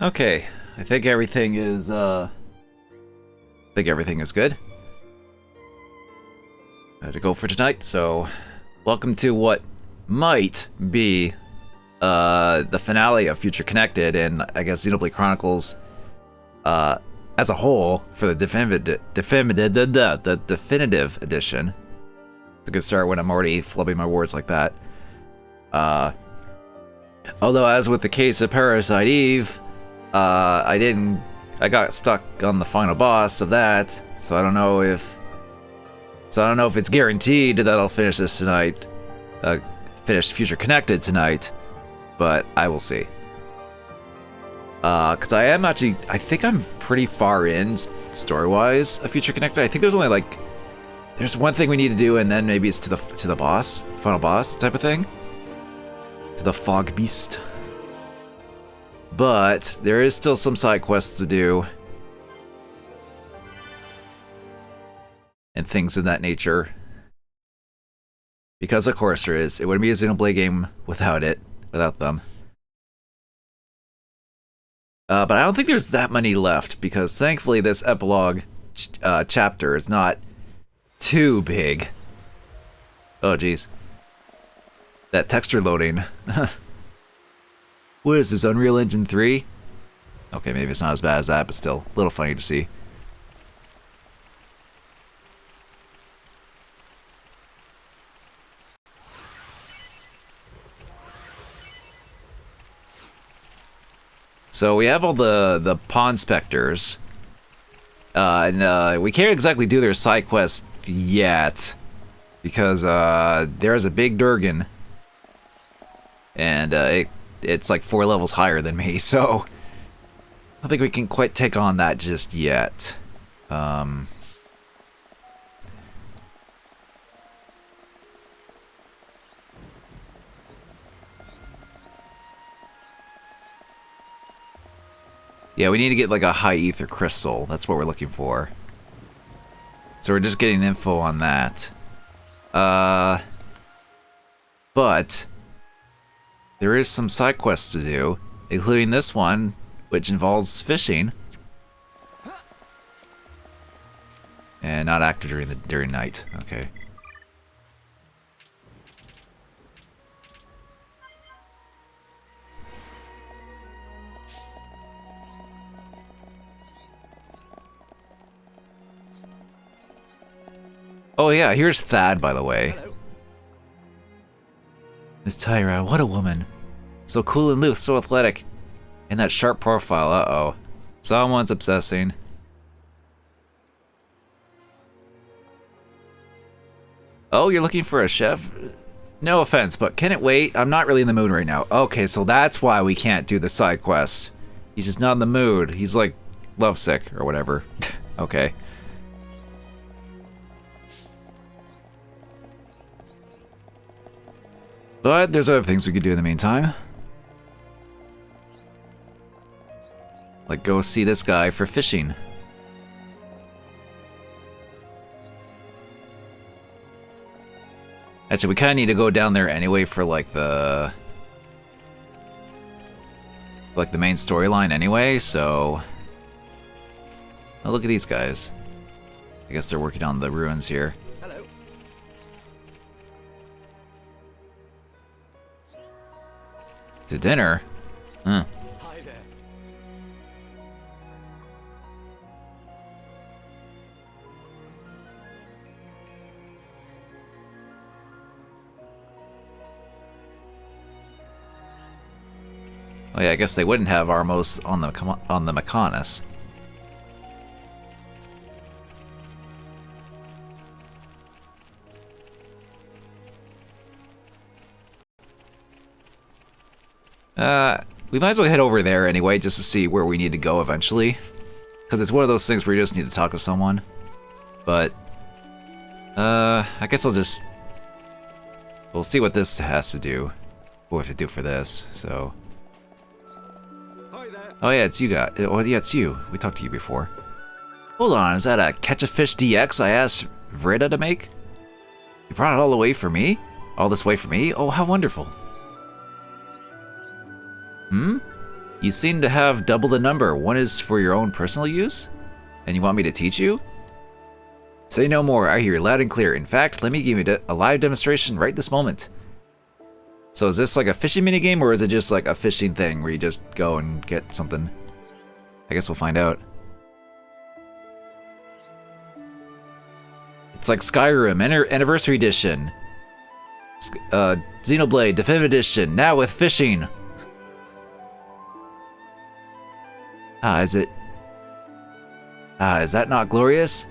Okay, I think everything is good to go for tonight. So, welcome to what might be the finale of Future Connected, and I guess Xenoblade Chronicles as a whole for the definitive edition. It's a good start when I'm already flubbing my words like that. Although, as with the case of Parasite Eve, I got stuck on the final boss of that, so I don't know if it's guaranteed that I'll finish this tonight, finish Future Connected tonight, but I will see. Because I think I'm pretty far in story-wise of Future Connected. I think there's one thing we need to do, and then maybe it's to the boss, final boss type of thing, to the Fog Beast. But there is still some side quests to do and things of that nature. Because of course there is. It wouldn't be a Xenoblade game without them. But I don't think there's that many left, because thankfully this epilogue chapter is not too big. Oh jeez. That texture loading. What is this, Unreal Engine 3? Okay, maybe it's not as bad as that, but still, a little funny to see. So we have all the Pawn Specters, and we can't exactly do their side quest yet, because there's a big Durgan, and it's like 4 levels higher than me, so I don't think we can quite take on that just yet. Yeah, we need to get like a high ether crystal. That's what we're looking for. So we're just getting info on that. But there is some side quests to do, including this one, which involves fishing. And not active during night. Okay. Oh yeah, here's Thad, by the way. Hello. Miss Tyra, what a woman. So cool and loose, so athletic. And that sharp profile, uh-oh. Someone's obsessing. Oh, you're looking for a chef? No offense, but can it wait? I'm not really in the mood right now. Okay, so that's why we can't do the side quests. He's just not in the mood. He's like lovesick or whatever. Okay. But there's other things we could do in the meantime. Like go see this guy for fishing. Actually, we kind of need to go down there anyway for like the main storyline anyway, so... Oh, look at these guys. I guess they're working on the ruins here. Hello. To dinner? Huh. Hi there. Oh yeah, I guess they wouldn't have Armos on the Mechonis. We might as well head over there anyway, just to see where we need to go eventually. Because it's one of those things where you just need to talk to someone. But, I guess we'll see what this has to do. What we have to do for this, so... Hi there. Oh yeah, it's you guys. Oh yeah, it's you. We talked to you before. Hold on, is that a Catch-A-Fish DX I asked Vrida to make? You brought it all the way for me? All this way for me? Oh, how wonderful. Hmm? You seem to have double the number. One is for your own personal use? And you want me to teach you? Say no more. I hear you loud and clear. In fact, let me give you a live demonstration right this moment. So is this like a fishing minigame, or is it just like a fishing thing where you just go and get something? I guess we'll find out. It's like Skyrim Anniversary Edition. Xenoblade Definitive Edition, now with fishing. Is that not glorious?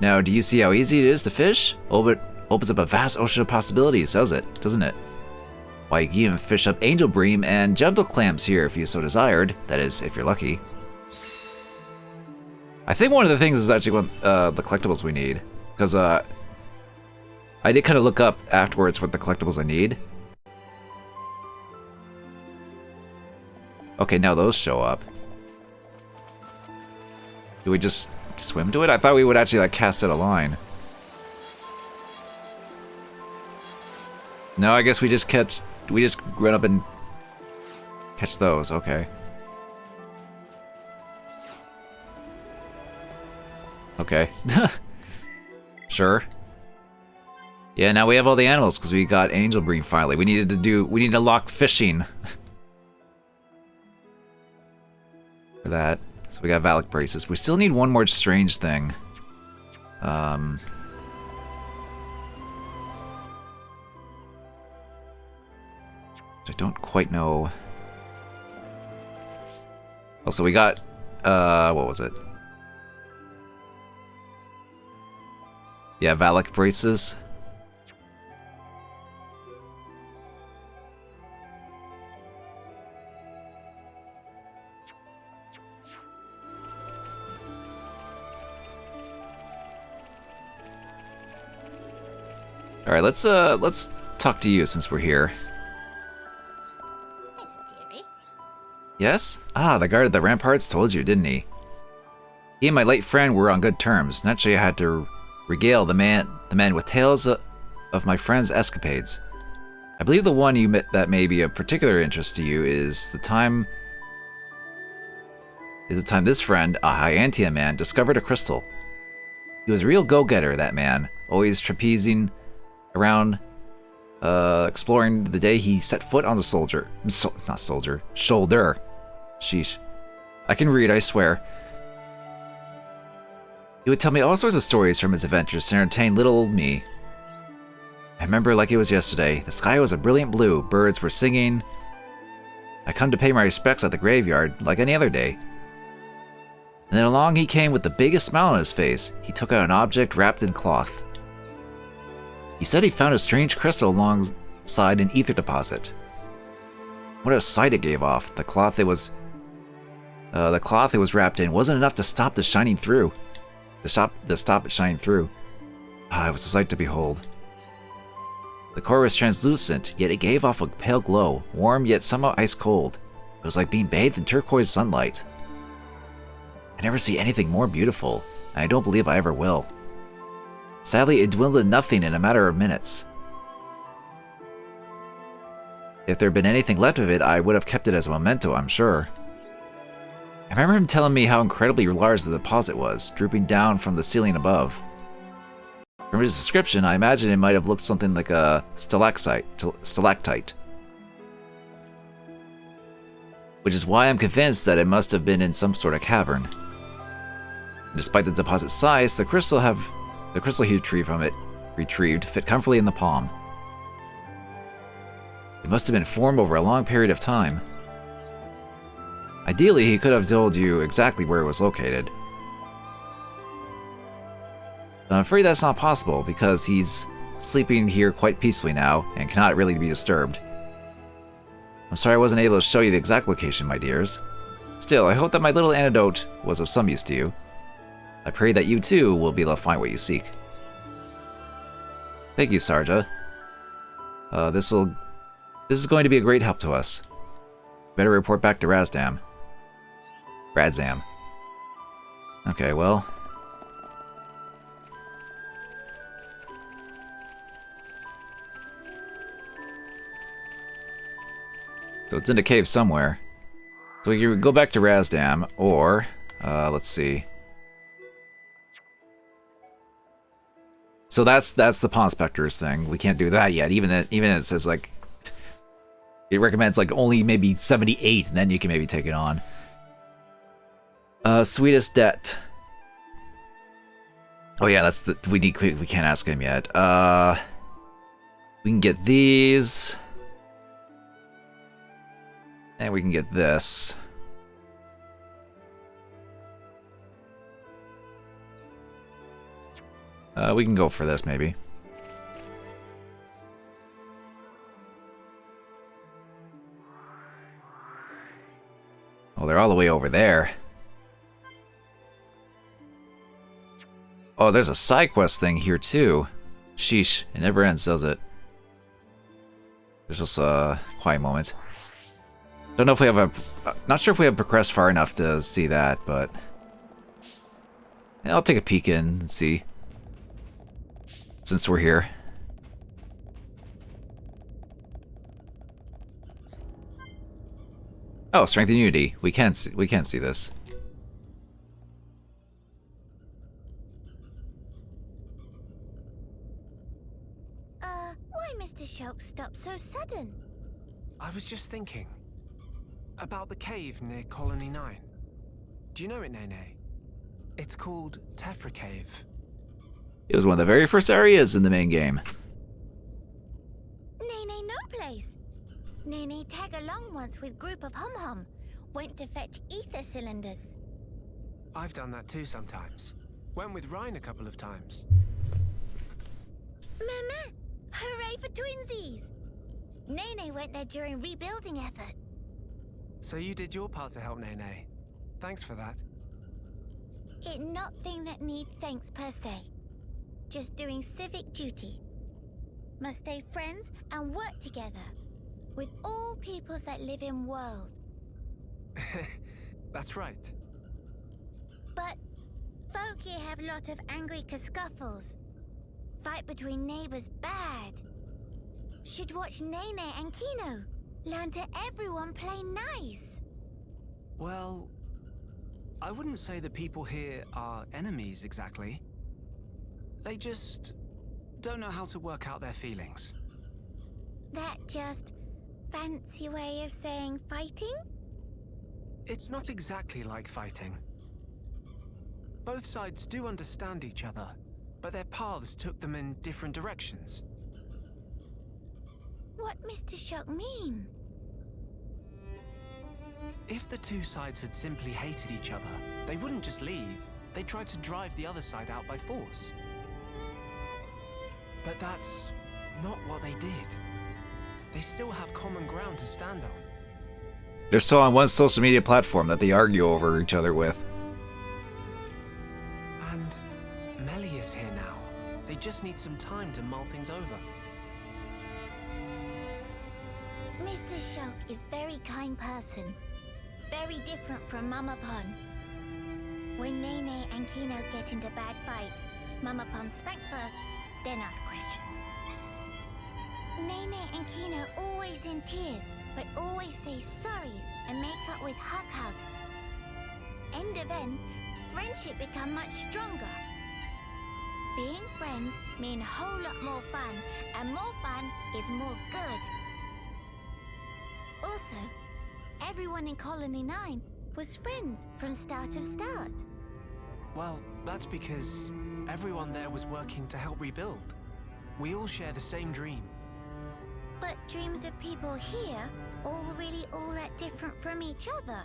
Now, do you see how easy it is to fish? Oh, it opens up a vast ocean of possibilities, doesn't it? Why, you can even fish up angel bream and gentle clams here if you so desired. That is, if you're lucky. I think one of the things is actually one the collectibles we need, because I did kind of look up afterwards what the collectibles I need. Okay, now those show up. Do we just swim to it? I thought we would actually like cast out a line. No, I guess we just run up and catch those. Okay. Okay. Sure. Yeah, now we have all the animals because we got angel bream finally. We need to lock fishing. For that. So we got Valak braces. We still need one more strange thing. Which I don't quite know. Also, we got, what was it? Yeah, Valak braces. All right, let's talk to you since we're here. Hello, dearie. Yes? Ah, the guard at the ramparts told you, didn't he? He and my late friend were on good terms. Naturally, I had to regale the man with tales of my friend's escapades. I believe the one you met that may be of particular interest to you is the time this friend, a Hyantia man, discovered a crystal. He was a real go-getter, that man, always trapezing around, exploring the day he set foot on the shoulder. Sheesh. I can read, I swear. He would tell me all sorts of stories from his adventures to entertain little old me. I remember like it was yesterday. The sky was a brilliant blue, birds were singing. I come to pay my respects at the graveyard like any other day. And then along he came with the biggest smile on his face. He took out an object wrapped in cloth. He said he found a strange crystal alongside an ether deposit. What a sight it gave off. The cloth it was wrapped in wasn't enough to stop the shining through. To stop it shining through. It was a sight to behold. The core was translucent, yet it gave off a pale glow, warm yet somehow ice cold. It was like being bathed in turquoise sunlight. I never see anything more beautiful, and I don't believe I ever will. Sadly, it dwindled to nothing in a matter of minutes. If there had been anything left of it, I would have kept it as a memento, I'm sure. I remember him telling me how incredibly large the deposit was, drooping down from the ceiling above. From his description, I imagine it might have looked something like a stalactite. Which is why I'm convinced that it must have been in some sort of cavern. And despite the deposit's size, the crystal he retrieved fit comfortably in the palm. It must have been formed over a long period of time. Ideally, he could have told you exactly where it was located. But I'm afraid that's not possible, because he's sleeping here quite peacefully now, and cannot really be disturbed. I'm sorry I wasn't able to show you the exact location, my dears. Still, I hope that my little antidote was of some use to you. I pray that you too will be able to find what you seek. Thank you, Sarja. This is going to be a great help to us. Better report back to Radzam. Okay, well. So it's in a cave somewhere. So we can go back to Razdam, or let's see. So that's the Pawn Specters thing. We can't do that yet. Even it says like it recommends like only maybe 78, and then you can maybe take it on. Sweetest Debt. Oh yeah, that's the we can't ask him yet. We can get these. And we can get this. We can go for this, maybe. Oh, they're all the way over there. Oh, there's a side quest thing here, too. Sheesh, it never ends, does it? There's just a quiet moment. Don't know if we have a... Not sure if we have progressed far enough to see that, but... Yeah, I'll take a peek in and see. Since we're here. Oh, Strength and Unity. We can see this. Why Mr. Shulk stopped so sudden? I was just thinking about the cave near Colony 9. Do you know it, Nene? It's called Tephra Cave. It was one of the very first areas in the main game. Nene no place. Nene tag along once with group of hum-hum. Went to fetch ether cylinders. I've done that too sometimes. Went with Ryan a couple of times. Mama, hooray for twinsies! Nene went there during rebuilding effort. So you did your part to help Nene. Thanks for that. It not thing that need thanks per se. Just doing civic duty. Must stay friends and work together. With all peoples that live in world. That's right. But folk here have lot of angry scuffles. Fight between neighbors bad. Should watch Nene and Kino. Learn to everyone play nice. Well, I wouldn't say the people here are enemies exactly. They just don't know how to work out their feelings. That just fancy way of saying fighting? It's not exactly like fighting. Both sides do understand each other, but their paths took them in different directions. What Mr. Shock mean? If the two sides had simply hated each other, they wouldn't just leave. They'd try to drive the other side out by force. But that's not what they did. They still have common ground to stand on. They're still on one social media platform that they argue over each other with. And Melly is here now. They just need some time to mull things over. Mr. Shock is very kind person. Very different from Mama Pon. When Nene and Kino get into bad fight, Mama Pon spank first, then ask questions. Nene and Kino always in tears, but always say sorries and make up with hug. End of end, friendship become much stronger. Being friends mean a whole lot more fun, and more fun is more good. Also, everyone in Colony 9 was friends from start. Well, that's because everyone there was working to help rebuild. We all share the same dream. But dreams of people here all really all that different from each other.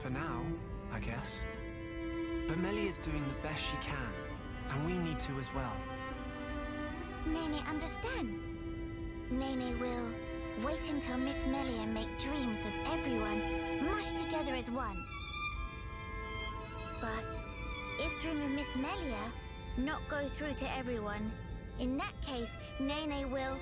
For now, I guess. But Melly is doing the best she can, and we need to as well. Nene understand. Nene will wait until Miss Melia make dreams of everyone mushed together as one. But if dream of Miss Melia not go through to everyone, in that case, Nene will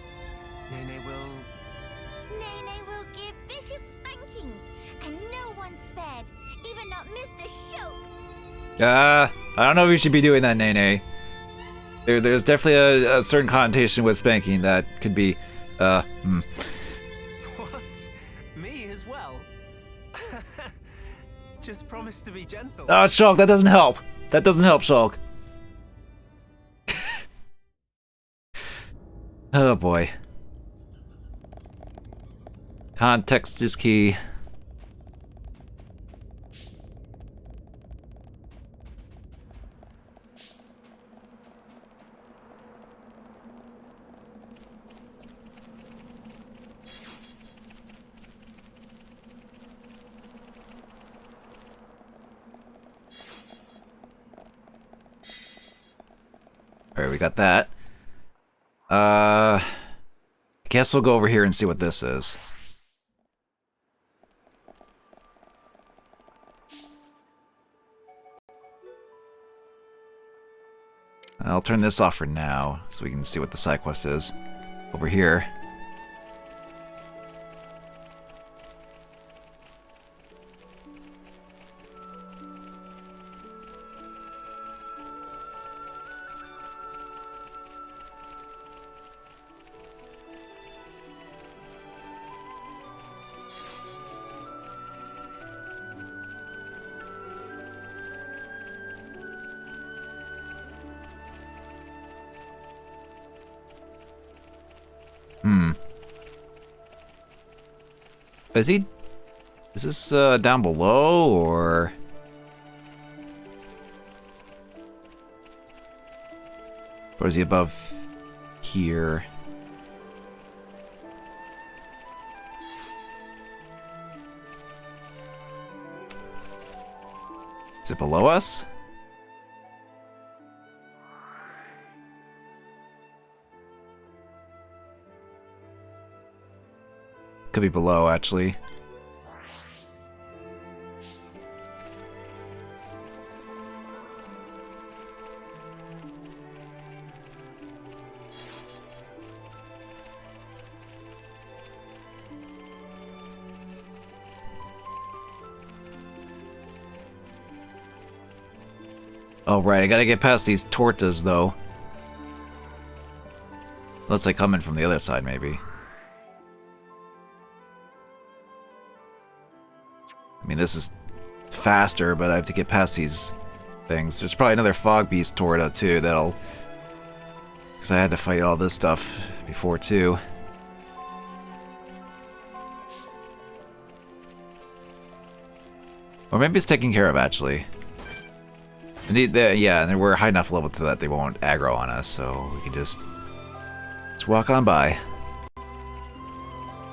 give vicious spankings, and no one spared, even not Mr. Shoke. I don't know if you should be doing that, Nene. There's definitely a certain connotation with spanking that could be, What? Me as well? Just promise to be gentle. Oh, Shulk, that doesn't help. That doesn't help, Shulk. Oh boy. Context is key. Alright, we got that. Guess we'll go over here and see what this is. I'll turn this off for now, so we can see what the side quest is. Over here. Is he... Is this down below, or... Or is he above here? Is it below us? Could be below, actually. Oh, right, I gotta get past these tortas, though. Unless they come in from the other side, maybe. I mean, this is faster, but I have to get past these things. There's probably another fog beast torta, too, that'll... Because I had to fight all this stuff before, too. Or maybe it's taken care of, actually. Yeah, and we're high enough level to that they won't aggro on us, so we can just walk on by.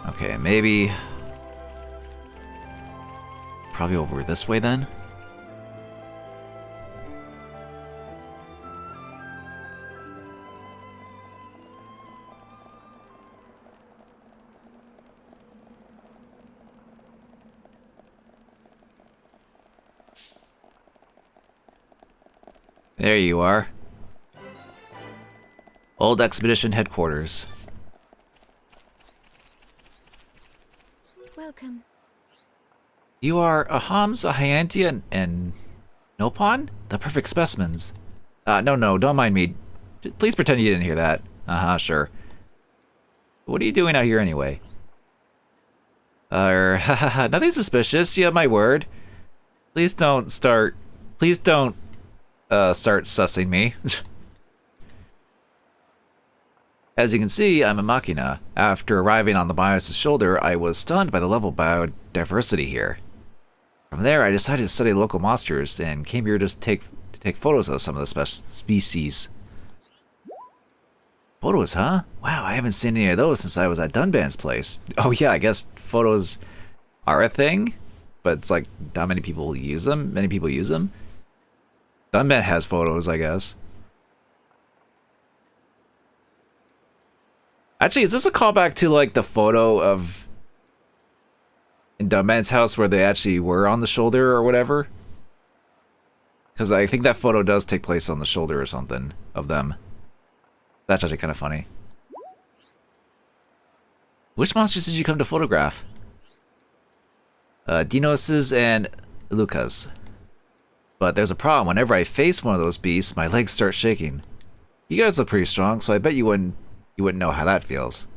Okay, maybe... Probably over this way, then? There you are. Old Expedition Headquarters. Welcome. You are Ahams, Hyantia, and Nopon? The perfect specimens. No, don't mind me. Please pretend you didn't hear that. Sure. What are you doing out here anyway? Nothing suspicious, you have my word. Please don't start sussing me. As you can see, I'm a machina. After arriving on the BIOS's shoulder, I was stunned by the level of biodiversity here. From there, I decided to study local monsters and came here to take photos of some of the species. Photos, huh? Wow, I haven't seen any of those since I was at Dunban's place. Oh yeah, I guess photos are a thing, but it's like not many people use them. Many people use them. Dunban has photos, I guess. Actually, is this a callback to like the photo of in Dunban's house where they actually were on the shoulder or whatever? Because I think that photo does take place on the shoulder or something of them. That's actually kind of funny. Which monsters did you come to photograph? Dinos's and Lucas. But there's a problem. Whenever I face one of those beasts, my legs start shaking. You guys look pretty strong, so I bet you wouldn't know how that feels.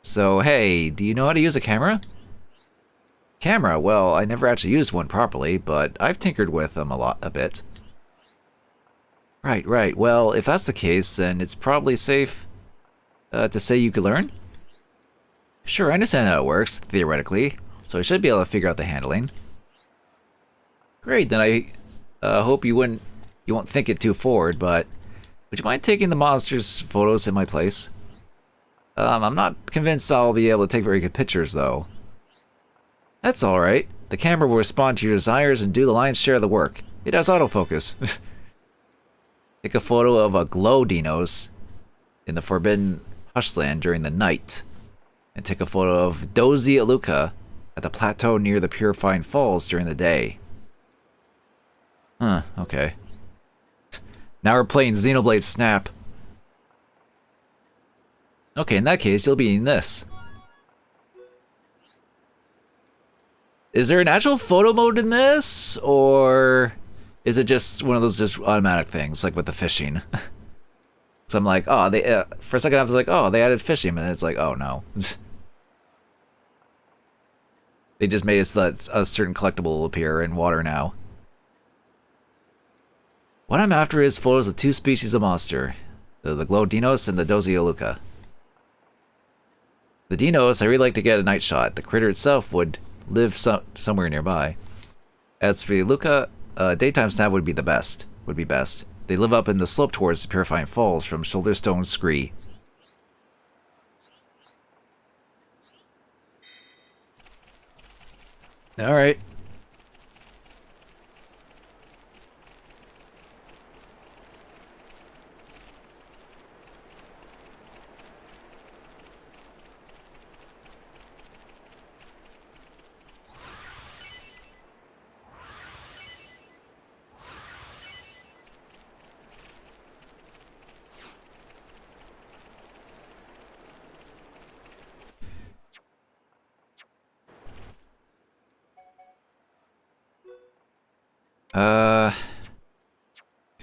So, hey, do you know how to use a camera? Camera, well, I never actually used one properly, but I've tinkered with them a bit. Right. Well, if that's the case, then it's probably safe to say you could learn. Sure, I understand how it works, theoretically, so I should be able to figure out the handling. Great, then I hope you won't think it too forward, but would you mind taking the monsters' photos in my place? I'm not convinced I'll be able to take very good pictures, though. That's alright. The camera will respond to your desires and do the lion's share of the work. It has autofocus. Take a photo of a glow dinos in the Forbidden Hushland during the night. And take a photo of Dozy Aluka at the plateau near the Purifying Falls during the day. Huh, okay. Now we're playing Xenoblade Snap. Okay, in that case, you'll be eating this. Is there an actual photo mode in this? Or is it just one of those just automatic things, like with the fishing? So I'm like, oh, they for a second I was like, oh, they added fishing, and it's like, oh no. They just made it so that a certain collectible will appear in water now. What I'm after is photos of two species of monster. The Glow Dinos and the Dozy Aluka. The Dinos, I really like to get a night shot. The critter itself would live somewhere nearby. As for the Aluka, daytime snap would be best. They live up in the slope towards the Purifying Falls from Shoulderstone Scree. Alright.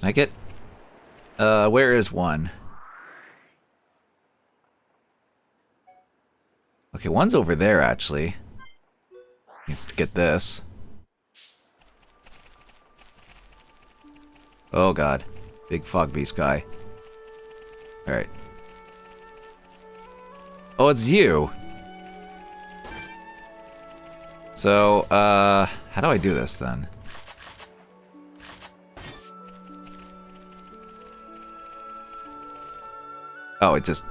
Can I get... where is one? Okay, one's over there, actually. Need to get this. Oh god. Big fog beast guy. Alright. Oh, it's you! So, how do I do this, then? Oh, it just...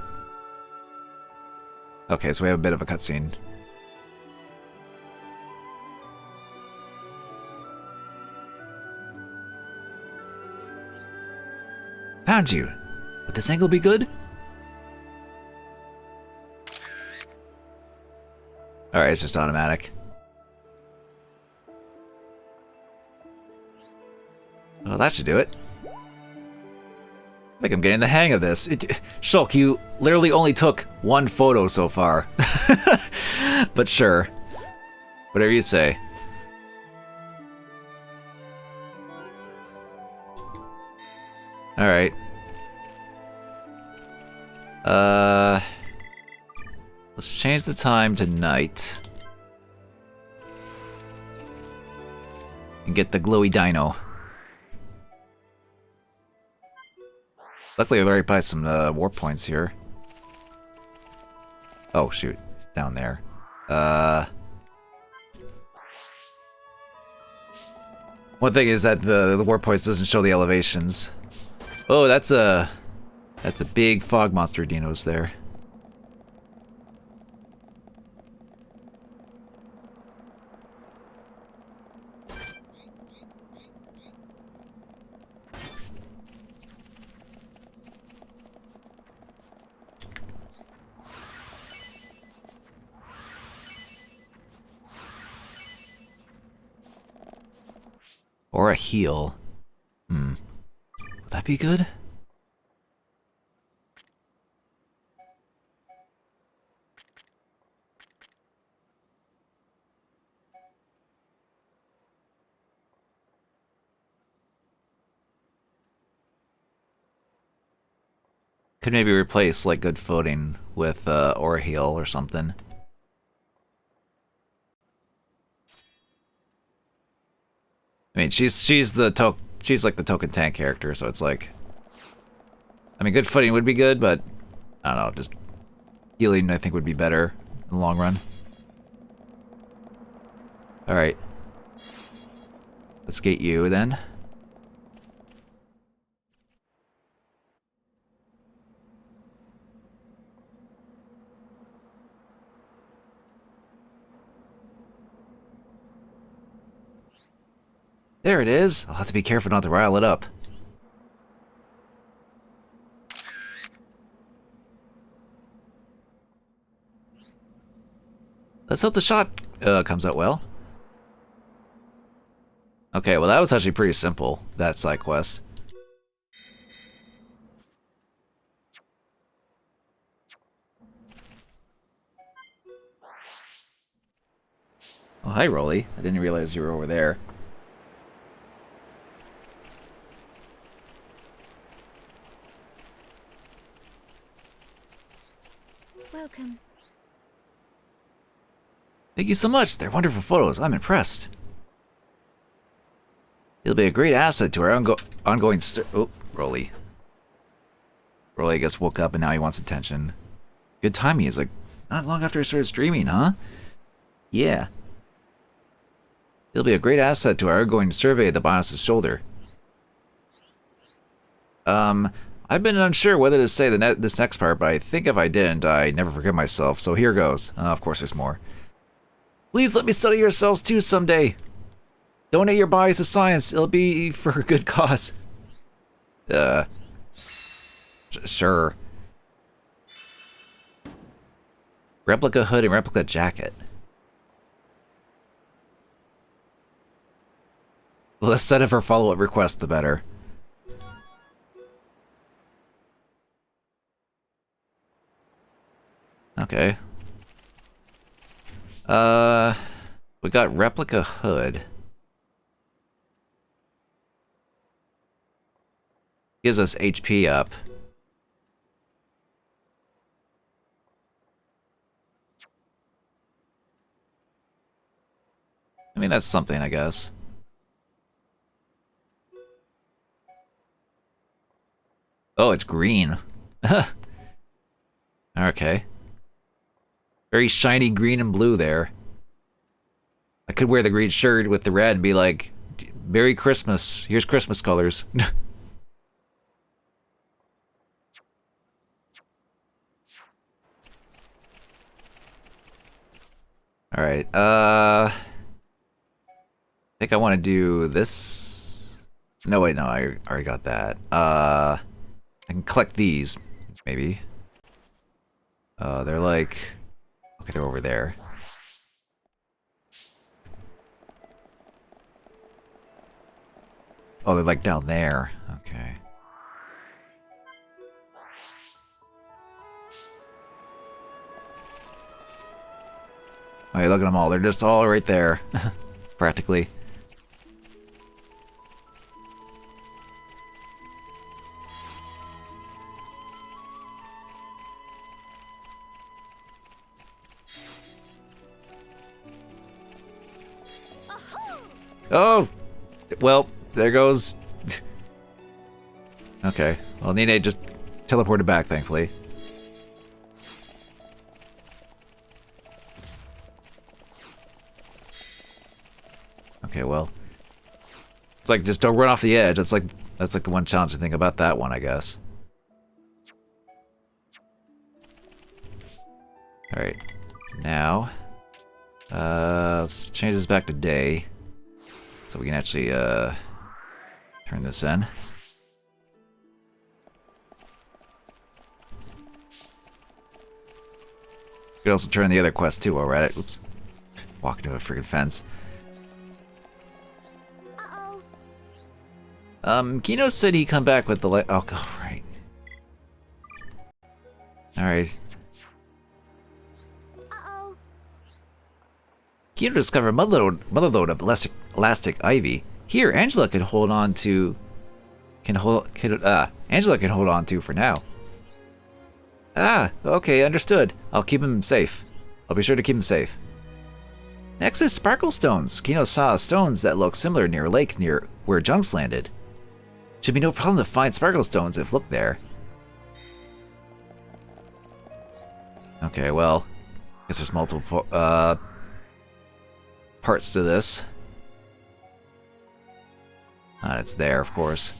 Okay, so we have a bit of a cutscene. Found you! Would this angle be good? Alright, it's just automatic. Well, that should do it. I think I'm getting the hang of this. Shulk, you literally only took one photo so far. But sure. Whatever you say. Alright. Let's change the time to night. And get the glowy dino. Luckily, I've already bought some warp points here. Oh, shoot. It's down there. One thing is that the warp points doesn't show the elevations. Oh, that's a big fog monster dinos there. Or a heal. Would that be good? Could maybe replace like good footing with or a heal or something. I mean, she's like the token tank character, so it's like, I mean, good footing would be good, but I don't know, just healing I think would be better in the long run. All right, let's get you then. There it is. I'll have to be careful not to rile it up. Let's hope the shot comes out well. Okay, well that was actually pretty simple, that side quest. Oh, hi Rolly. I didn't realize you were over there. Welcome. Thank you so much. They're wonderful photos. I'm impressed. It'll be a great asset to our ongoing oh, Rolly. Rolly, I guess, woke up and now he wants attention. Good timing. It's like not long after I started streaming, huh? Yeah. It'll be a great asset to our ongoing survey of the Bionis' shoulder. I've been unsure whether to say this next part, but I think if I didn't, I'd never forget myself, so here goes. Of course there's more. Please let me study yourselves too someday. Donate your bodies to science. It'll be for a good cause. Sure. Replica hood and replica jacket. The less said of her follow-up request, the better. Okay. We got replica hood. Gives us HP up. I mean, that's something, I guess. Oh, it's green. Okay. Very shiny green and blue there. I could wear the green shirt with the red and be like, Merry Christmas. Here's Christmas colors. Alright, I think I want to do this. No, wait, no, I already got that. I can collect these, maybe. They're like... Okay, they're over there. Oh, they're like down there. Okay. Alright, look at them all. They're just all right there. Practically. Oh! Well, there goes... Okay. Well, Nene just teleported back, thankfully. Okay, well... It's like, just don't run off the edge. That's like the one challenging thing about that one, I guess. Alright. Now... let's change this back to day. So we can actually, turn this in. We could also turn the other quest too while we're at it. Oops. Walk into a freaking fence. Kino said he'd come back with the oh, right. Alright. Kino discovered motherload of elastic ivy. Here, Angela can hold on to. Angela can hold on to for now. Ah, okay, understood. I'll keep him safe. I'll be sure to keep him safe. Next is Sparkle Stones. Kino saw stones that look similar near a lake near where Junks landed. Should be no problem to find Sparkle Stones if look there. Okay, well, I guess there's multiple parts to this. It's there, of course.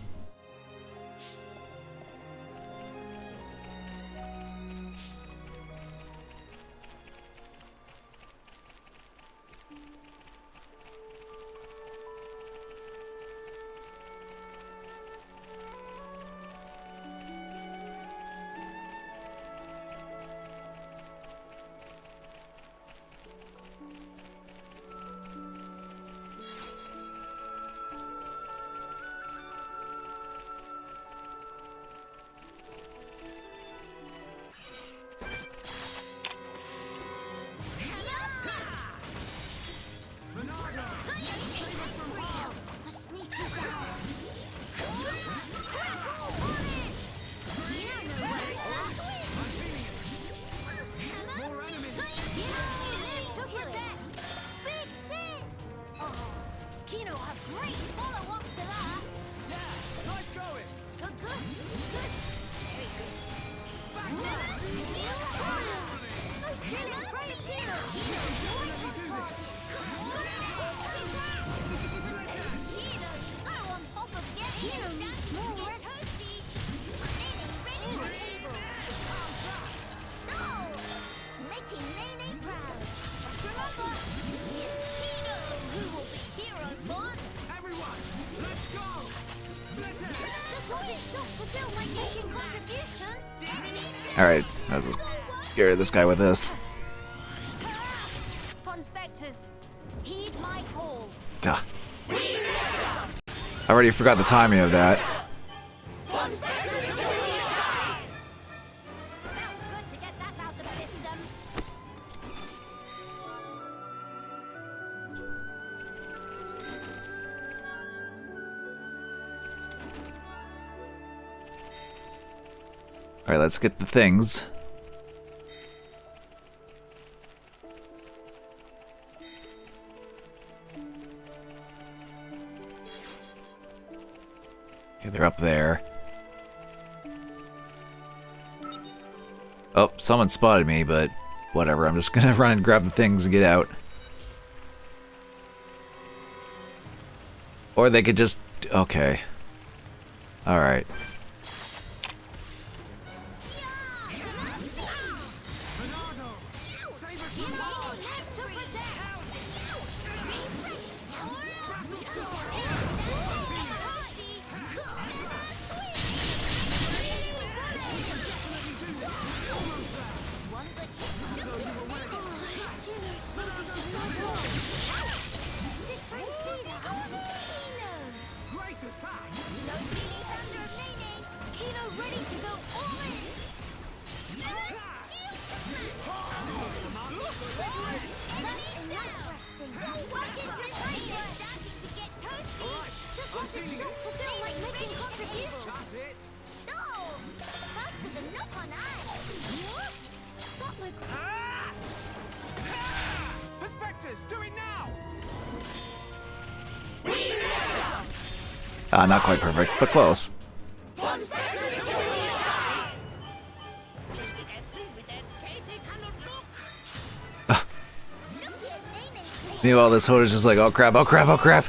Alright, let's get rid of this guy with this. Duh. I already forgot the timing of that. Alright, let's get the things. Okay, they're up there. Oh, someone spotted me, but whatever. I'm just gonna run and grab the things and get out. Or they could just... okay. Alright. Not quite perfect, but close. Meanwhile, this Hood is just like, oh crap, oh crap, oh crap.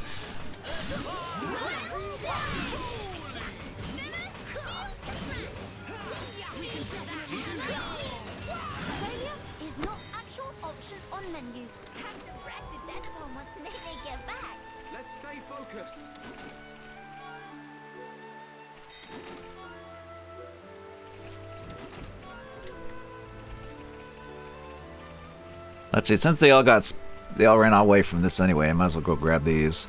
Actually, since they all ran away from this anyway, I might as well go grab these.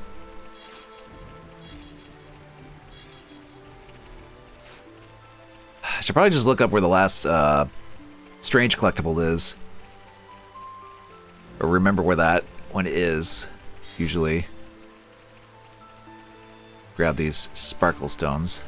I should probably just look up where the last strange collectible is. Or remember where that one is, usually. Grab these sparkle stones.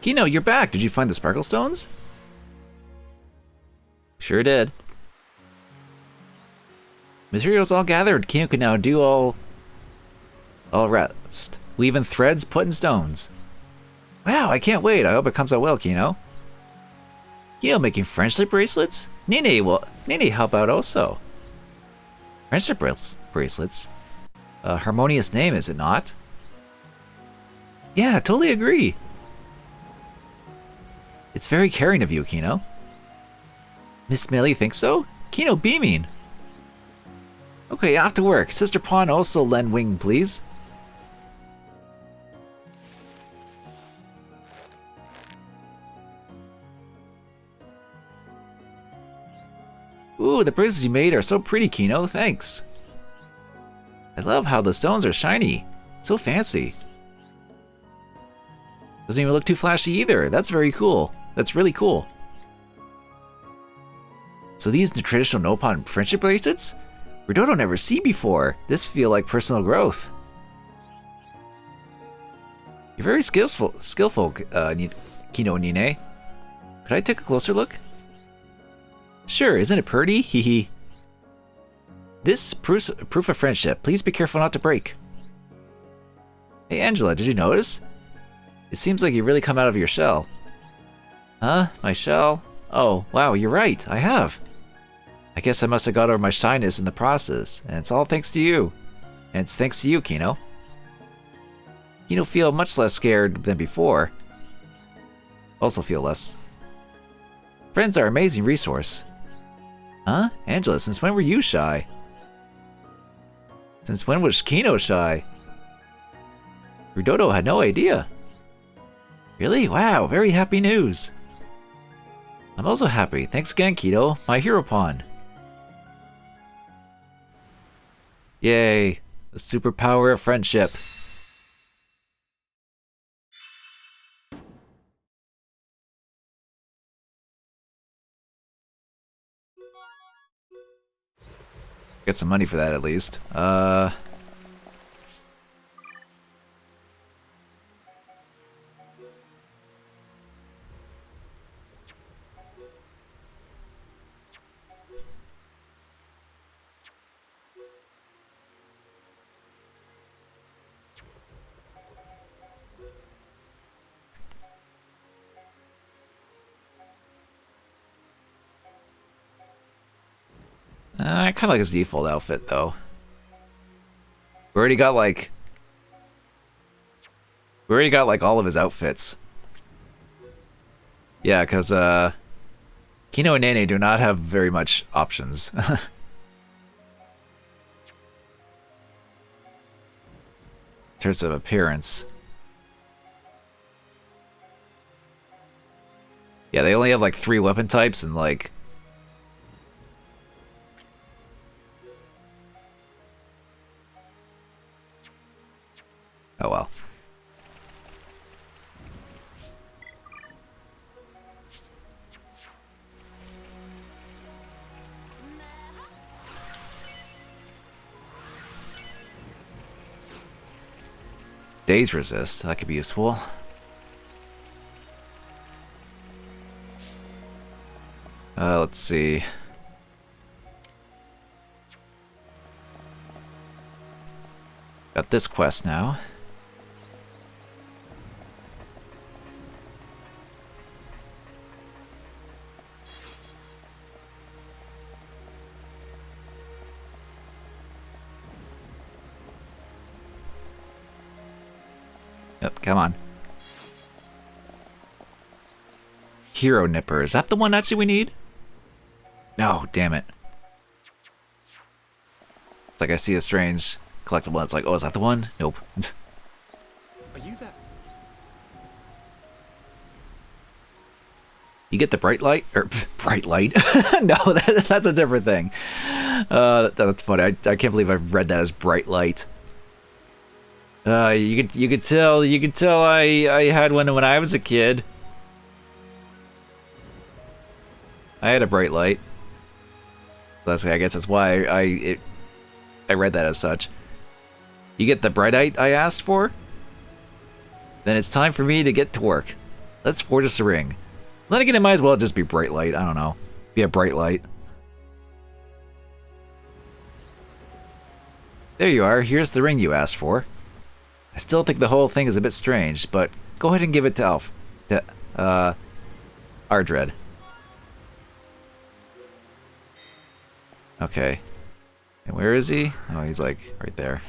Kino, you're back. Did you find the sparkle stones? Sure did. Materials all gathered. Kino can now do all rest. Weaving threads, putting stones. Wow, I can't wait. I hope it comes out well, Kino. Kino making friendship bracelets? Nene help out also. Friendship bracelets? A harmonious name, is it not? Yeah, totally agree. It's very caring of you, Kino. Miss Millie thinks so? Kino beaming. Okay, off to work. Sister Pawn also lend wing, please. Ooh, the bracelets you made are so pretty, Kino. Thanks. I love how the stones are shiny. So fancy. Doesn't even look too flashy either. That's very cool. That's really cool. So these the traditional Nopon friendship bracelets? Ridodo never seen before. This feel like personal growth. You're very skillful, Kino Nine. Could I take a closer look? Sure, isn't it pretty? Hehe. This proof of friendship. Please be careful not to break. Hey Angela, did you notice? It seems like you really come out of your shell. Huh? My shell? Oh, wow, you're right. I have. I guess I must have got over my shyness in the process, and it's all thanks to you. And it's thanks to you, Kino. Kino feel much less scared than before. Also feel less. Friends are an amazing resource. Huh? Angela, since when were you shy? Since when was Kino shy? Ridodo had no idea. Really? Wow, very happy news. I'm also happy. Thanks again, Kino, my hero pawn. Yay, the superpower of friendship. Get some money for that at least. I kind of like his default outfit, though. We already got like all of his outfits. Yeah, because Kino and Nene do not have very much options. In terms of appearance. Yeah, they only have like 3 weapon types and like... Oh well. Daze resist, that could be useful. Let's see. Got this quest now. Yep, come on. Hero Nipper. Is that the one actually we need? No, damn it. It's like I see a strange collectible. It's like, oh, is that the one? Nope. Are you that? You get the bright light? Or, bright light? No, that's a different thing. That's funny. I can't believe I've read that as bright light. You could tell I had one when I was a kid. I had a bright light. I guess that's why I read that as such. You get the bright light I asked for? Then it's time for me to get to work. Let's forge us a ring. Then again, it might as well just be bright light. I don't know. Be a bright light. There you are. Here's the ring you asked for. I still think the whole thing is a bit strange, but go ahead and give it to Ardred. Okay. And where is he? Oh, he's like right there.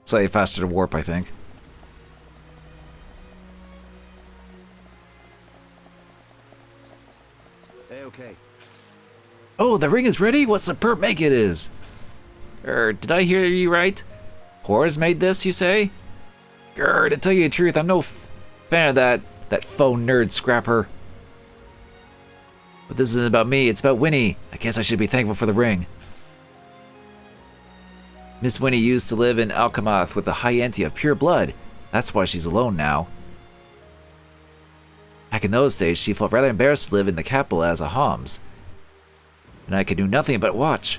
Slightly faster to warp, I think. Okay. Oh, the ring is ready? What superb make it is! Did I hear you right? Horrors made this, you say? To tell you the truth, I'm no fan of that faux nerd scrapper. But this isn't about me, it's about Winnie. I guess I should be thankful for the ring. Miss Winnie used to live in Alchemath with the high ante of pure blood. That's why she's alone now. Back in those days, she felt rather embarrassed to live in the capital as a Homs. And I could do nothing but watch.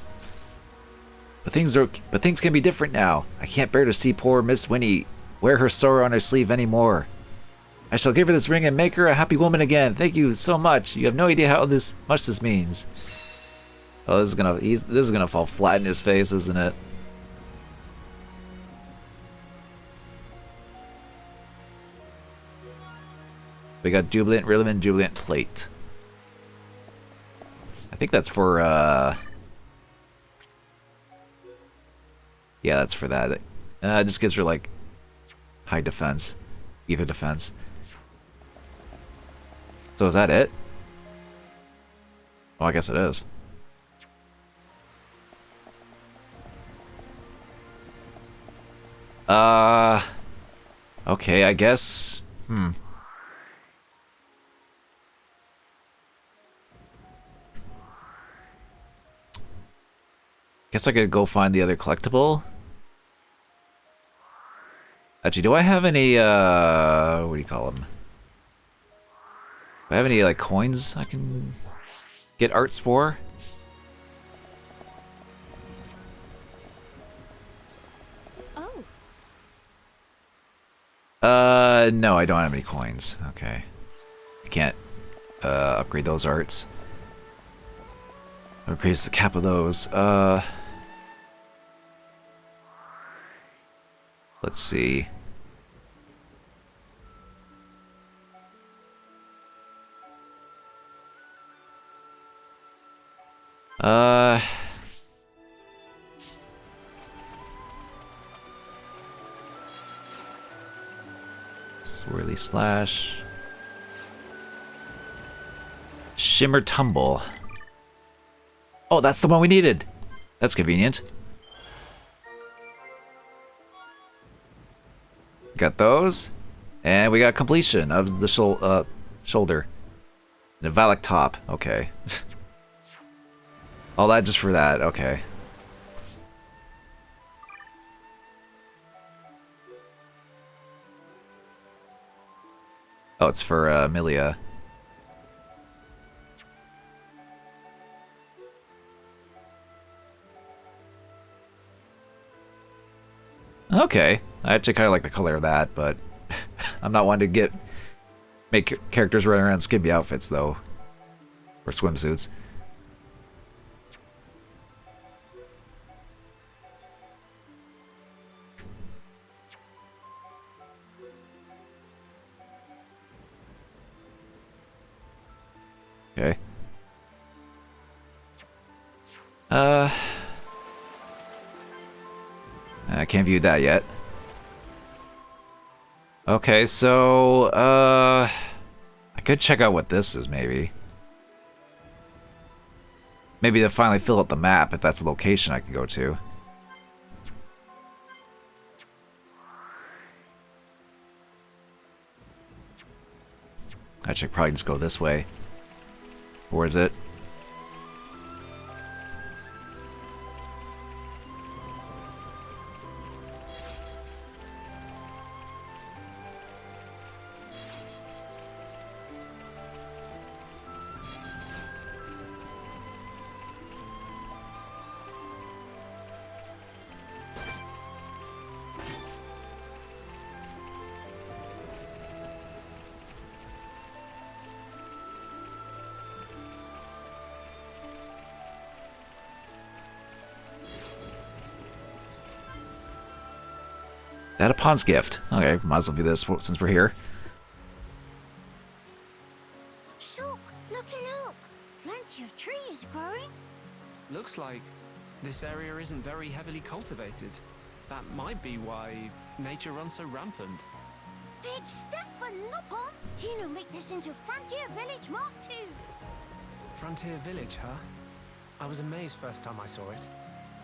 But things can be different now. I can't bear to see poor Miss Winnie wear her sorrow on her sleeve anymore. I shall give her this ring and make her a happy woman again. Thank you so much. You have no idea how much this means. Oh, this is gonna fall flat in his face, isn't it? We got Jubilant Ribbon, Jubilant Plate. I think that's for, yeah, that's for that. It just gives her, like, high defense. Ether defense. So is that it? Oh, I guess it is. Okay, I guess. Guess I could go find the other collectible. Actually, do I have any, what do you call them? Do I have any, like, coins I can get arts for? No, I don't have any coins. Okay. I can't, upgrade those arts. Upgrades the cap of those. Let's see. Swirly Slash. Shimmer Tumble. Oh, that's the one we needed. That's convenient. Got those. And we got completion of the shoulder. The Valak top. Okay. All that just for that. Okay. Oh, it's for Milia. Okay. I actually kind of like the color of that, but I'm not one to make characters run around skimpy outfits, though. Or swimsuits. Okay. I can't view that yet. Okay, so, I could check out what this is, maybe. Maybe to finally fill out the map, if that's a location I can go to. I should probably just go this way. Or is it? Datapon's gift. Okay, might as well do this since we're here. Shook, looky look. Plenty of trees growing. Looks like this area isn't very heavily cultivated. That might be why nature runs so rampant. Big step for Nopon. Kino make this into Frontier Village Mark II. Frontier Village, huh? I was amazed first time I saw it.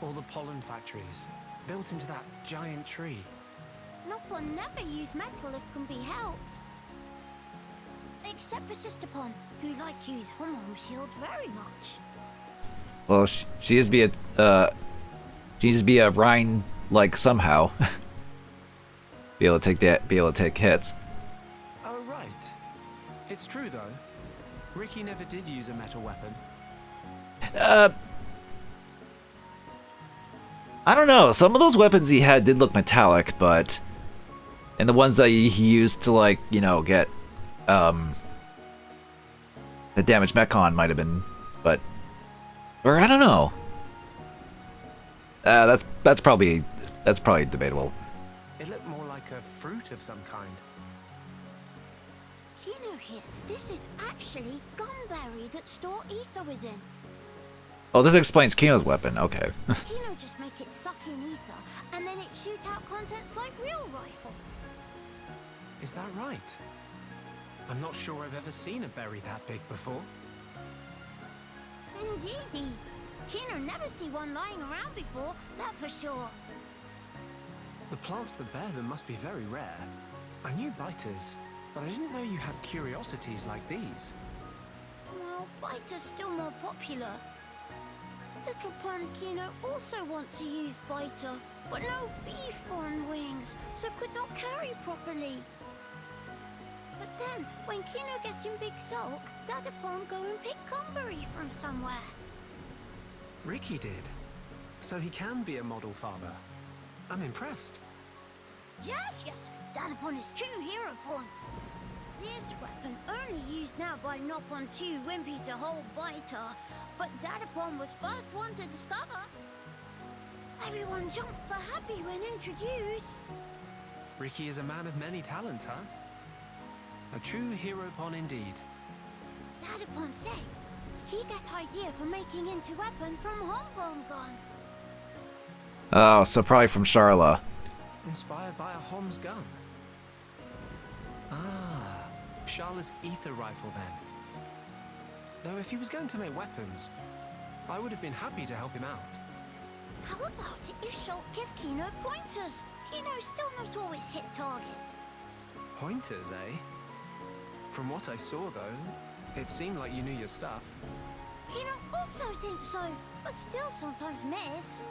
All the pollen factories, built into that giant tree. Nopon never use metal if can be helped. Except for Sister Pon, who like to use Hum-Hum shield very much. Well, she is be a Rhine like somehow. be able to take hits. Oh right. It's true though. Ricky never did use a metal weapon. I don't know. Some of those weapons he had did look metallic, but and the ones that he used to, like, you know, get the damaged Mechon might have been, but or I don't know. That's probably debatable. It looked more like a fruit of some kind. Kino here, this is actually gunberry that store ether within. Oh, this explains Kino's weapon. Okay. Kino just make it suck in ether, and then it shoot out contents like real rifle. Is that right? I'm not sure I've ever seen a berry that big before. Indeedy. Kino never see one lying around before, that for sure. The plants that bear them must be very rare. I knew biters, but I didn't know you had curiosities like these. Well, biter's still more popular. Little Pon Kino also wants to use biter, but no beef on wings, so could not carry properly. But then, when Kino gets in big sulk, Dadapon go and pick cumberry from somewhere. Ricky did. So he can be a model father. I'm impressed. Yes, Dadapon is true hero Pon. This weapon only used now by Nopon 2 Wimpy to hold biter, but Dadapon was first one to discover. Everyone jumped for happy when introduced. Ricky is a man of many talents, huh? A true hero Pon indeed. Dadapon say he get idea for making into weapon from homegrown gun. Oh, so probably from Charla. Inspired by a Hom's gun. Ah, Charla's ether rifle then. Though if he was going to make weapons, I would have been happy to help him out. How about if Shulk give Kino pointers? Kino still not always hit target. Pointers, eh? From what I saw though, it seemed like you knew your stuff. Kino also thinks so, but still sometimes miss.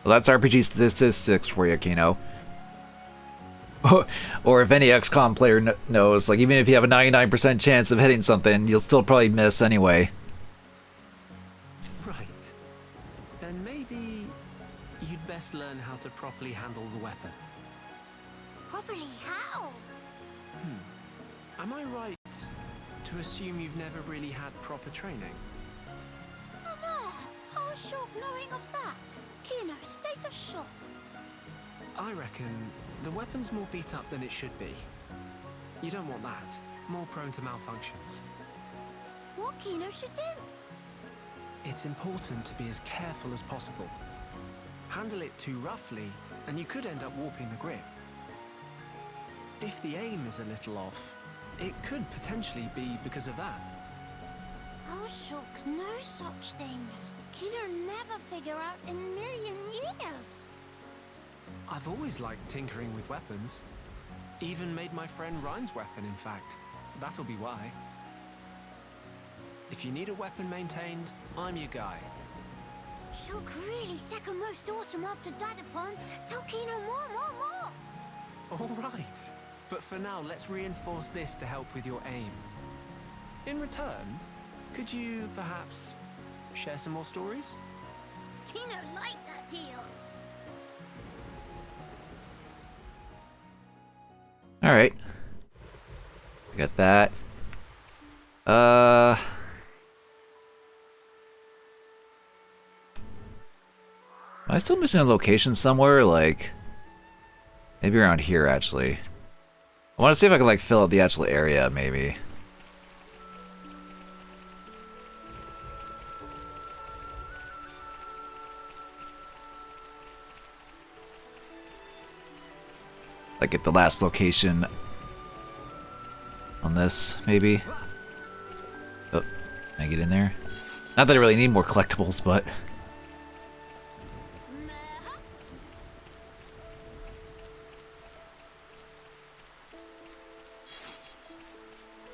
Well, that's RPG statistics for you, Kino. Or if any XCOM player knows, like, even if you have a 99% chance of hitting something, you'll still probably miss anyway. Right. Then maybe you'd best learn how to properly handle the weapon. Properly how? Am I right to assume you've never really had proper training? Mama, how is Shulk knowing of that? Kino, state of shock. I reckon the weapon's more beat up than it should be. You don't want that. More prone to malfunctions. What Kino should do? It's important to be as careful as possible. Handle it too roughly, and you could end up warping the grip. If the aim is a little off, it could potentially be because of that. Oh, Shulk, no such things. Kino never figure out in a million years. I've always liked tinkering with weapons. Even made my friend Ryan's weapon, in fact. That'll be why. If you need a weapon maintained, I'm your guy. Shulk really second most awesome after Dadapon. Tell Kino more. All right. But for now, let's reinforce this to help with your aim. In return, could you perhaps share some more stories? Kino liked that deal. Alright. I got that. Am I still missing a location somewhere? Like, Maybe around here, actually. I want to see if I can, like, fill out the actual area, maybe. Like, at the last location on this, maybe. Oh, can I get in there? Not that I really need more collectibles, but...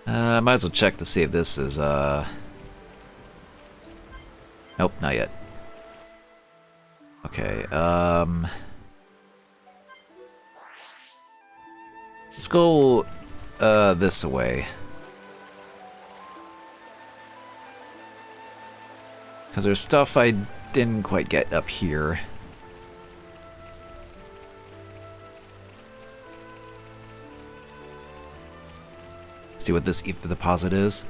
I might as well check to see if this is, Nope, not yet. Okay, let's go, this way. Because there's stuff I didn't quite get up here. See what this ether deposit is.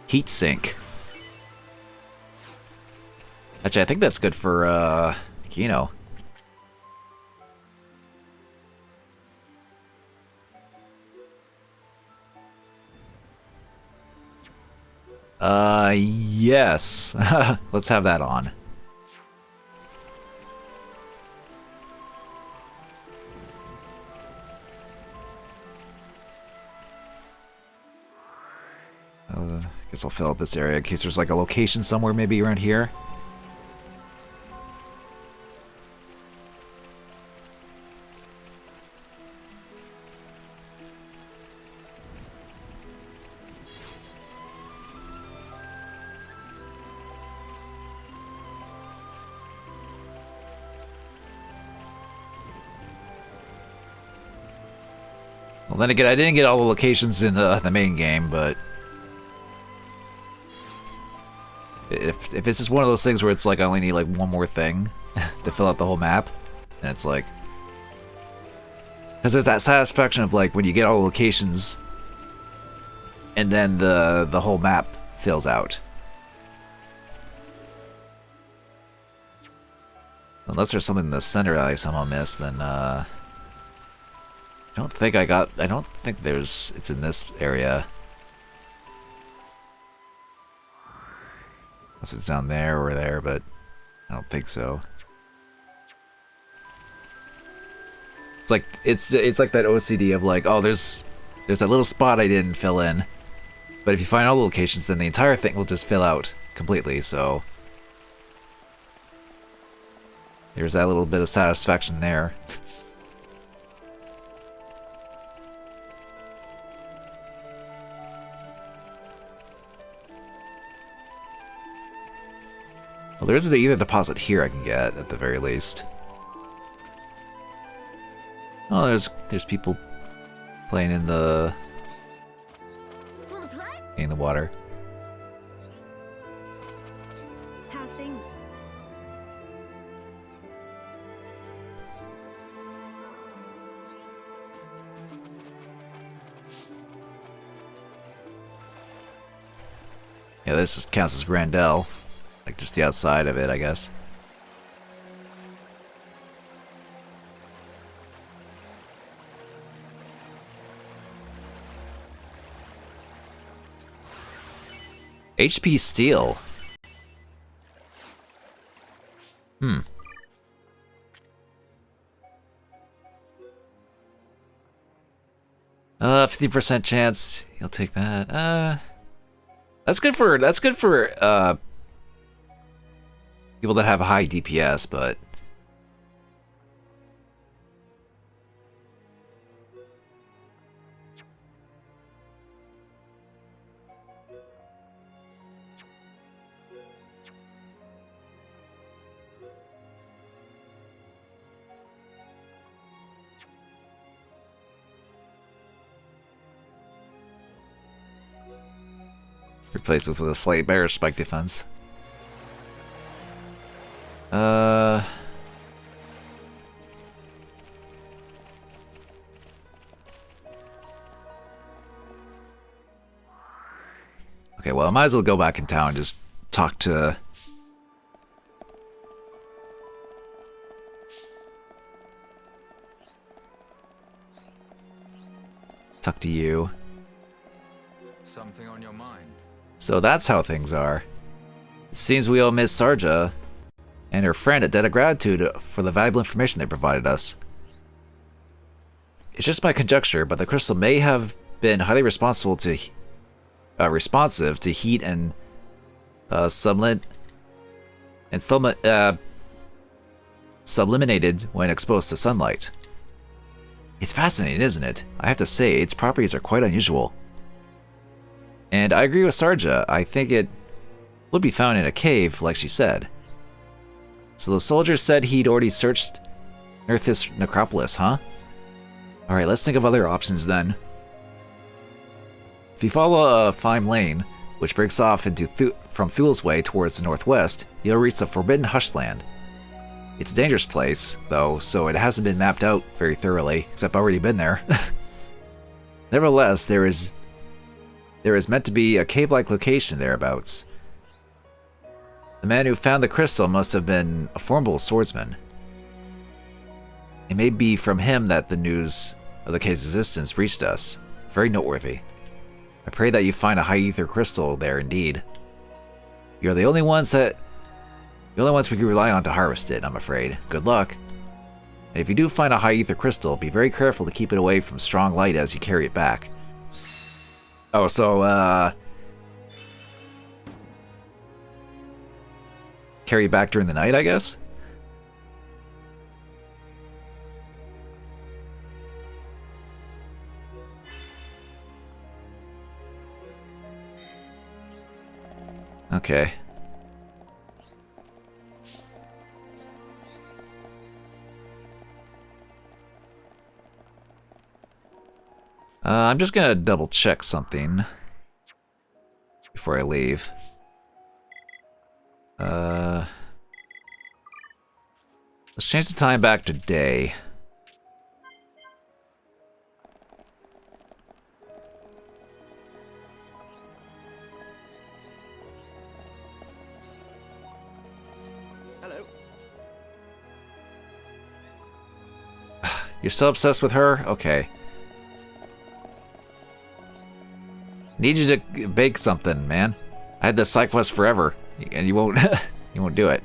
Heat sink. Actually, I think that's good for, Kino. Yes. Let's have that on. Guess I'll fill out this area in case there's like a location somewhere maybe around here. Well, then again, I didn't get all the locations in the main game, but if this is one of those things where it's like I only need like one more thing to fill out the whole map, and it's like, because there's that satisfaction of like when you get all the locations, and then the whole map fills out. Unless there's something in the center that I somehow missed, then I don't think it's in this area. Unless it's down there or there, but I don't think so. It's like that OCD of like, oh, there's that little spot I didn't fill in, but if you find all the locations, then the entire thing will just fill out completely. So there's that little bit of satisfaction there. Well, there is an ether deposit here I can get, at the very least. Oh, there's people playing in the water. How's things? Yeah, this counts as Grandel. Like, just the outside of it, I guess. HP Steel. 50% chance. You'll take that. That's good for people that have a high DPS, but replace it with a slight better spike defense. Okay, well, I might as well go back in town and just talk to Talk to you. Something on your mind? So that's how things are. It seems we owe Miss Sarja and her friend a debt of gratitude for the valuable information they provided us. It's just my conjecture, but the crystal may have been highly responsive to heat and subliminated when exposed to sunlight. It's fascinating, isn't it? I have to say, its properties are quite unusual. And I agree with Sarja. I think it would be found in a cave, like she said. So the soldier said he'd already searched Nerthus necropolis, huh? Alright, let's think of other options then. If you follow a fine lane, which breaks off from Thul's Way towards the northwest, you'll reach the Forbidden Hushland. It's a dangerous place, though, so it hasn't been mapped out very thoroughly, except I've already been there. Nevertheless, there is meant to be a cave-like location thereabouts. The man who found the crystal must have been a formidable swordsman. It may be from him that the news of the cave's existence reached us. Very noteworthy. I pray that you find a high ether crystal there indeed. You're the only ones we can rely on to harvest it, I'm afraid. Good luck. And if you do find a high ether crystal, be very careful to keep it away from strong light as you carry it back. Oh, so, carry it back during the night, I guess? Okay. I'm just gonna double check something before I leave. Let's change the time back to day. Hello. You're still obsessed with her? Okay. Need you to bake something, man. I had this side quest forever, and you won't you won't do it.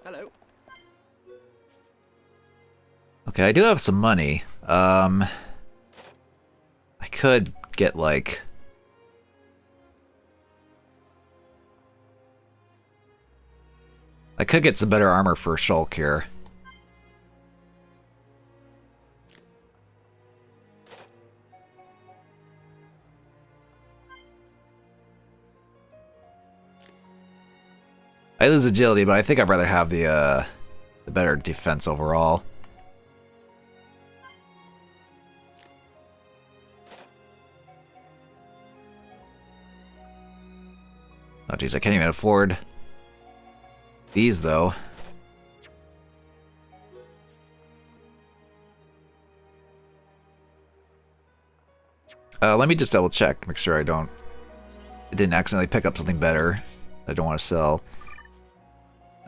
Hello. Okay, I do have some money. I could get like I could get some better armor for Shulk here. I lose agility, but I think I'd rather have the better defense overall. Oh geez, I can't even afford these, though. Let me just double check, make sure I didn't accidentally pick up something better I don't want to sell.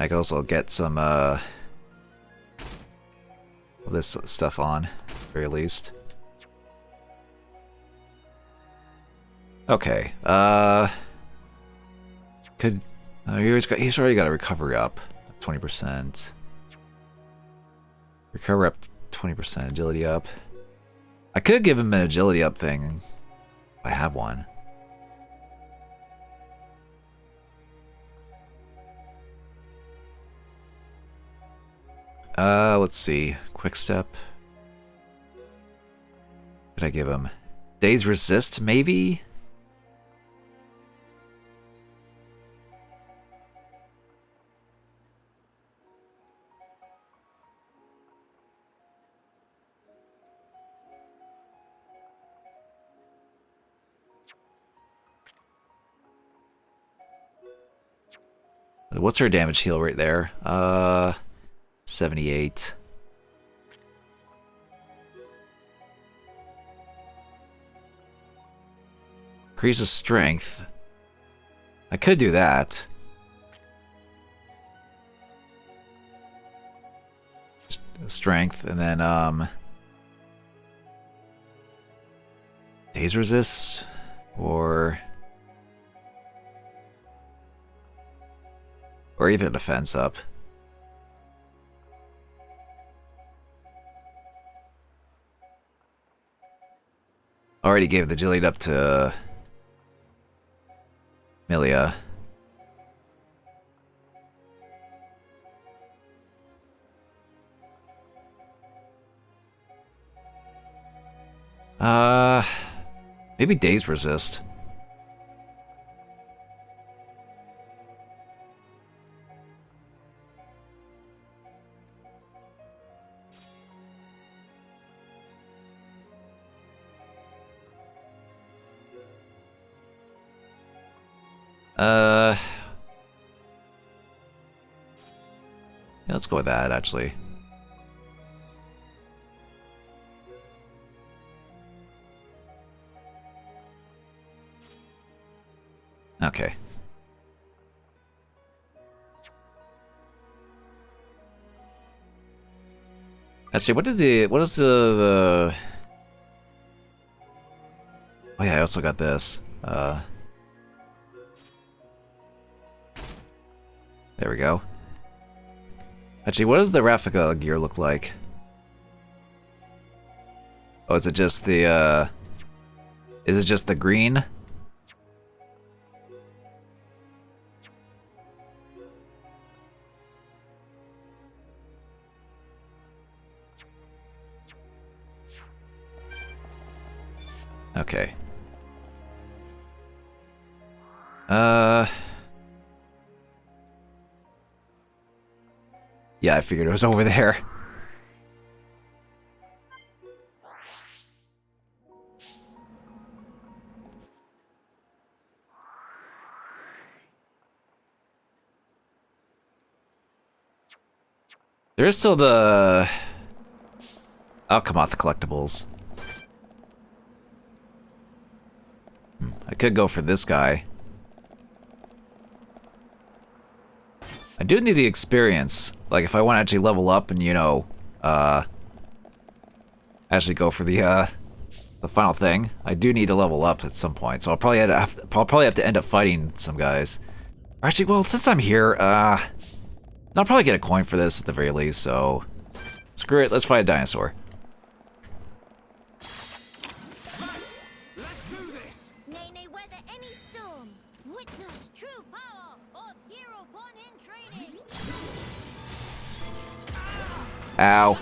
I could also get some this stuff on, at the very least. Okay, he's already got a recovery up 20%. Recover up 20%, agility up. I could give him an agility up thing if I have one. Let's see. Quick step. What did I give him? Days resist, maybe? What's her damage heal right there? 78. Increases strength. I could do that. Strength, and then, Daze Resist, or either defense up. Already gave the Jillied up to Milia. Maybe Daze Resist. Yeah, let's go with that, actually. Okay. Actually, what is the... Oh yeah, I also got this. There we go. Actually, what does the Rafika gear look like? Oh, is it just the, is it just the green? Okay. Yeah, I figured it was over there. There is still the... Oh, come on, the collectibles. I could go for this guy. I do need the experience. Like, if I want to actually level up and, you know, actually go for the final thing, I do need to level up at some point. So I'll probably have to end up fighting some guys. Or actually, well, since I'm here, I'll probably get a coin for this at the very least. So screw it. Let's fight a dinosaur. Ow.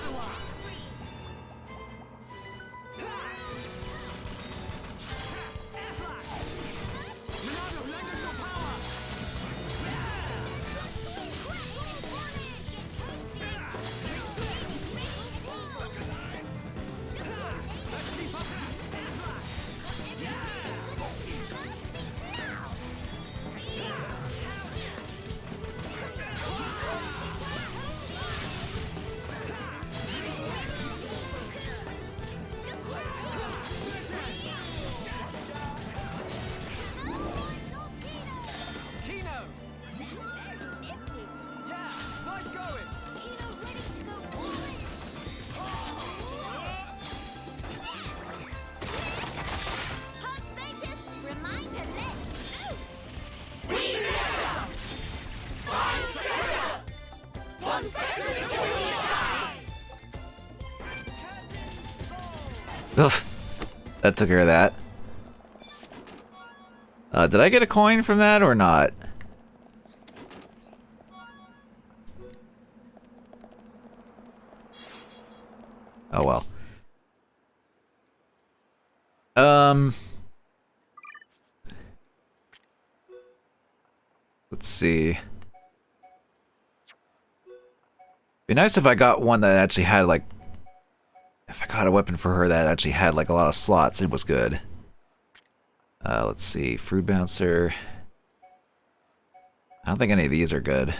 Oof. That took care of that. Did I get a coin from that or not? Oh well. Let's see. Be nice if I got one that actually had like... If I got a weapon for her that actually had like a lot of slots, it was good. Let's see. Fruit Bouncer. I don't think any of these are good.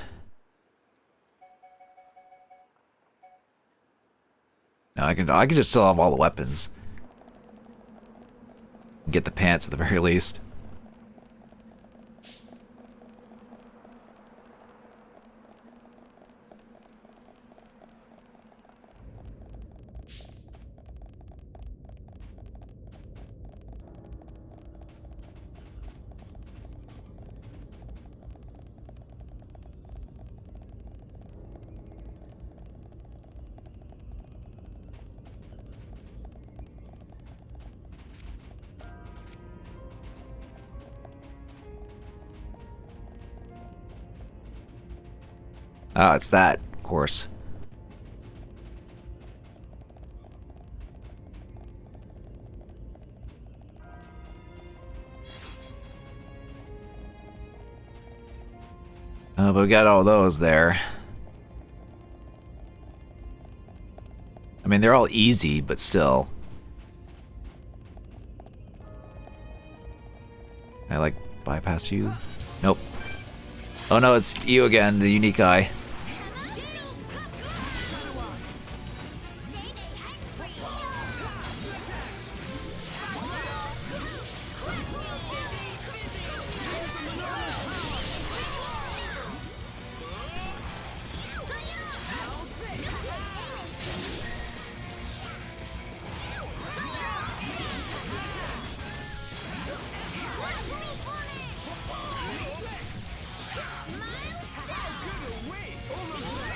No, I can just still have all the weapons. Get the pants at the very least. Ah, it's that, of course. But we got all those there. I mean, they're all easy, but still. Can I, like, bypass you? Nope. Oh no, it's you again, the unique eye.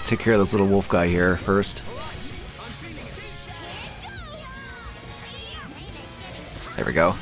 Take care of this little wolf guy here first. There we go.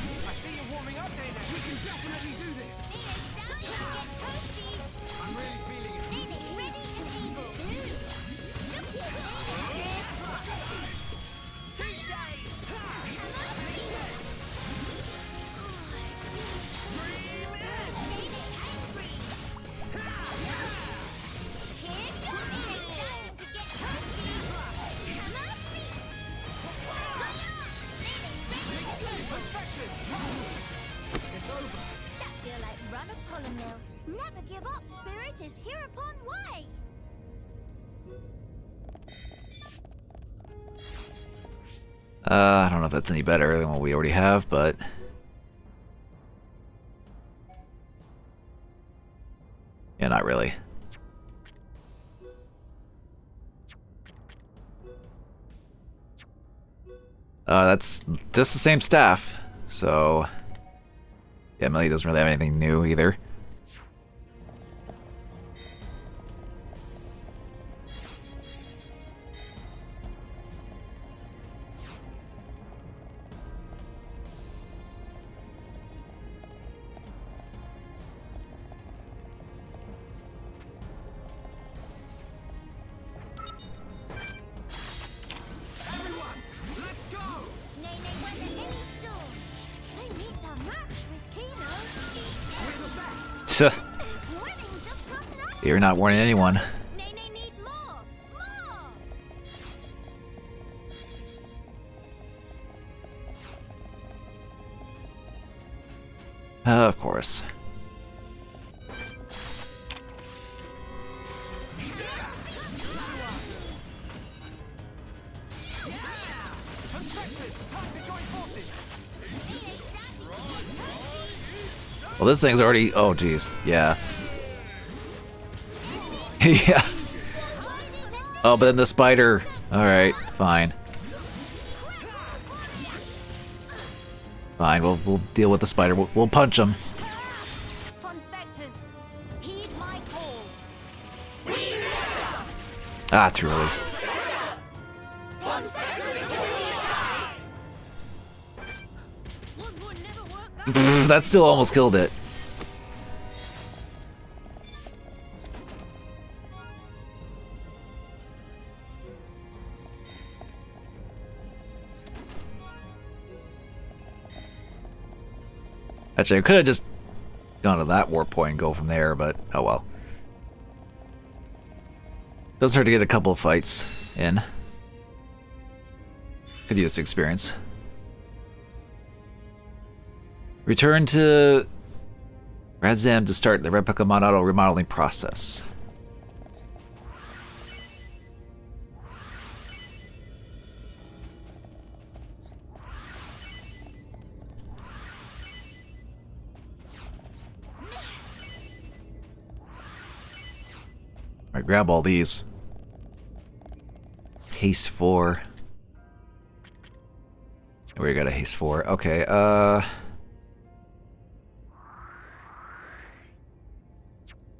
Never give up, spirit is hereupon way. I don't know if that's any better than what we already have, but... yeah, not really. That's just the same staff, so... yeah, Millie doesn't really have anything new either. You're not warning anyone. Need more. Of course. Well, this thing's already... oh, jeez. Yeah. Yeah. Oh, but then the spider... alright, fine. Fine, we'll deal with the spider. We'll punch him. Ah, too early. That still almost killed it. Actually, I could have just gone to that warp point and go from there, but oh well. Does hurt to get a couple of fights in. Could use experience. Return to Radzam to start the replica auto remodeling process. Alright, grab all these. Haste 4. We got a haste 4. Okay,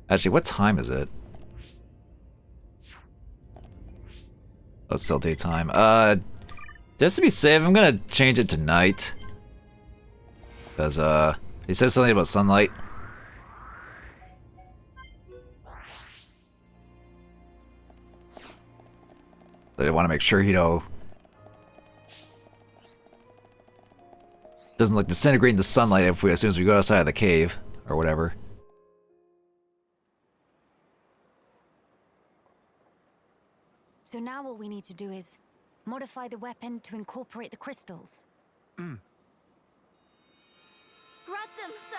actually, what time is it? Oh, it's still daytime. Just to be safe, I'm gonna change it to night. Because, it says something about sunlight. So I want to make sure, you know, doesn't like disintegrate in the sunlight if we, as soon as we go outside of the cave or whatever. So now all we need to do is modify the weapon to incorporate the crystals. Ransom, sir!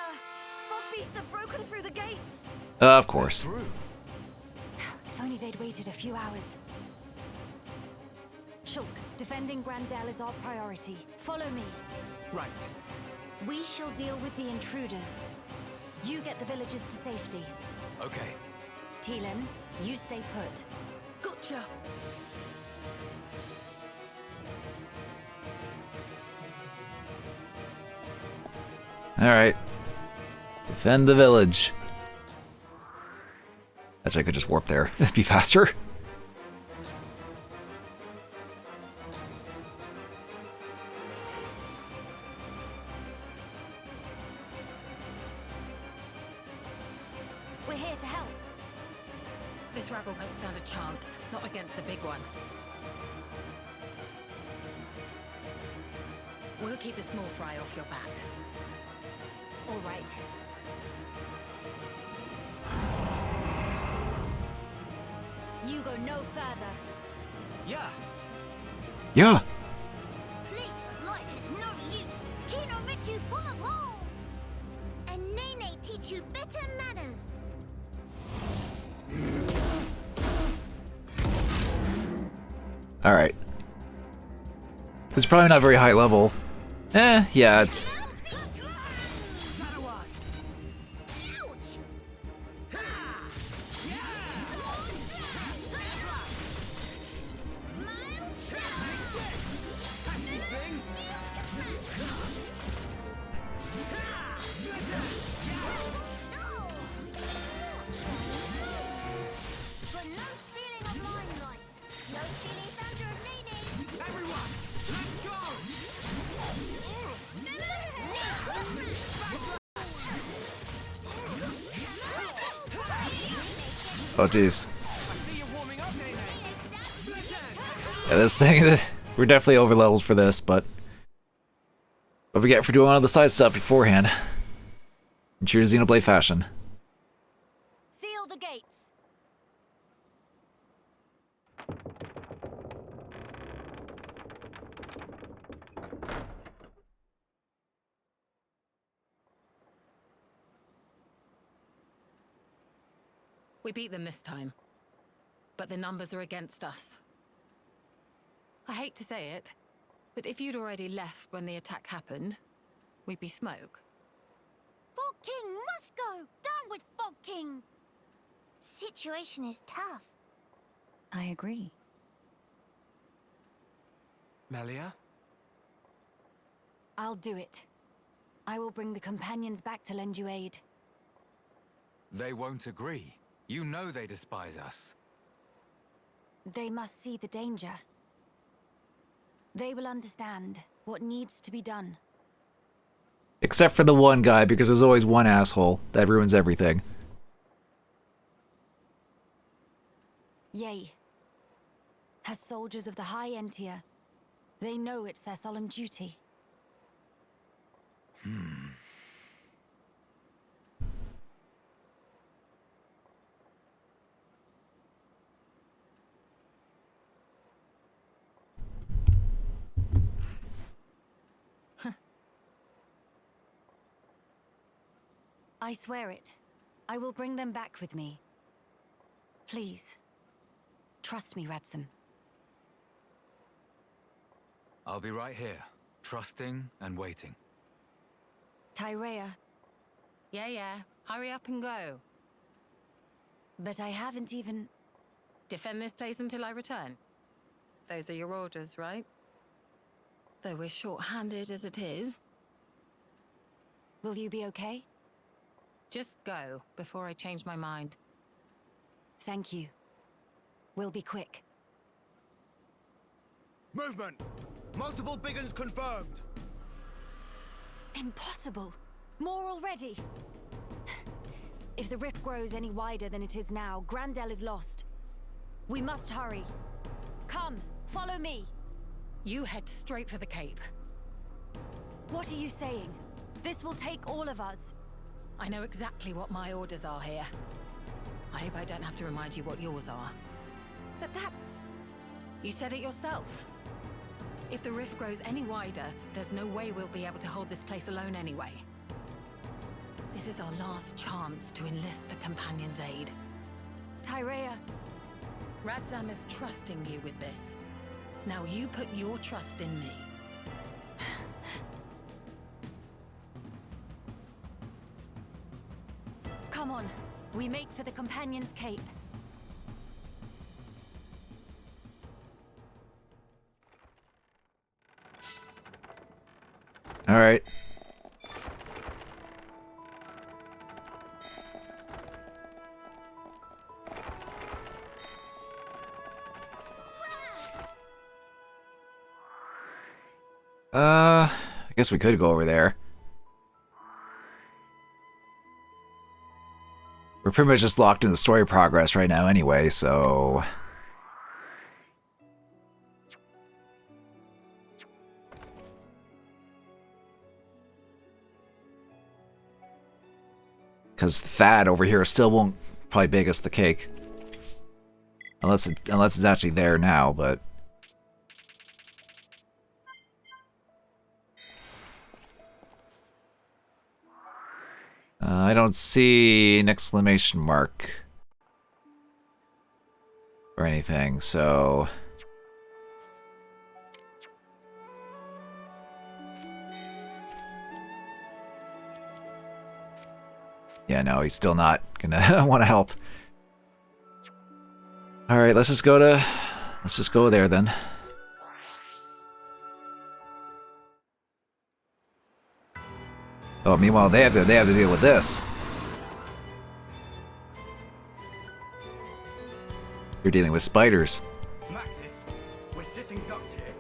Fog beasts have broken through the gates! Of course. If only they'd waited a few hours. Shulk, defending Grandel is our priority. Follow me. Right. We shall deal with the intruders. You get the villagers to safety. Okay. Teelan, you stay put. Gotcha! Alright. Defend the village. Actually, I could just warp there. It'd be faster. We're here to help. This rabble won't stand a chance, not against the big one. We'll keep the small fry off your back. All right. You go no further. Yeah. Yeah. Fleet of life is no use. Kino make you full of holes. And Nene teach you better manners. Alright. It's probably not very high level. Yeah, it's... But no stealing of limelight. No stealing thunder of Nene. Everyone, let's go! Oh, jeez. I see you warming up, Nene. Yeah, this thing, we're definitely over leveled for this, but what we get for doing all the side stuff beforehand. In true Xenoblade fashion. Seal the gates. We beat them this time, but the numbers are against us. I hate to say it, but if you'd already left when the attack happened, we'd be smoke. Fog King must go. Down with Fog King. Situation is tough. I agree. Melia? I'll do it. I will bring the companions back to lend you aid. They won't agree. You know they despise us. They must see the danger. They will understand what needs to be done. Except for the one guy, because there's always one asshole that ruins everything. Yea. As soldiers of the High Entia, they know it's their solemn duty. I swear it. I will bring them back with me. Please. Trust me, Ransom. I'll be right here, trusting and waiting. Tyrea, Yeah. Hurry up and go. but I haven't even... Defend this place until I return. Those are your orders, right? Though we're short-handed as it is. Will you be okay? Just go before I change my mind. Thank you. We'll be quick. Movement! Multiple big uns confirmed! Impossible! More already! If the rift grows any wider than it is now, Grandel is lost. We must hurry. Come! Follow me. You head straight for the Cape. What are you saying? This will take all of us. I know exactly what my orders are here. I hope I don't have to remind you what yours are. But that's... You said it yourself. If the rift grows any wider, there's no way we'll be able to hold this place alone anyway. This is our last chance to enlist the Companion's aid. Tyrea. Radzam is trusting you with this. Now you put your trust in me. Come on. We make for the Companion's Cape. All right. I guess we could go over there. We're pretty much just locked in the story progress right now anyway, so... Because Thad over here still won't probably bake us the cake. Unless it's actually there now, but... I don't see an exclamation mark or anything, so... Yeah, no, he's still not gonna want to help. Alright, let's just go there then. Oh, meanwhile, they have to deal with this. You're dealing with spiders. Maxis, we're sitting ducks here.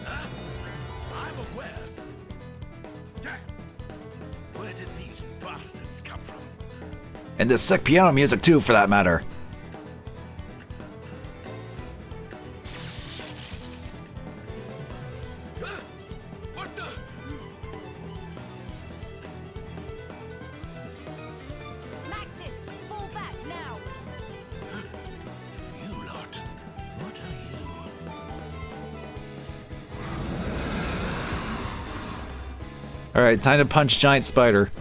Huh? I'm aware. Damn. Where did these bastards come from? And this sick piano music too, for that matter. What the? Maxis, fall back now. You lot. What are you? Alright, time to punch giant spider.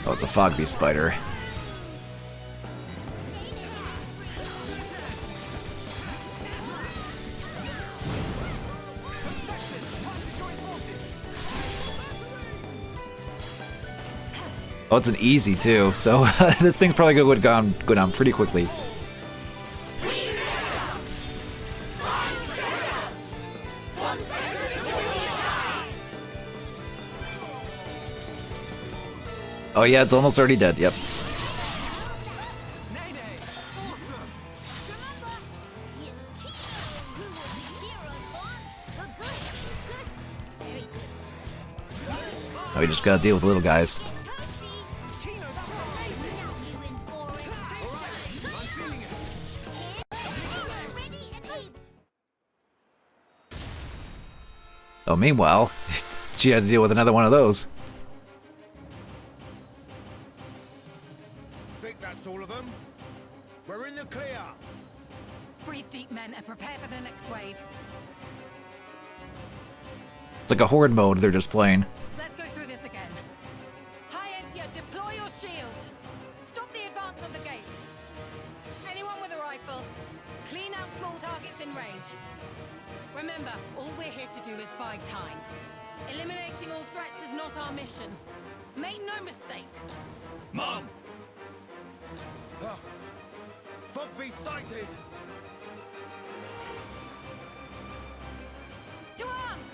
Oh, it's a fog beast spider. Oh, it's an easy too, so this thing's probably gonna go down pretty quickly. Oh yeah, it's almost already dead, yep. Oh, we just gotta deal with the little guys. Oh, meanwhile, she had to deal with another one of those. Think that's all of them? We're in the clear. Breathe deep, men, and prepare for the next wave. It's like a horde mode they're just playing. Let's go through this again. High Entia, deploy your shields. Stop the advance on the gates. Anyone with a rifle, clean out small targets in range. Remember, all we're here to do is buy time. Eliminating all threats is not our mission. Make no mistake. Mom! Fogby sighted! To arms!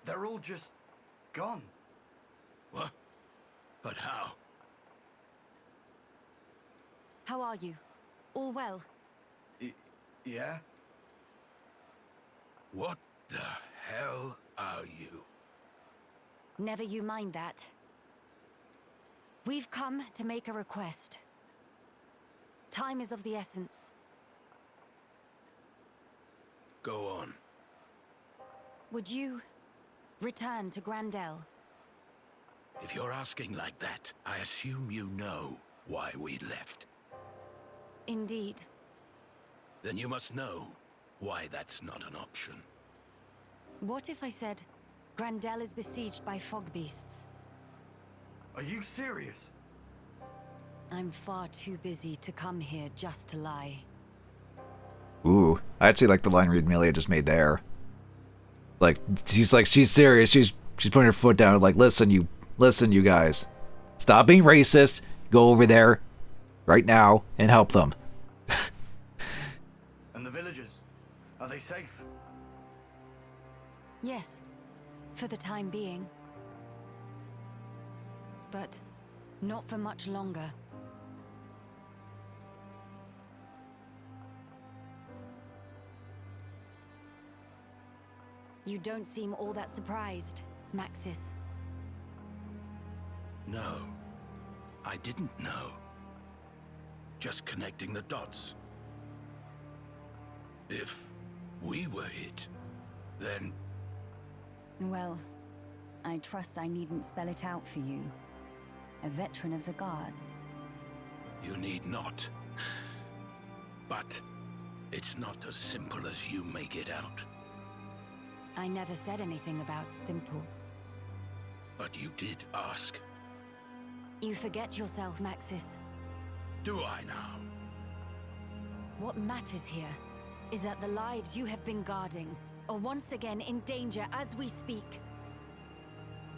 They're all just gone. What? But how? How are you? All well? Yeah? What the hell are you? Never you mind that. We've come to make a request. Time is of the essence. Go on. Would you return to Grandel? If you're asking like that, I assume you know why we left. Indeed. Then you must know why that's not an option. What if I said Grandel is besieged by fog beasts? Are you serious? I'm far too busy to come here just to lie. Ooh, I actually like the line read Melia just made there. Like she's serious. She's putting her foot down. Like, listen, you guys, stop being racist. Go over there, right now, and help them. And the villagers? Are they safe? Yes, for the time being. But not for much longer. You don't seem all that surprised, Maxis. No, I didn't know. Just connecting the dots. If we were hit, then... Well, I trust I needn't spell it out for you. A veteran of the Guard. You need not. But it's not as simple as you make it out. I never said anything about simple. But you did ask. You forget yourself, Maxis. Do I now? What matters here is that the lives you have been guarding are once again in danger as we speak.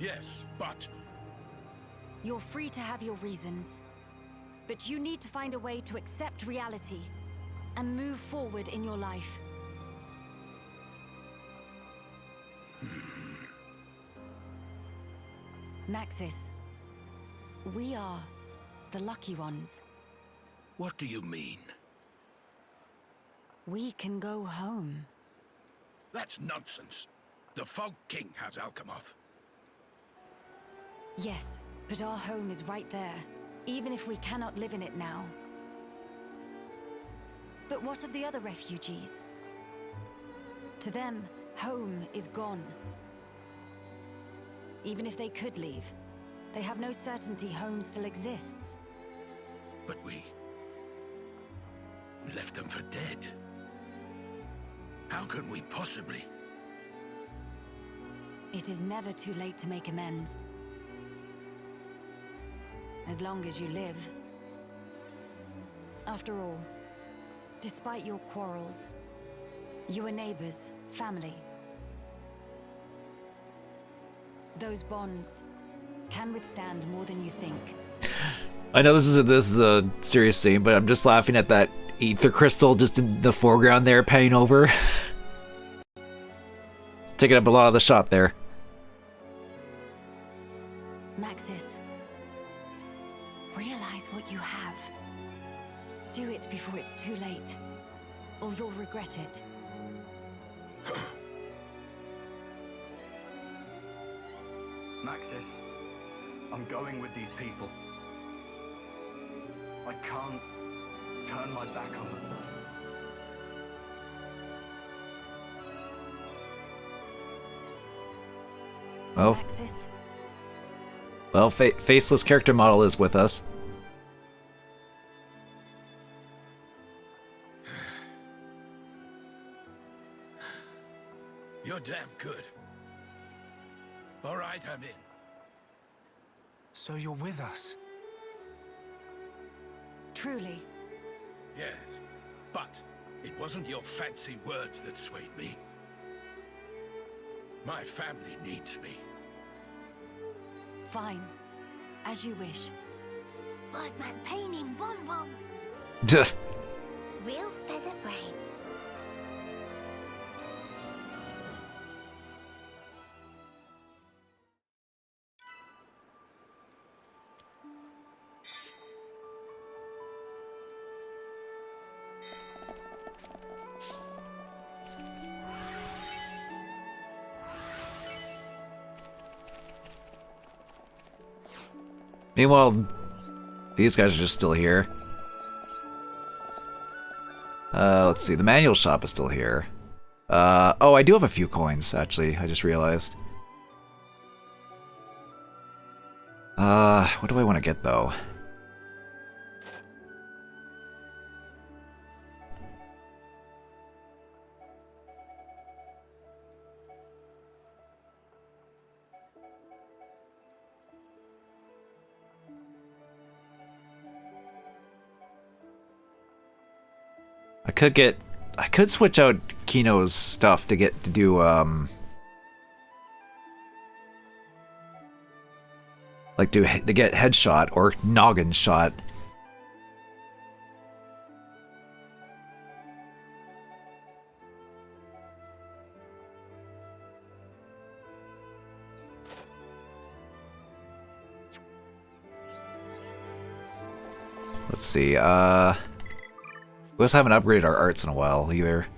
Yes, but... You're free to have your reasons. But you need to find a way to accept reality and move forward in your life. Maxis, we are the lucky ones. What do you mean? We can go home. That's nonsense. The Fog King has Alchemoth. Yes, but our home is right there, even if we cannot live in it now. But what of the other refugees? To them, home is gone. Even if they could leave, they have no certainty home still exists. But we left them for dead. How can we possibly? It is never too late to make amends. As long as you live. After all, despite your quarrels, you are neighbors, family. Those bonds can withstand more than you think. I know this is a serious scene, but I'm just laughing at that ether crystal just in the foreground there, paying over. It's taking up a lot of the shot there. Maxis, realize what you have. Do it before it's too late, or you'll regret it. Maxis, I'm going with these people. I can't turn my back on them. Well, Maxis, well, faceless character model is with us. You're damn good. All right, I'm in. So you're with us? truly. Yes, but it wasn't your fancy words that swayed me. My family needs me. Fine. As you wish. Birdman painting bonbon. Real feather brain. Meanwhile, these guys are just still here. Let's see. The manual shop is still here. Oh, I do have a few coins, actually. I just realized. What do I want to get, though? I could switch out Kino's stuff to do to get headshot or noggin shot. Let's see, we also haven't upgraded our arts in a while, either.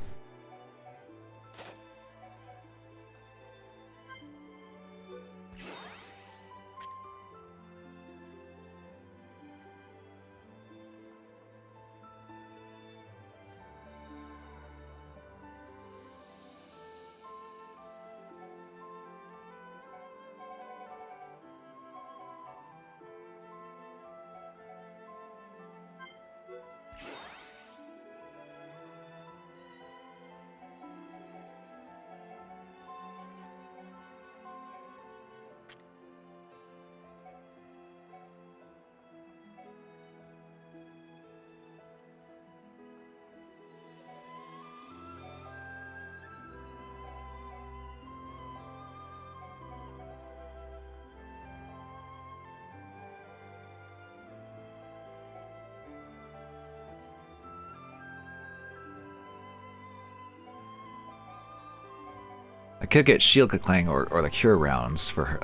I could get Shield Clang or the Cure rounds for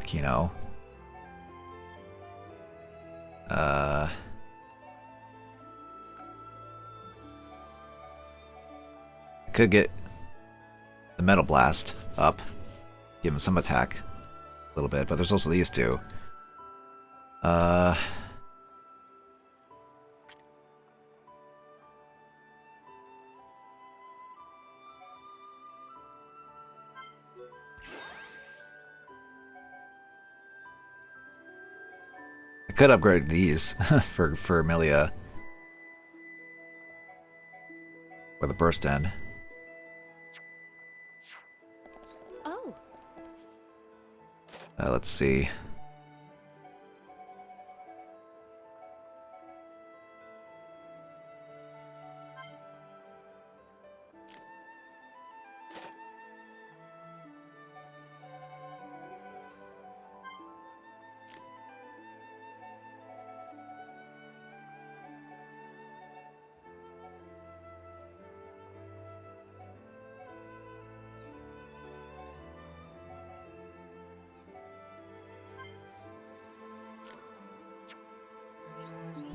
Kino. I could get the Metal Blast up, give him some attack a little bit, but there's also these two. I could upgrade these for Amelia. Or the Burst End. Oh. Let's see.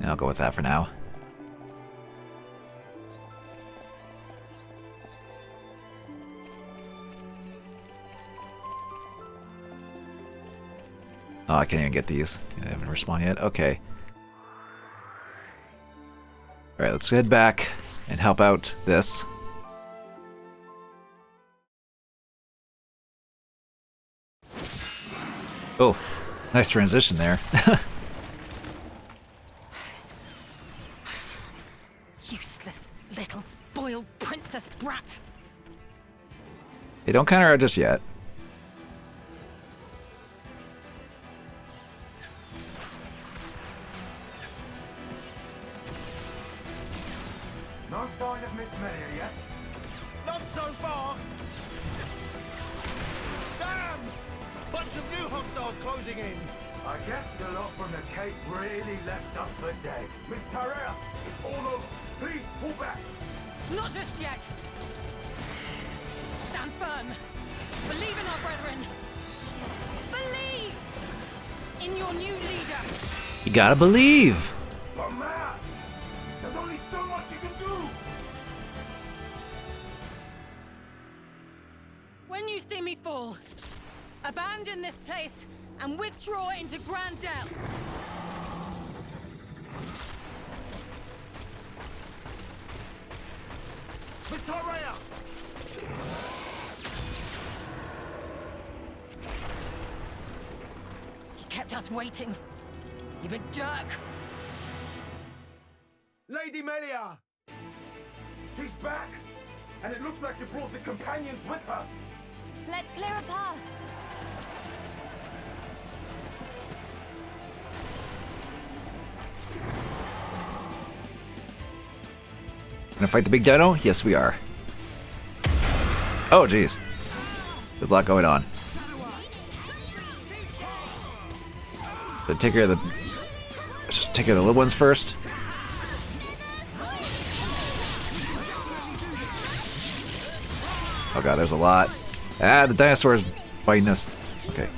I'll go with that for now. Oh, I can't even get these. I haven't respawned yet. Okay. Alright, let's head back and help out this. Oh, nice transition there. Brat. Hey, don't counter her just yet. No sign of Miss Melia yet? Not so far. Damn! Bunch of new hostiles closing in. I guess the lot from the Cape really left us for dead. Miss Tarea, it's all over. Please pull back. Not just yet. Stand firm. Believe in our brethren. Believe in your new leader. You gotta believe. But man, there's only so much you can do. When you see me fall, abandon this place and withdraw into Grand Dell. Miss Tarea! He kept us waiting. You big jerk. Lady Melia! She's back! And it looks like she brought the companions with her! Let's clear a path. Gonna fight the big dino? Yes, we are. Oh, jeez. There's a lot going on. So take care of the... Let's just take care of the little ones first. Oh god, there's a lot. Ah, the dinosaur's biting us. Okay.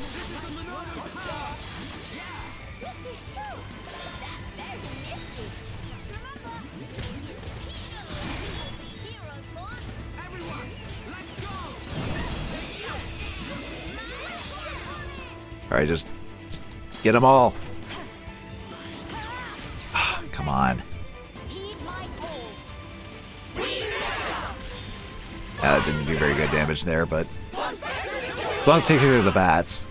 Alright, just get them all. Come on. That didn't do very good damage there, but as long as I take care of the bats.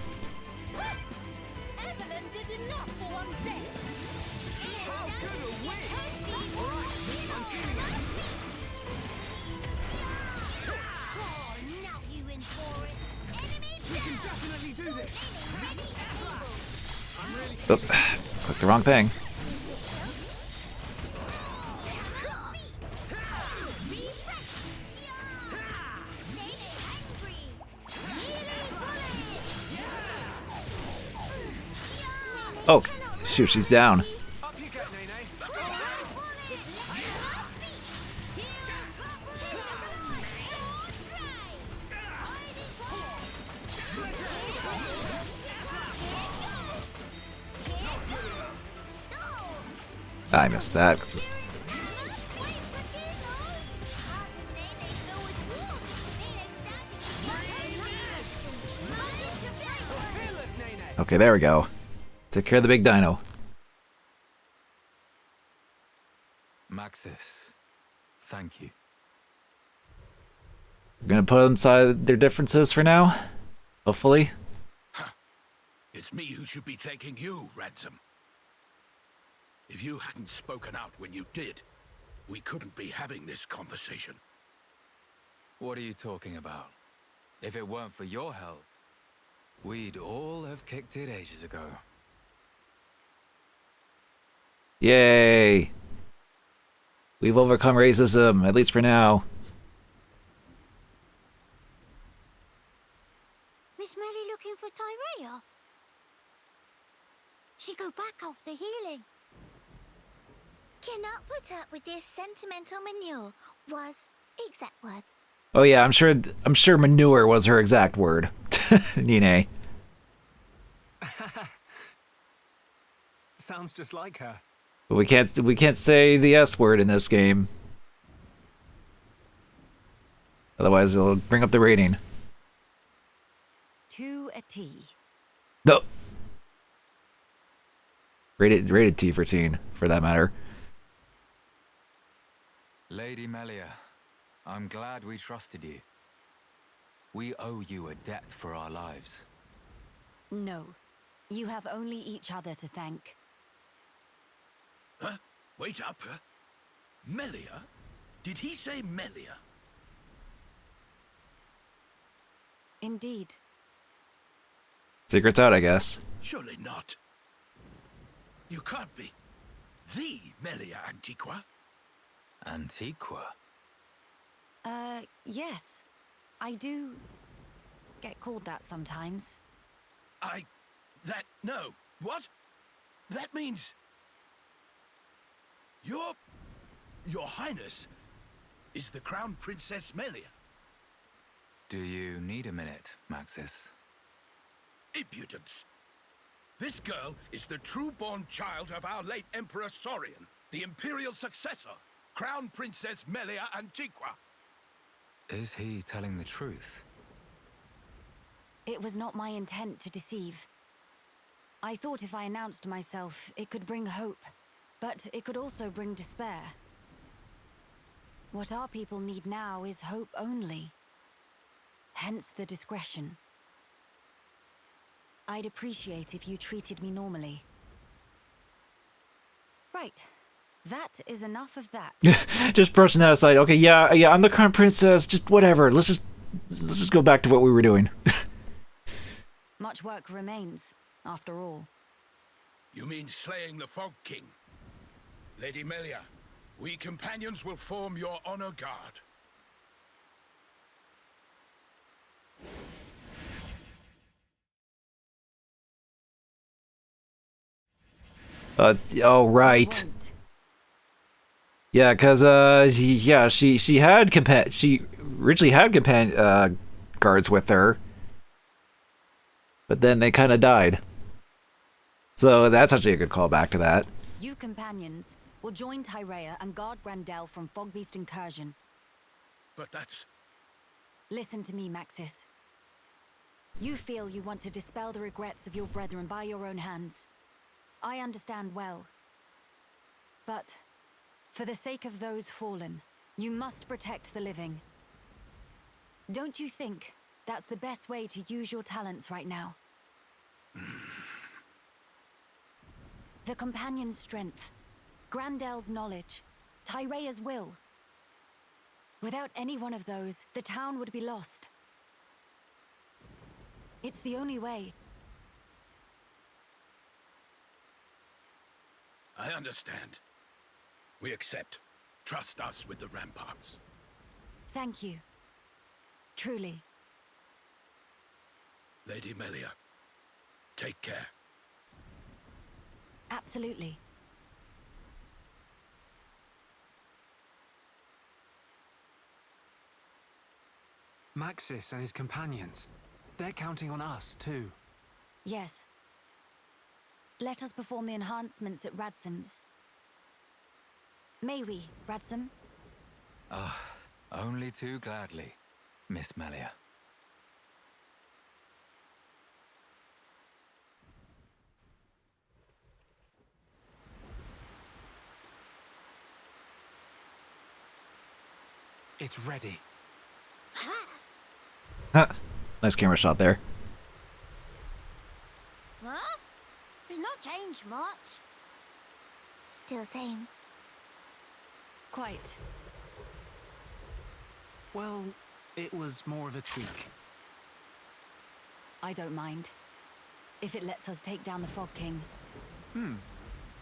Oh, clicked the wrong thing. Oh, shoot, she's down. Up you get, Nene. I missed that. 'Cause it was... Okay, there we go. Take care of the big dino. Maxis, thank you. We're gonna put them aside their differences for now. Hopefully. It's me who should be thanking you, Ransom. If you hadn't spoken out when you did, we couldn't be having this conversation. What are you talking about? If it weren't for your help, we'd all have kicked it ages ago. Yay! We've overcome racism, at least for now. Miss Melly looking for Tyrell? She go back after healing. Cannot put up with this sentimental manure, was exact words. Oh yeah, I'm sure manure was her exact word. Nene. Sounds just like her. But we can't say the S word in this game. Otherwise it'll bring up the rating. To a T. No. Rated T for teen, for that matter. Lady Melia, I'm glad we trusted you. We owe you a debt for our lives. No. You have only each other to thank. Huh? Wait up, huh? Melia? Did he say Melia? Indeed. Secret's out, I guess. Surely not. You can't be the Melia Antiqua. Antiqua? Yes. I do get called that sometimes. No. What? That means... Your Highness is the Crown Princess Melia. Do you need a minute, Maxis? Impudence. This girl is the true-born child of our late Emperor Saurian, the Imperial successor, Crown Princess Melia Antiqua. Is he telling the truth? It was not my intent to deceive. I thought if I announced myself, it could bring hope, but it could also bring despair. What our people need now is hope only. Hence the discretion. I'd appreciate if you treated me normally. Right. That is enough of that. Just brushing that aside. Okay, yeah, I'm the crown princess. Just whatever. Let's just go back to what we were doing. Much work remains, after all. You mean slaying the Fog King? Lady Melia, we companions will form your honor guard. Oh right. Yeah, cause she had she originally had guards with her, but then they kind of died. So that's actually a good callback to that. You companions will join Tyrea and guard Grandel from Fogbeast incursion. But that's... Listen to me, Maxis. You feel you want to dispel the regrets of your brethren by your own hands. I understand well. But for the sake of those fallen, you must protect the living. Don't you think that's the best way to use your talents right now? The companion's strength, Grandel's knowledge, Tyrea's will. Without any one of those, the town would be lost. It's the only way. I understand. We accept. Trust us with the ramparts. Thank you. Truly. Lady Melia, take care. Absolutely. Maxis and his companions. They're counting on us, too. Yes. Let us perform the enhancements at Radsam's. May we, Radsam? Only too gladly, Miss Melia. It's ready. Nice camera shot there. What? Did not change much. Still same. Quite. Well, it was more of a tweak. I don't mind. If it lets us take down the Fog King.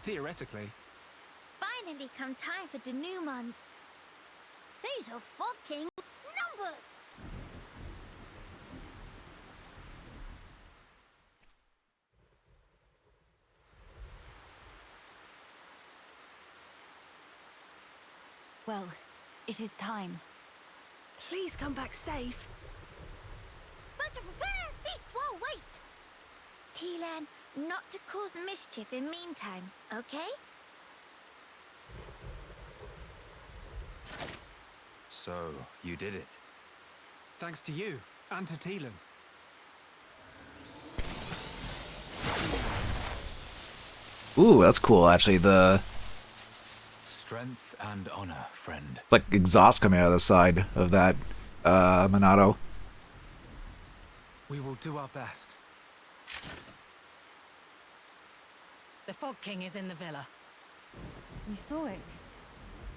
Theoretically. Finally come time for denouement. These are Fog King numbered. Well, it is time. Please come back safe. But prepare, beast will wait. Tilan, not to cause mischief in meantime, okay? So, you did it. Thanks to you, and to Teelan. Ooh, that's cool. Actually, the Strength and honor, friend. like exhaust coming out of the side of that Monado. We will do our best. The Fog King is in the villa. You saw it.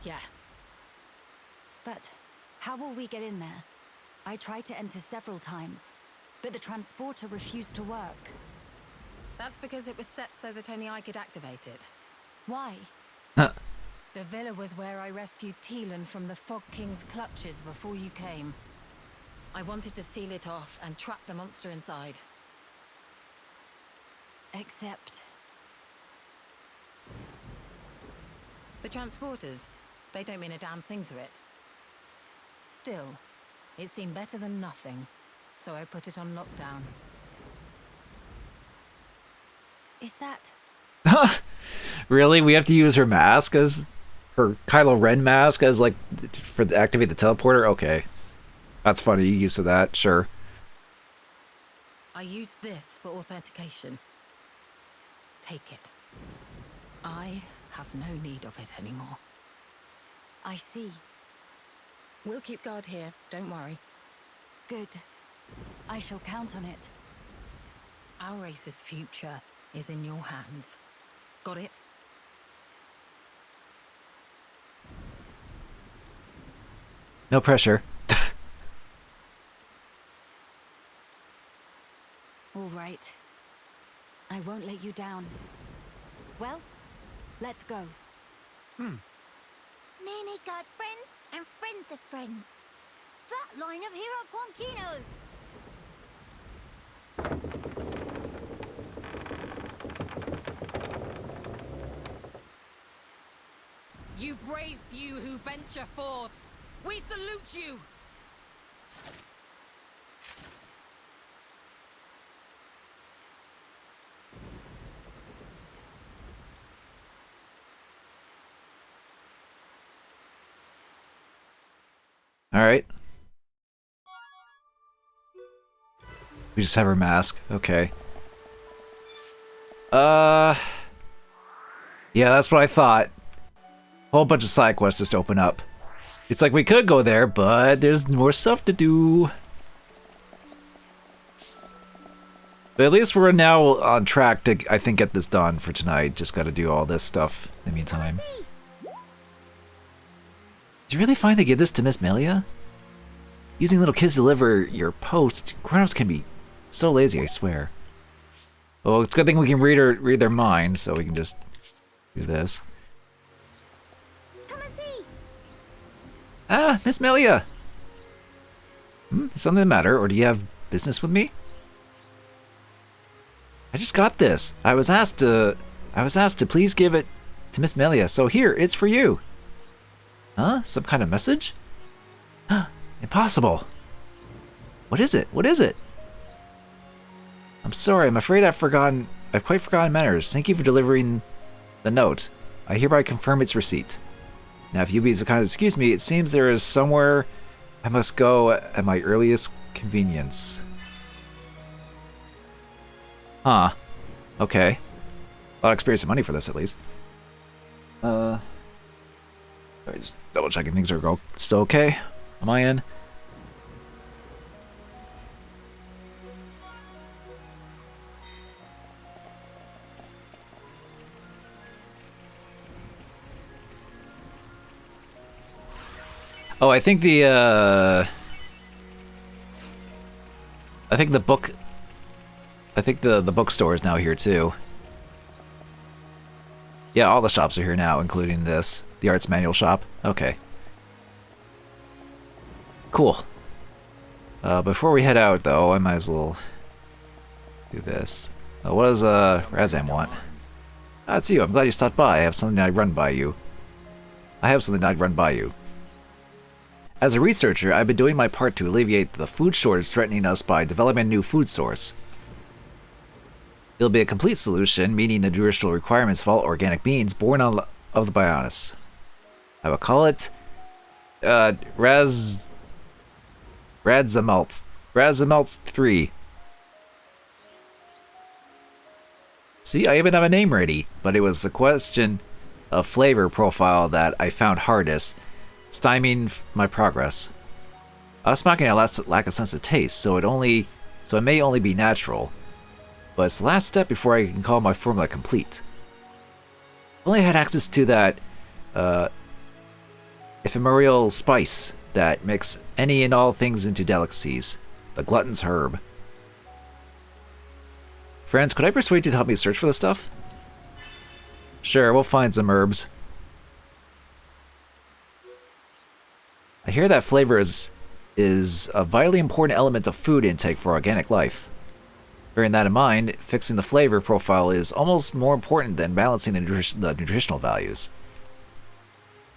Yeah. But how will we get in there? I tried to enter several times, but the transporter refused to work. That's because it was set so that only I could activate it. Why? The villa was where I rescued Teelan from the Fog King's clutches before you came. I wanted to seal it off and trap the monster inside. Except... The transporters, they don't mean a damn thing to it. Still, it seemed better than nothing, so I put it on lockdown. is that... Really? We have to use her mask as her Kylo Ren mask as like for the activate the teleporter? Okay. That's funny, you used to that, sure. I used this for authentication. Take it. I have no need of it anymore. I see. We'll keep guard here, don't worry. Good. I shall count on it. Our race's future is in your hands. Got it? No pressure. All right. I won't let you down. Well, let's go. Nene got friends, and friends of friends. That line of Hero Ponkino! You brave few who venture forth, we salute you! Alright. We just have her mask. Okay. Yeah, that's what I thought. Whole bunch of side quests just open up. It's like we could go there, but there's more stuff to do. But at least we're now on track to, I think, get this done for tonight. Just gotta do all this stuff in the meantime. Did you really finally give this to Miss Melia? Using little kids to deliver your post, Chronos can be so lazy, I swear. Well, it's a good thing we can read their minds, so we can just do this. Come and see. Ah, Miss Melia! Is something the matter, or do you have business with me? I just got this. I was asked to please give it to Miss Melia, so here, it's for you. Huh? Some kind of message? Impossible. What is it? What is it? I'm sorry, I'm afraid I've quite forgotten manners. Thank you for delivering the note. I hereby confirm its receipt. Now, if you be so kind to excuse me, it seems there is somewhere I must go at my earliest convenience. Huh. Okay. A lot of experience and money for this, at least. Just double checking things are still okay on my end. Oh, I think the bookstore is now here too. Yeah, all the shops are here now, including this. The arts manual shop. Okay. Cool. Before we head out, though, I might as well do this. What does Razam want? Ah, it's you. I'm glad you stopped by. I have something I'd run by you. As a researcher, I've been doing my part to alleviate the food shortage threatening us by developing a new food source. It'll be a complete solution, meeting the nutritional requirements of all organic beings born of the Bionis. I will call it Razamalt 3. See, I even have a name ready, but it was the question of flavor profile that I found hardest, stymieing my progress. I was smacking a lack of sense of taste, so it may only be natural. But it's the last step before I can call my formula complete. If only I had access to that ephemeral spice that makes any and all things into delicacies. The glutton's herb. Friends, could I persuade you to help me search for this stuff? Sure, we'll find some herbs. I hear that flavor is a vitally important element of food intake for organic life. Bearing that in mind, fixing the flavor profile is almost more important than balancing the nutritional values.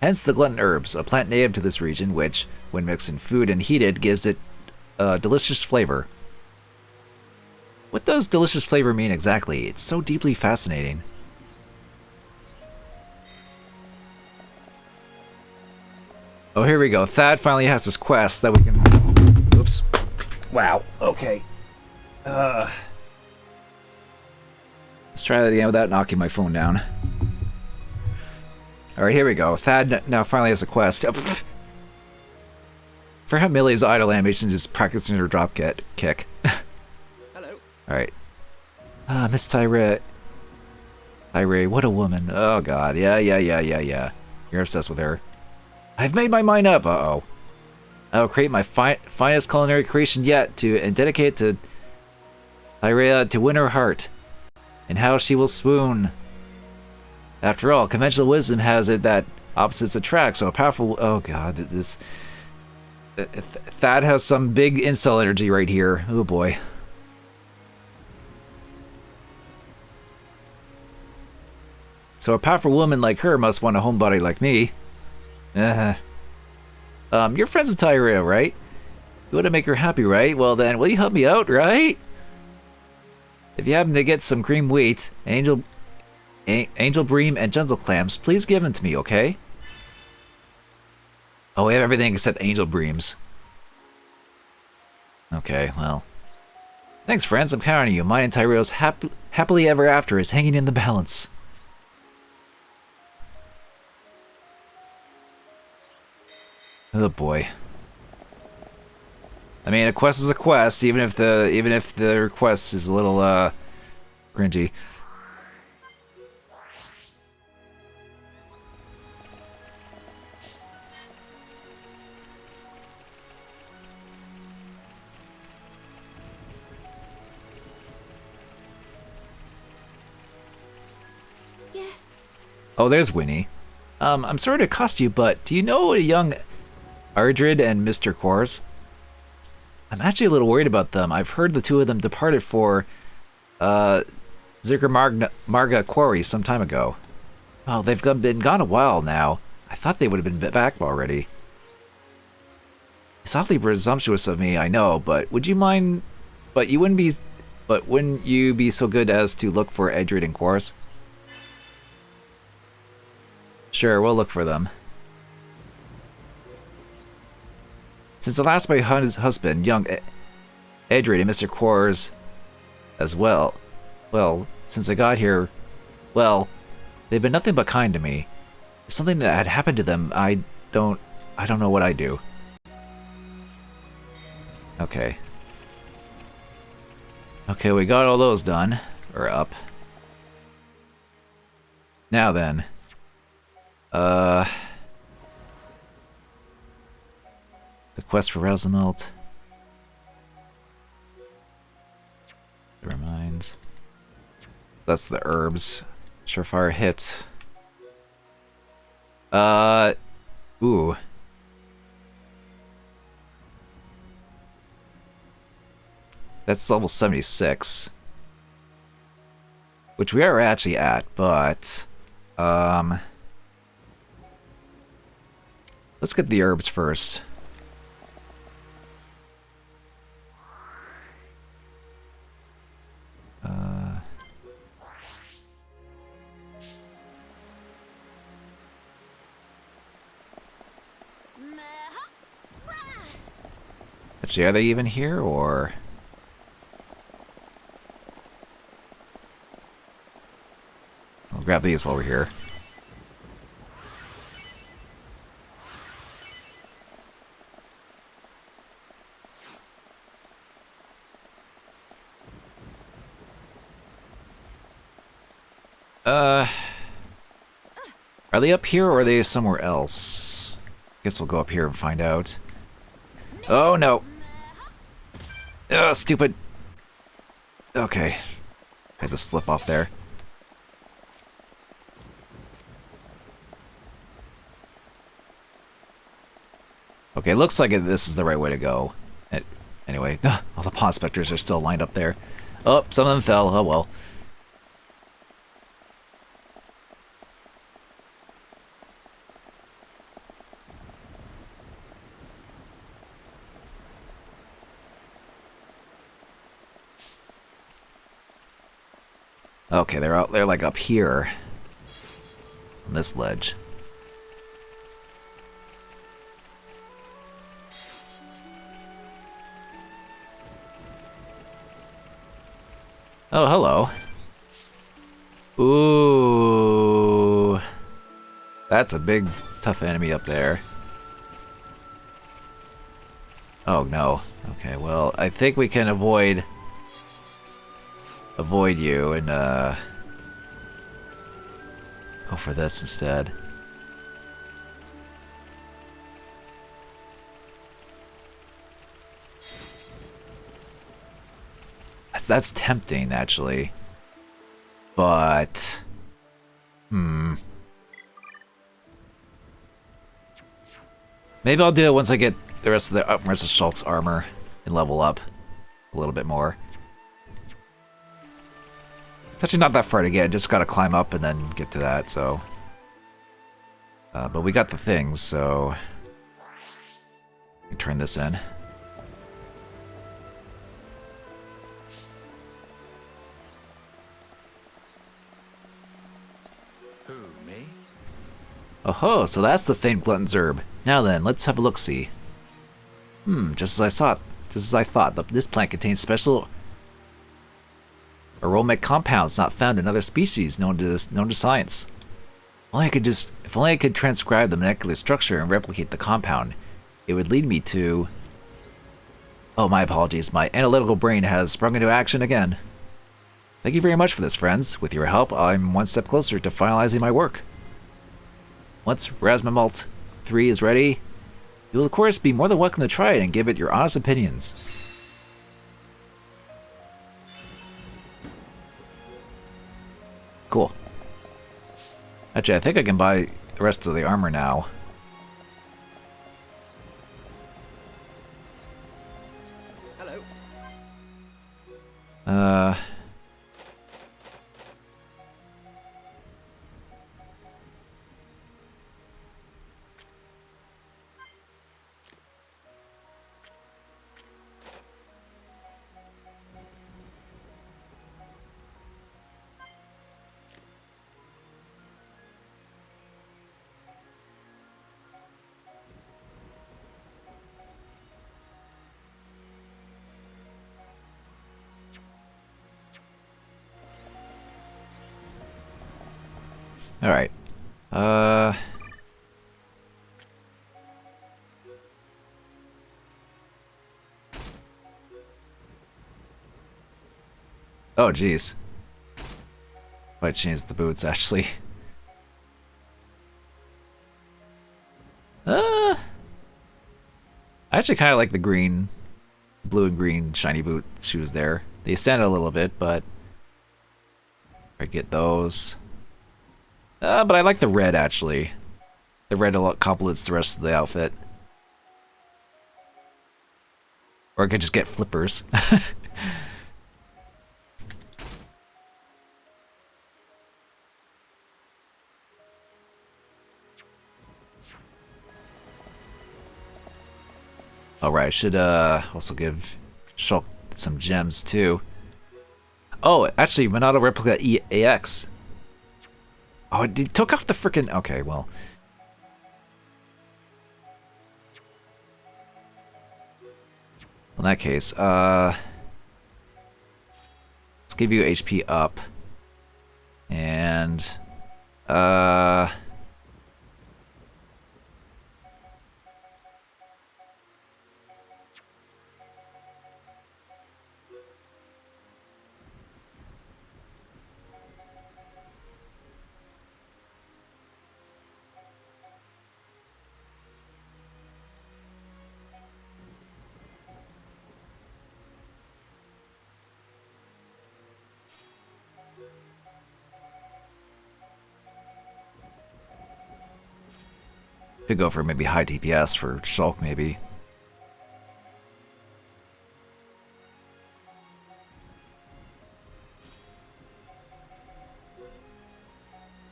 Hence the glutton herbs, a plant native to this region which, when mixed in food and heated, gives it a delicious flavor. What does delicious flavor mean exactly? It's so deeply fascinating. Oh, here we go. Thad finally has his quest that we can... Oops. Wow. Okay. Let's try that again without knocking my phone down. Alright, here we go. Thad now finally has a quest. For how Millie's idle animation is practicing her drop kick. Hello. Alright. Miss Tyree, what a woman. Oh god, yeah. You're obsessed with her. I've made my mind up, uh-oh. I will create my finest culinary creation yet and dedicate it to Tyree to win her heart. And how she will swoon. After all, conventional wisdom has it that opposites attract, so a powerful... Oh god, this... Thad has some big incel energy right here. Oh boy. So a powerful woman like her must want a homebody like me. You're friends with Tyree, right? You want to make her happy, right? Well then, will you help me out, right? If you happen to get some cream wheat, angel bream, and gentle clams, please give them to me, okay? Oh, we have everything except angel breams. Okay, well. Thanks, friends. I'm counting on you. Mine and Tyreo's happily ever after is hanging in the balance. Oh boy. I mean, a quest is a quest, even if the request is a little cringy. Yes. Oh, there's Winnie. I'm sorry to accost you, but do you know a young Ardrid and Mr. Kors? I'm actually a little worried about them. I've heard the two of them departed for Marga Quarry some time ago. Well, they've been gone a while now. I thought they would have been back already. It's awfully presumptuous of me, I know, but would you mind... But wouldn't you be so good as to look for Ardrid and Kors? Sure, we'll look for them. Since the last my husband, young Ardrid and Mr. Kors as well, since I got here, well, they've been nothing but kind to me. If something that had happened to them, I don't know what I'd do. Okay. Okay, we got all those done. Or up. Now then. The quest for Rosamelt. The remains. That's the herbs. Surefire hit. Ooh. That's level 76. Which we are actually at, but... let's get the herbs first. Actually, are they even here, or... I'll grab these while we're here. Are they up here or are they somewhere else? Guess we'll go up here and find out. Oh no! Oh, stupid! Okay. Had to slip off there. Okay, looks like this is the right way to go. Anyway, all the pawn specters are still lined up there. Oh, some of them fell. Oh well. Okay, they're like up here on this ledge. Oh, hello. Ooh. That's a big, tough enemy up there. Oh no. Okay, well, I think we can avoid you and go for this instead. That's tempting, actually. But maybe I'll do it once I get the rest of Shulk's armor and level up a little bit more. It's actually not that far to get, just gotta climb up and then get to that, so. But we got the things, so. We can turn this in. Who, me? Oh-ho, so that's the famed glutton's herb. Now then, let's have a look-see. Just as I thought, this plant contains special aromatic compounds not found in other species known to science. If only I could transcribe the molecular structure and replicate the compound, it would lead me to... Oh, my apologies, my analytical brain has sprung into action again. Thank you very much for this, friends. With your help, I'm one step closer to finalizing my work. Once Rasmamalt 3 is ready, you will of course be more than welcome to try it and give it your honest opinions. Cool. Actually, I think I can buy the rest of the armor now. Hello. Alright. Oh, jeez. Might change the boots, actually. I actually kind of like the green, blue and green shiny boot shoes there. They stand out a little bit, but I get those. But I like the red, actually. The red a lot complements the rest of the outfit. Or I could just get flippers. Alright, I should also give Shulk some gems too. Oh, actually, Monado Replica EAX. Oh, it took off the frickin'... Okay, well. In that case, let's give you HP up. And, could go for maybe high DPS for Shulk, maybe.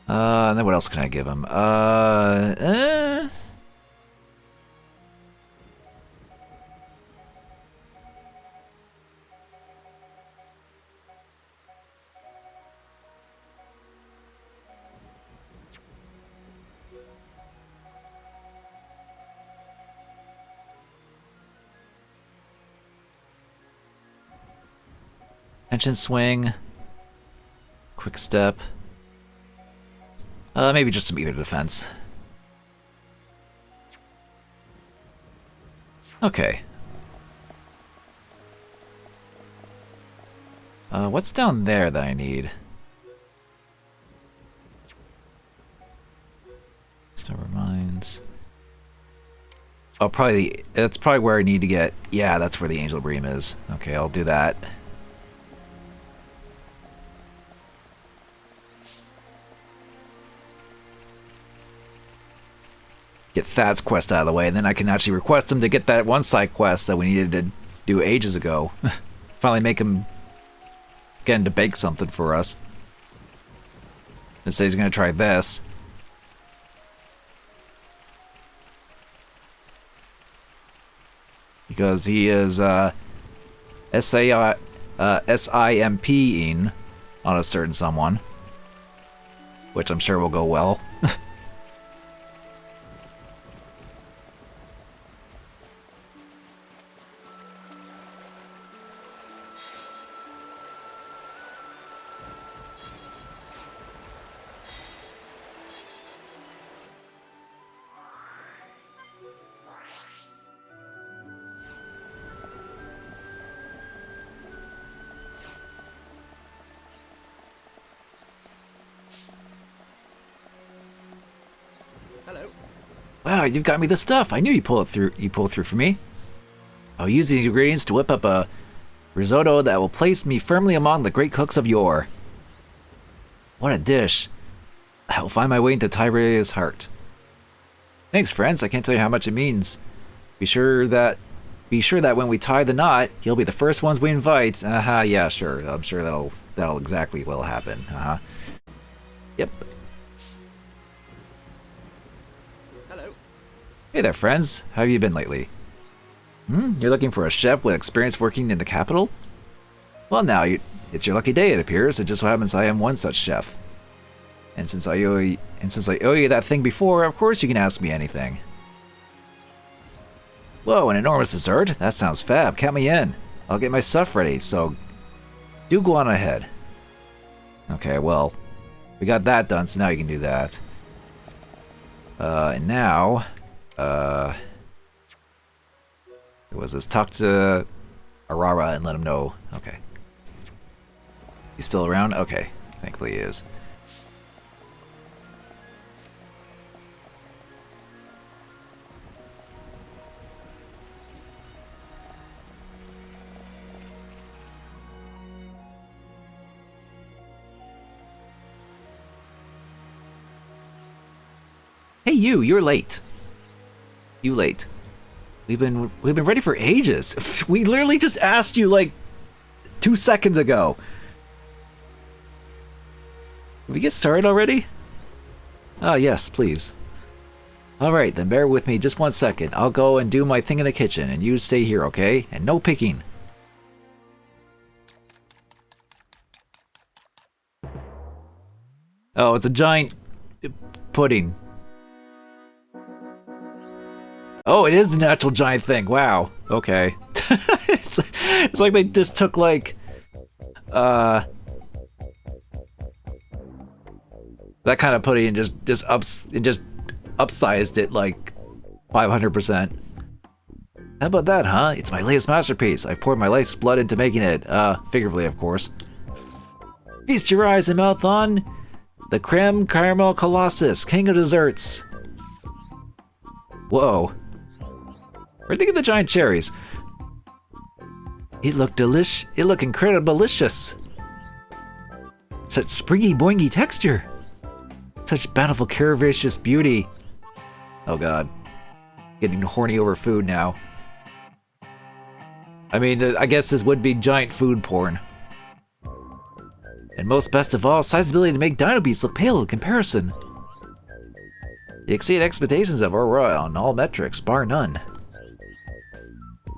And then what else can I give him? Tension swing. Quick step. Maybe just some either defense. Okay. What's down there that I need? Silver mines. Oh, that's probably where I need to get. Yeah, that's where the Angel Bream is. Okay, I'll do that. Get Thad's quest out of the way, and then I can actually request him to get that one side quest that we needed to do ages ago. Finally make him get him to bake something for us. And say he's gonna try this. Because he is SIMPing on a certain someone. Which I'm sure will go well. Wow, you've got me the stuff. I knew you'd pull it through. You pull through for me. I'll use the ingredients to whip up a risotto that will place me firmly among the great cooks of yore. What a dish! I'll find my way into Tyrea's heart. Thanks, friends. I can't tell you how much it means. Be sure that when we tie the knot, you'll be the first ones we invite. Yeah, sure. I'm sure that'll exactly will happen. Yep. Hey there, friends. How have you been lately? You're looking for a chef with experience working in the capital? Well, now, it's your lucky day, it appears. It just so happens I am one such chef. And since I owe you that thing before, of course you can ask me anything. Whoa, an enormous dessert? That sounds fab. Count me in. I'll get my stuff ready, so do go on ahead. Okay, well, we got that done, so now you can do that. And now... It was this. Talk to Arara and let him know. Okay. He's still around? Okay. Thankfully he is. Hey you're late. You late. We've been ready for ages. We literally just asked you like 2 seconds ago. Did we get started already? Ah, yes, please. Alright, then bear with me just 1 second. I'll go and do my thing in the kitchen, and you stay here, okay? And no picking. Oh, it's a giant pudding. Oh, it is an actual giant thing. Wow. Okay. it's like they just took like that kind of pudding and just upsized it like 500%. How about that, huh? It's my latest masterpiece. I poured my life's blood into making it. Figuratively, of course. Feast your eyes and mouth on the creme caramel colossus, king of desserts. Whoa. Where'd they get the giant cherries? It looked delish. It looked incredible delicious. Such springy boingy texture. Such bountiful curvaceous beauty. Oh god. Getting horny over food now. I mean, I guess this would be giant food porn. And most best of all, Side's ability to make dino beasts look pale in comparison. You exceed expectations of Aurora on all metrics, bar none.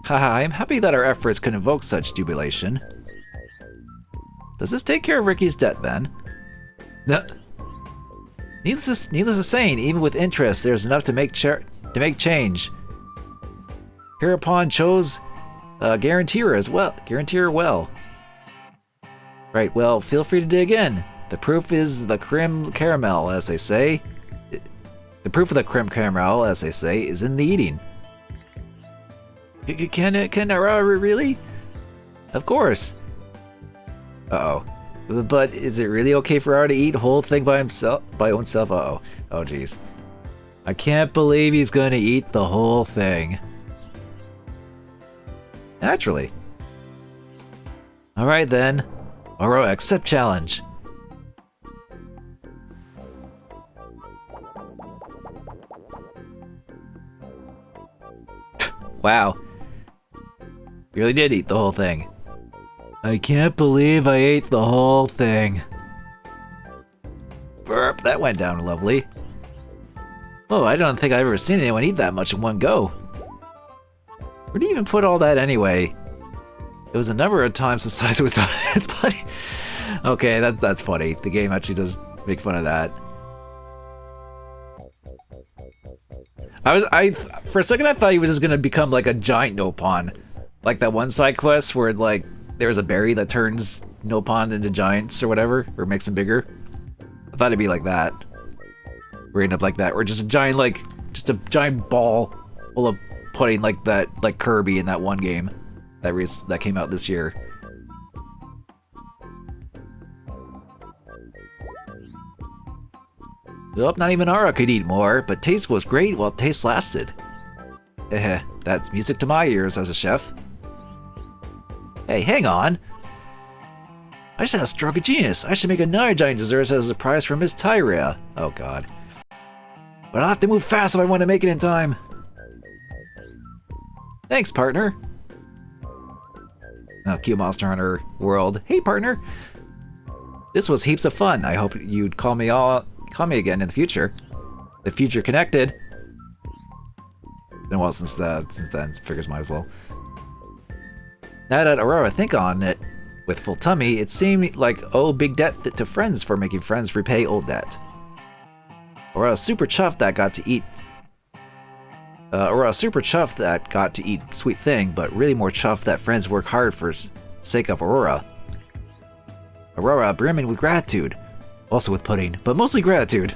Haha, I am happy that our efforts could invoke such jubilation. Does this take care of Ricky's debt then? Needless to say, even with interest, there's enough to make change. Hereupon chose guarantee her well. Right, well, feel free to dig in. The proof is the creme caramel, as they say. The proof of the creme caramel, as they say, is in the eating. Can Aurora really? Of course. Uh-oh. But is it really okay for Aurora to eat whole thing by himself, by own self? Uh-oh. Oh, jeez. I can't believe he's going to eat the whole thing. Naturally. Alright then. Aurora, accept challenge. Wow. You really did eat the whole thing. I can't believe I ate the whole thing. Burp, that went down lovely. Oh, I don't think I've ever seen anyone eat that much in one go. Where do you even put all that anyway? It was a number of times the size it was on its body. Okay, that's funny. The game actually does make fun of that. For a second I thought he was just gonna become like a giant Nopon. Like that one side quest where like there's a berry that turns Nopon into giants or whatever, or makes them bigger. I thought it'd be like that. Or end up like that, or just a giant just a giant ball full of pudding like that, like Kirby in that one game that came out this year. Nope, not even Aura could eat more, but taste was great while taste lasted. That's music to my ears as a chef. Hey, hang on! I just had a stroke of genius. I should make another giant dessert as a prize for Miss Tyria. Oh god. But I'll have to move fast if I want to make it in time. Thanks, partner. Oh, cute Monster Hunter World. Hey, partner. This was heaps of fun. I hope you'd call me again in the future. The future connected. Been a while since then. Figures might as well. Now that Aurora think on it, with full tummy, it seemed like big debt to friends for making friends repay old debt. Aurora's super chuffed that got to eat. Aurora's super chuffed that got to eat sweet thing, but really more chuffed that friends work hard for sake of Aurora. Aurora brimming with gratitude, also with pudding, but mostly gratitude.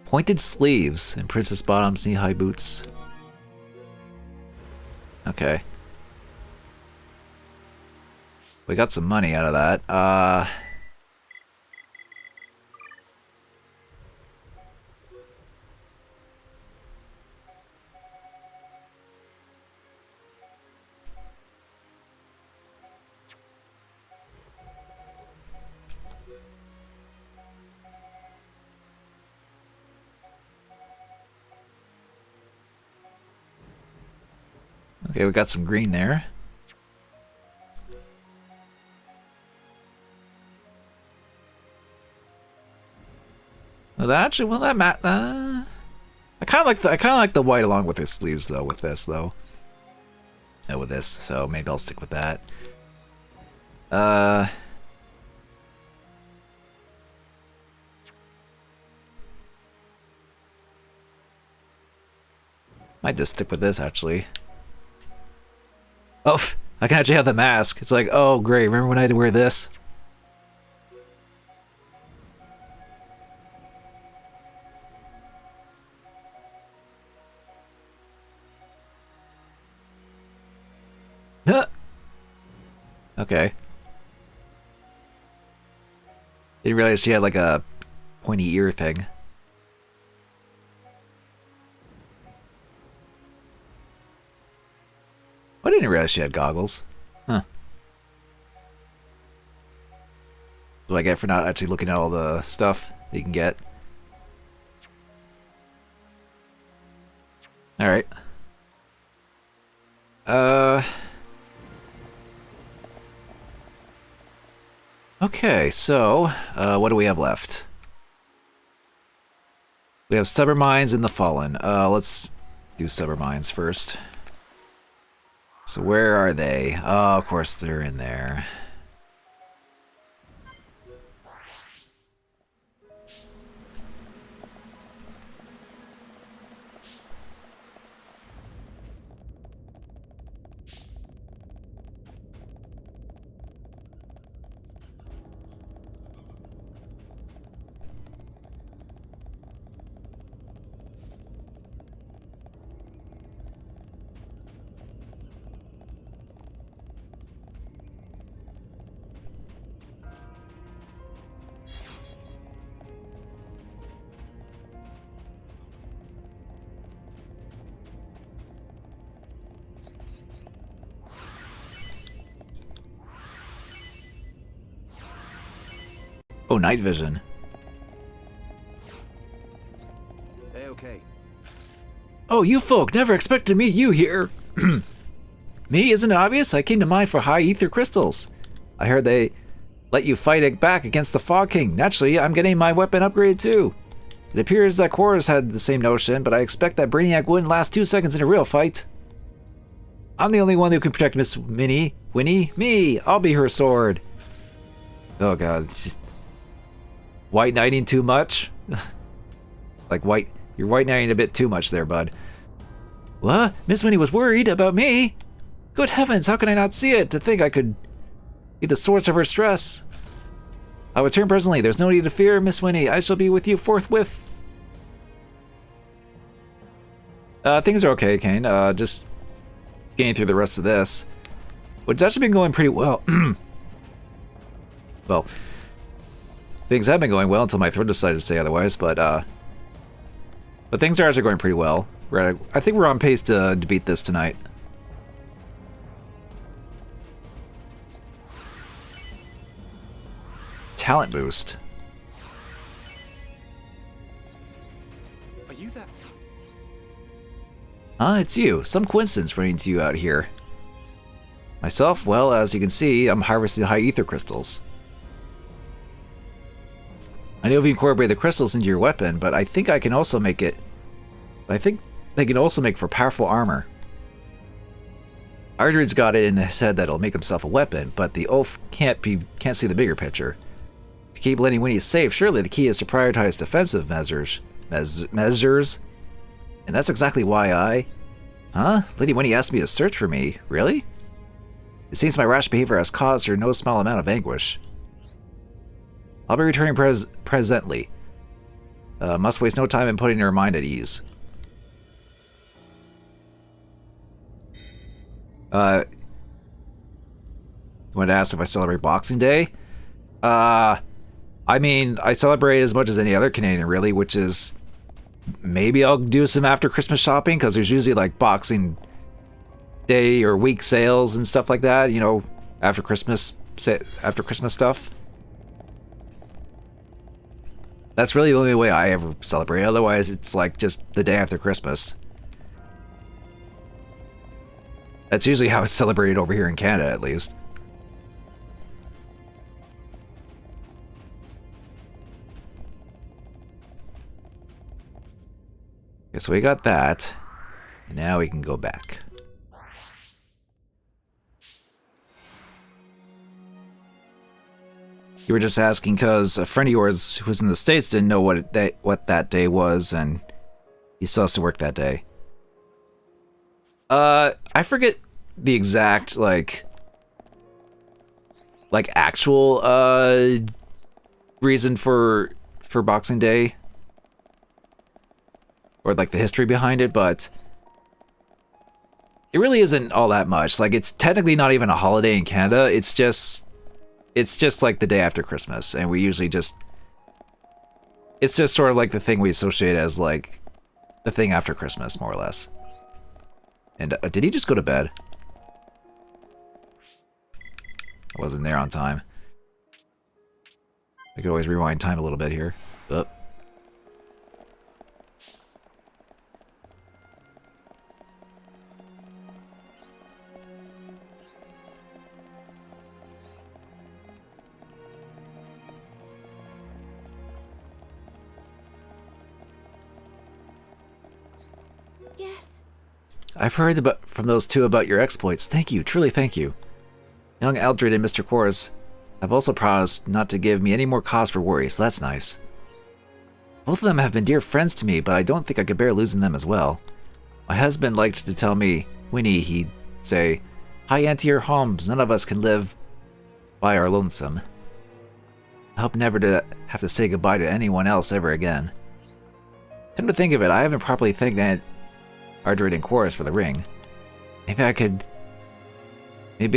Pointed sleeves and princess bottoms, knee-high boots. Okay. We got some money out of that. Okay, we got some green there. Well, that actually, well, that I kind of like the white along with his sleeves though. With this though, with this, so maybe I'll stick with that. Might just stick with this actually. Oh, I can actually have the mask. It's like, oh great, remember when I had to wear this? Okay. Didn't realize she had like a pointy ear thing. I didn't realize she had goggles. Huh. What do I get for not actually looking at all the stuff that you can get? Alright. Okay, so, what do we have left? We have Stubborn Minds and the Fallen. Let's do Stubborn Minds first. So where are they? Oh, of course they're in there. Oh, night vision. Hey, okay. Oh, you folk, never expected to meet you here. Me, isn't it obvious? I came to mine for high ether crystals. I heard they let you fight it back against the Fog King. Naturally, I'm getting my weapon upgraded too. It appears that Chorus had the same notion, but I expect that Brainiac wouldn't last 2 seconds in a real fight. I'm the only one who can protect Miss Winnie. Me! I'll be her sword. Oh god, it's just... White knighting too much? Like you're white knighting a bit too much there, bud. What? Miss Winnie was worried about me? Good heavens, how can I not see it? To think I could be the source of her stress. I'll return presently. There's no need to fear, Miss Winnie. I shall be with you forthwith. Things are okay, Kane. Just getting through the rest of this. But it's actually been going pretty well. Well, things have been going well until my throat decided to say otherwise, but things are actually going pretty well. I think we're on pace to beat this tonight. Talent boost. Are you that? It's you. Some coincidence running into you out here. Myself, well, as you can see, I'm harvesting high ether crystals. I know if you incorporate the crystals into your weapon, but I think I can also make it... I think they can also make for powerful armor. Ardred's got it in his head that it'll make himself a weapon, but the oaf can't see the bigger picture. To keep Lady Winnie safe, surely the key is to prioritize defensive measures. And that's exactly why I... Huh? Lady Winnie asked me to search for me. Really? It seems my rash behavior has caused her no small amount of anguish. I'll be returning presently. Must waste no time in putting her mind at ease. You wanted to ask if I celebrate Boxing Day? I mean, I celebrate as much as any other Canadian, really, which is... Maybe I'll do some after Christmas shopping, because there's usually, like, Boxing Day or week sales and stuff like that, you know, after Christmas stuff. That's really the only way I ever celebrate. Otherwise, it's like just the day after Christmas. That's usually how it's celebrated over here in Canada, at least. Okay, so we got that. And now we can go back. You were just asking because a friend of yours who's in the States didn't know what that day was, and he still has to work that day. I forget the exact, like actual, reason for Boxing Day. Or, like, the history behind it, but it really isn't all that much. Like, it's technically not even a holiday in Canada. It's just like the day after Christmas, and we usually just... It's just sort of like the thing we associate as, like, the thing after Christmas, more or less. And did he just go to bed? I wasn't there on time. I could always rewind time a little bit here. Oh. Yes. I've heard from those two about your exploits. Thank you, truly thank you. Young Aldred and Mr. Chorus have also promised not to give me any more cause for worry, so that's nice. Both of them have been dear friends to me, but I don't think I could bear losing them as well. My husband liked to tell me, Winnie, he'd say, "Hie into your homes, none of us can live by our lonesome." I hope never to have to say goodbye to anyone else ever again. Come to think of it, I haven't properly thanked Aunt Ardred and Chorus for the ring. Maybe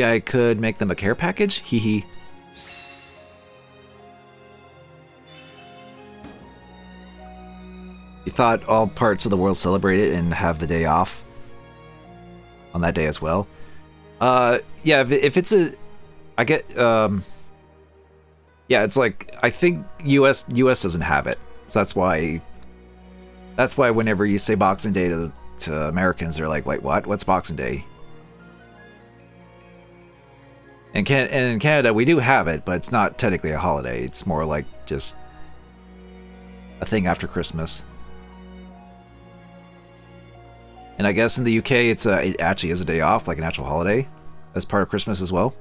I could make them a care package? Hee hee. You thought all parts of the world celebrate it and have the day off on that day as well? Yeah, if it's a... Yeah, Yeah, it's like I think US doesn't have it, so that's why whenever you say Boxing Day to Americans, they're like, wait, what? What's Boxing Day? And in Canada, we do have it, but it's not technically a holiday. It's more like just a thing after Christmas. And I guess in the UK, it actually is a day off, like an actual holiday, as part of Christmas as well.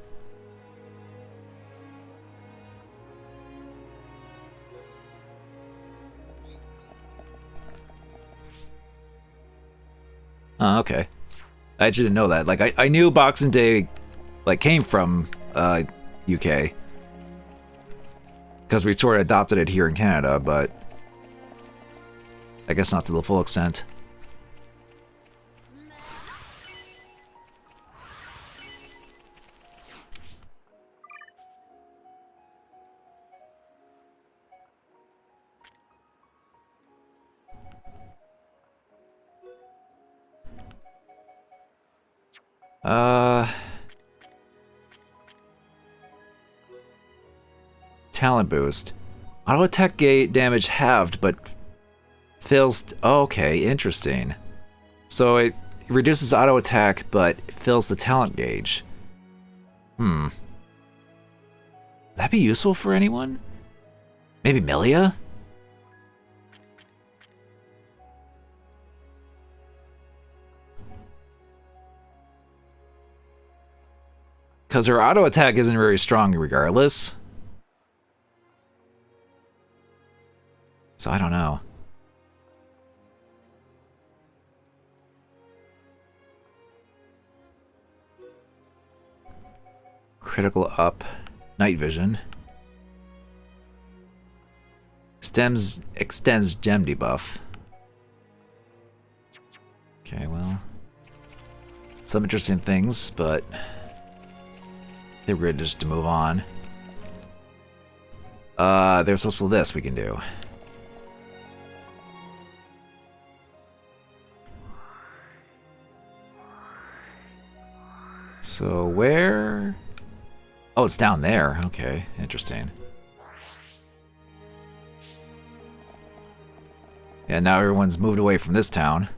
Okay. I actually didn't know that. Like, I knew Boxing Day, like, came from UK. Because we sort of adopted it here in Canada, but I guess not to the full extent. Talent boost. Auto attack damage halved, but fills. Okay, interesting. So it reduces auto attack, but fills the talent gauge. That'd be useful for anyone? Maybe Melia? Because her auto attack isn't very strong regardless. So I don't know. Critical up. Night vision. Extends gem debuff. Okay, well. Some interesting things, but I think we're good just to move on. There's also this we can do. So where? Oh, it's down there. Okay, interesting. Yeah, now everyone's moved away from this town.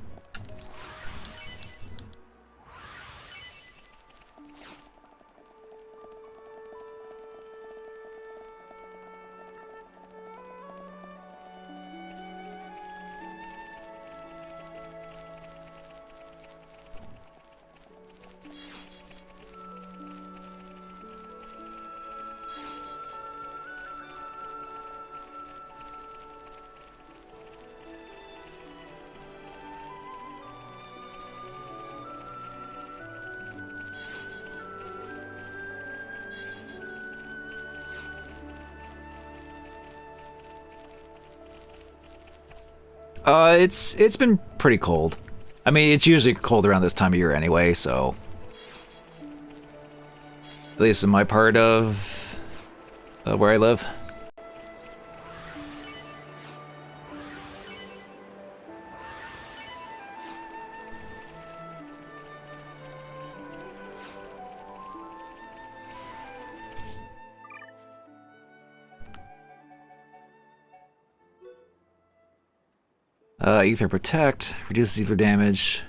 It's been pretty cold. I mean, it's usually cold around this time of year anyway, so at least in my part of where I live. Ether Protect, reduces ether damage.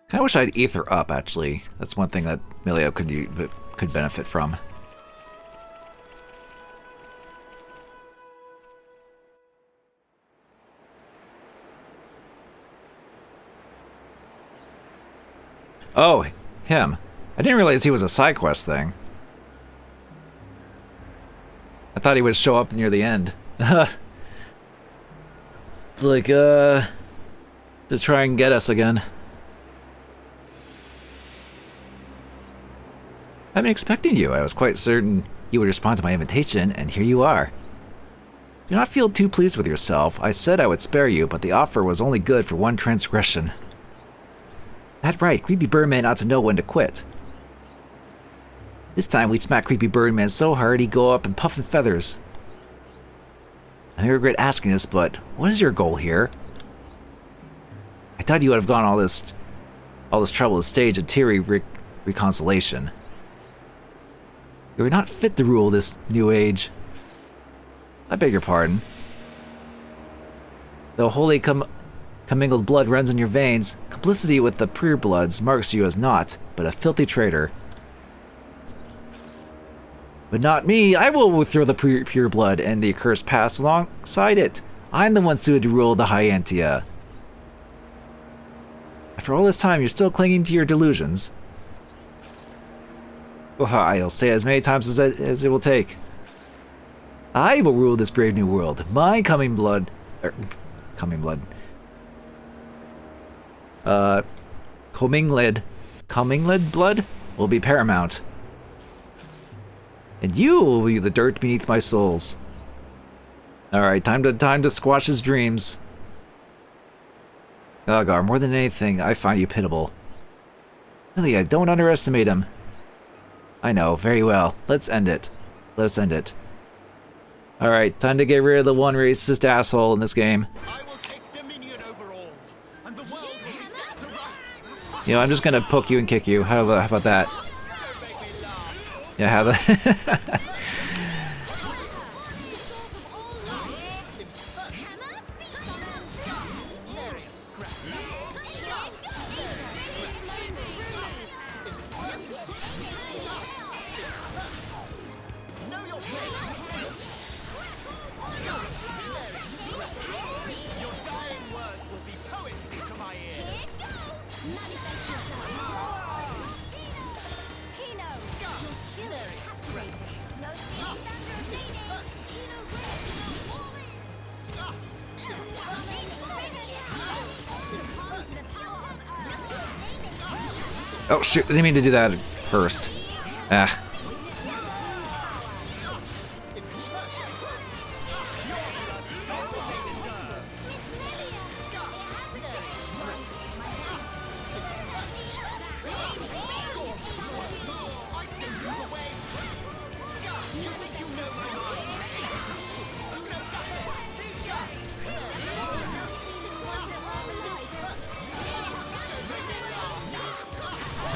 Kinda wish I had Ether up, actually. That's one thing that Melia could benefit from. Oh, him. I didn't realize he was a side quest thing. I thought he would show up near the end. Like, to try and get us again. I've been expecting you. I was quite certain you would respond to my invitation, and here you are. Do not feel too pleased with yourself. I said I would spare you, but the offer was only good for one transgression. That's right, Creepy Birdman ought to know when to quit. This time we'd smack Creepy Birdman so hard he'd go up in puffin' feathers. I may regret asking this, but what is your goal here? I thought you would have gone all this trouble to stage a teary reconciliation. You are not fit to rule this new age. I beg your pardon. Though holy commingled blood runs in your veins, complicity with the purebloods marks you as not, but a filthy traitor. But not me. I will overthrow the pure blood and the accursed past alongside it. I'm the one suited to rule the Hyantia. After all this time, you're still clinging to your delusions. Well, I'll say as many times as it will take. I will rule this brave new world. My coming blood... commingled blood will be paramount. And you will be the dirt beneath my soles. Alright, time to squash his dreams. Elgar, more than anything, I find you pitiable. Melia, don't underestimate him. I know, very well. Let's end it. Let's end it. Alright, time to get rid of the one racist asshole in this game. I will take dominion over all, and the world will be set to rights. You know, I'm just gonna poke you and kick you. How about that? Yeah, have that. Oh shoot, I didn't mean to do that first. Ah.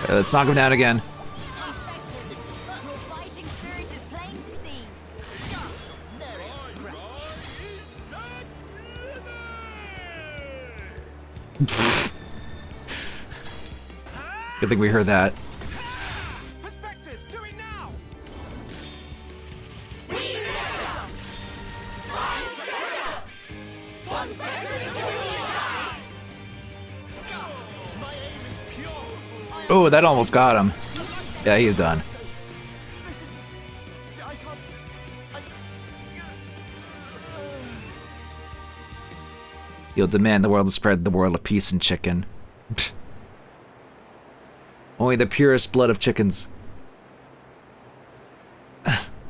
Let's knock him down again. Good thing we heard that. Oh, that almost got him. Yeah, he's done. You'll demand the world to spread the world of peace and chicken. Only the purest blood of chickens.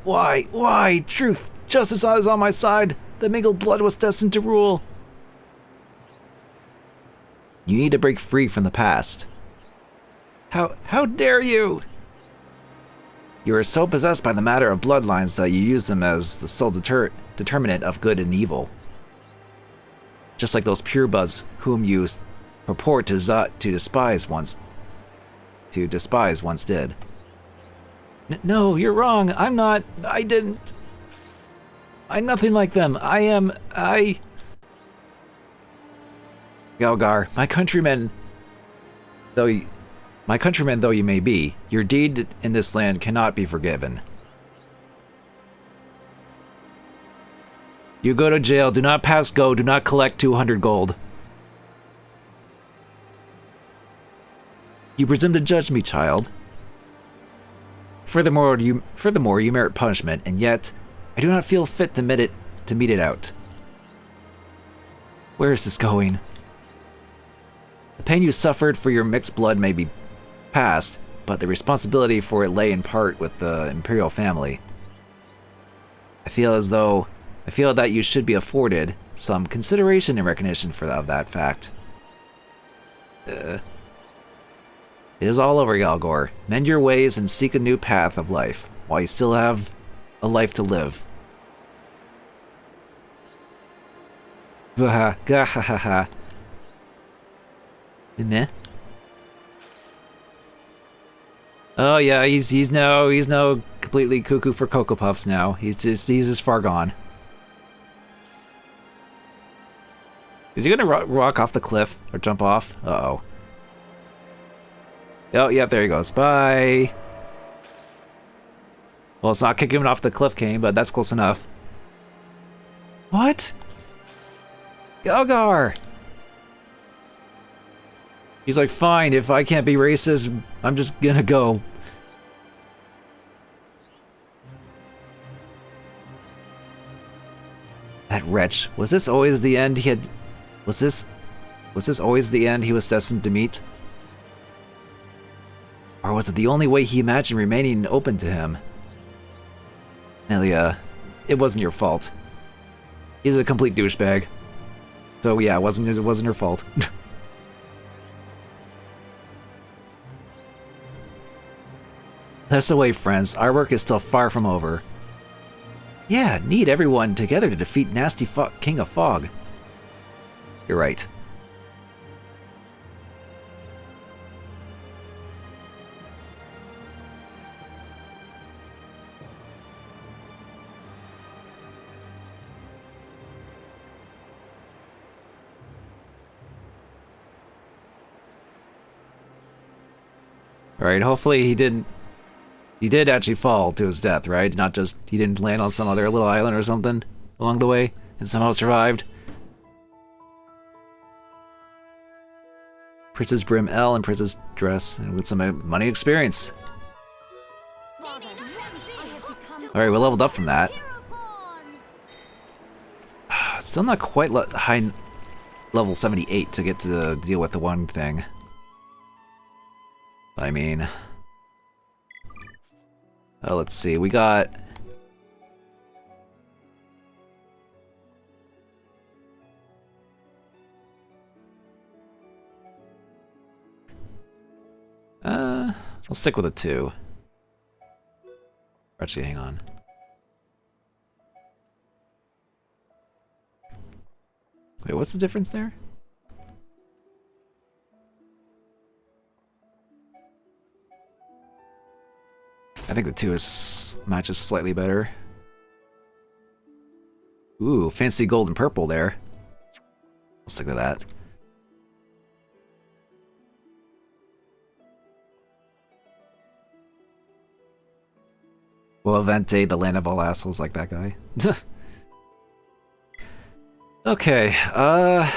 Why? Why? Truth, justice is on my side. The mingled blood was destined to rule. You need to break free from the past. How dare you? You are so possessed by the matter of bloodlines that you use them as the sole determinant of good and evil. Just like those purebloods whom you purport to despise once did. No, you're wrong. I'm not. I didn't. I'm nothing like them. Galgar, my countrymen, though you may be, your deed in this land cannot be forgiven. You go to jail, do not pass go, do not collect 200 gold. You presume to judge me, child. Furthermore, you merit punishment, and yet, I do not feel fit to mete it out. Where is this going? The pain you suffered for your mixed blood may be past, but the responsibility for it lay in part with the Imperial family. I feel that you should be afforded some consideration and recognition of that fact. It is all over, Galgor. Mend your ways and seek a new path of life, while you still have a life to live. Gahahaha. Meh. Oh yeah, he's no completely cuckoo for Cocoa Puffs now. He's just far gone. Is he gonna walk off the cliff or jump off? Uh-oh. Oh, yep, there he goes. Bye. Well, it's not kicking him off the cliff, Kane, but that's close enough. What? Gelgar! He's like, fine, if I can't be racist, I'm just gonna go. That wretch. Was this always the end he had... Was this always the end he was destined to meet? Or was it the only way he imagined remaining open to him? Melia, it wasn't your fault. He's a complete douchebag. So yeah, it wasn't her fault. Let us away, friends. Our work is still far from over. Yeah, need everyone together to defeat Nasty King of Fog. You're right. Alright, hopefully he did actually fall to his death, right? Not just, he didn't land on some other little island or something along the way and somehow survived. Princess Brim L and Princess Dress, and with some money experience. Alright, we leveled up from that. Still not quite high level 78 to get to deal with the one thing. I mean... let's see, we got... I'll stick with a 2. Actually, hang on. Wait, what's the difference there? I think the 2 matches slightly better. Ooh, fancy gold and purple there. I'll stick to that. Well, Vente, the land of all assholes, like that guy. Okay, I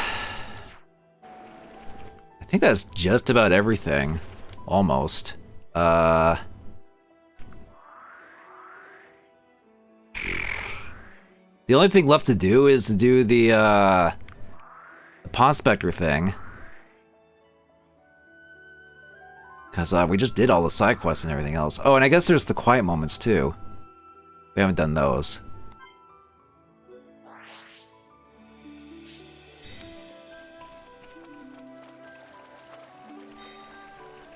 think that's just about everything. Almost. The only thing left to do is to do the Pawn Spectre thing. Because we just did all the side quests and everything else. Oh, and I guess there's the quiet moments too. We haven't done those.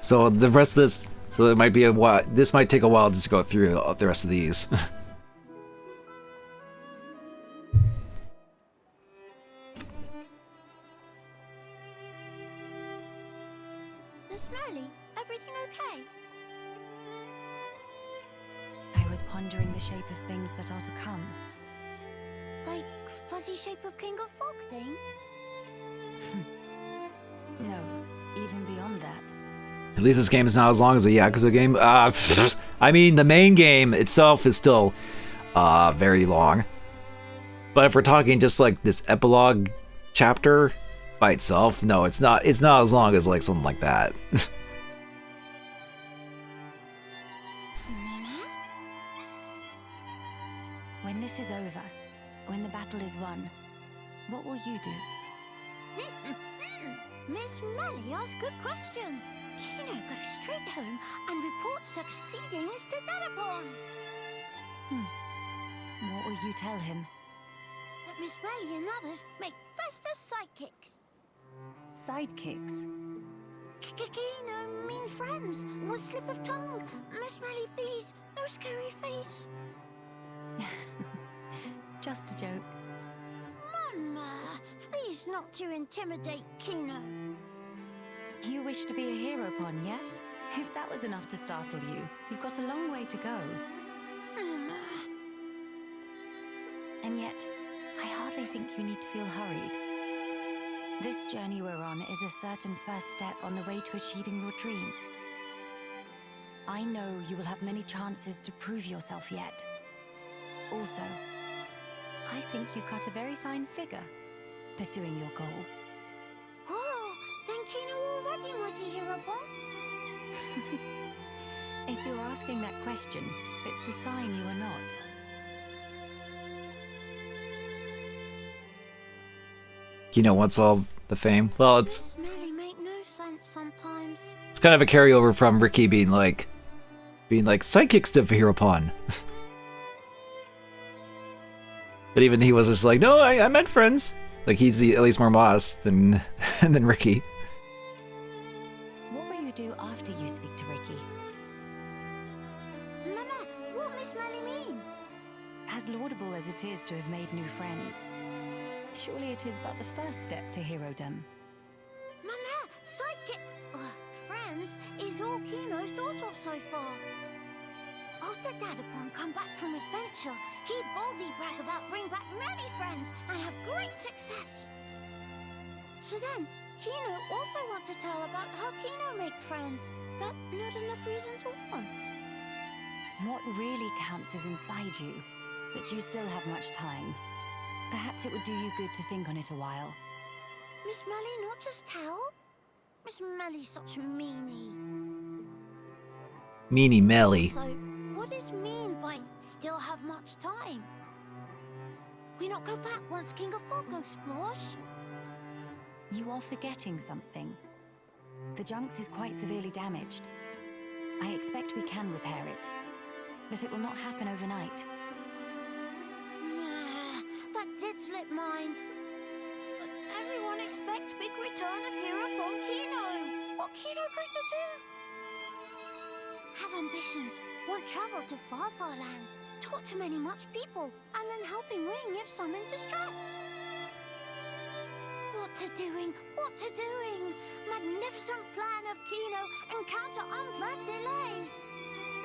So the rest of this, so it might be a while. This might take a while just to go through the rest of these. Miss Riley, everything okay? I was pondering the shape of things that are to come. Like fuzzy shape of King of Fog thing? No, even beyond that. At least this game is not as long as a Yakuza game. I mean, the main game itself is still very long. But if we're talking just like this epilogue chapter by itself, no, it's not as long as like something like that. When this is over, when the battle is won, what will you do? Miss Melly asked good question. Kino goes straight home and reports succeedings to Delapon. What will you tell him? That Miss Melly and others make best as sidekicks. Sidekicks? Kino mean friends. Was slip of tongue. Miss Melly, please. No scary face. Just a joke. Mama, please not to intimidate Kino. You wish to be a hero, Pon, yes? If that was enough to startle you, you've got a long way to go. And yet, I hardly think you need to feel hurried. This journey we're on is a certain first step on the way to achieving your dream. I know you will have many chances to prove yourself yet. Also, I think you cut a very fine figure pursuing your goal. Oh, then Kino already mighty hero bot? If you're asking that question, it's a sign you are not. Kino wants all the fame. Well, it's Smelly make no sense sometimes. kind of a carryover from Ricky being like sidekicks to Heropon. But even he was just like, no, I meant friends. Like he's at least more modest than than Ricky. What will you do after you speak to Ricky? Mama, what Miss Smelly mean? As laudable as it is to have made new friends, surely it is but the first step to herodom. Mama, sidekick... friends is all Kino's thought of so far. After Dadapon come back from adventure, he boldly brag about bring back many friends and have great success. So then, Kino also want to tell about how Kino make friends, but not enough reason to want. What really counts is inside you, but you still have much time. Perhaps it would do you good to think on it a while. Miss Melly not just tell? Miss Melly's such a meanie. Meanie Melly. So, what does mean by still have much time? We not go back once King of Fog goes splosh? You are forgetting something. The Junks is quite severely damaged. I expect we can repair it, but it will not happen overnight. Nah, that did slip mind. But everyone expects big return of Heropon Kino. What Kino going to do? Have ambitions, want travel to far land, talk to many much people, and then helping Wing if some in distress. What to doing? Magnificent plan of Kino, encounter unplanned delay.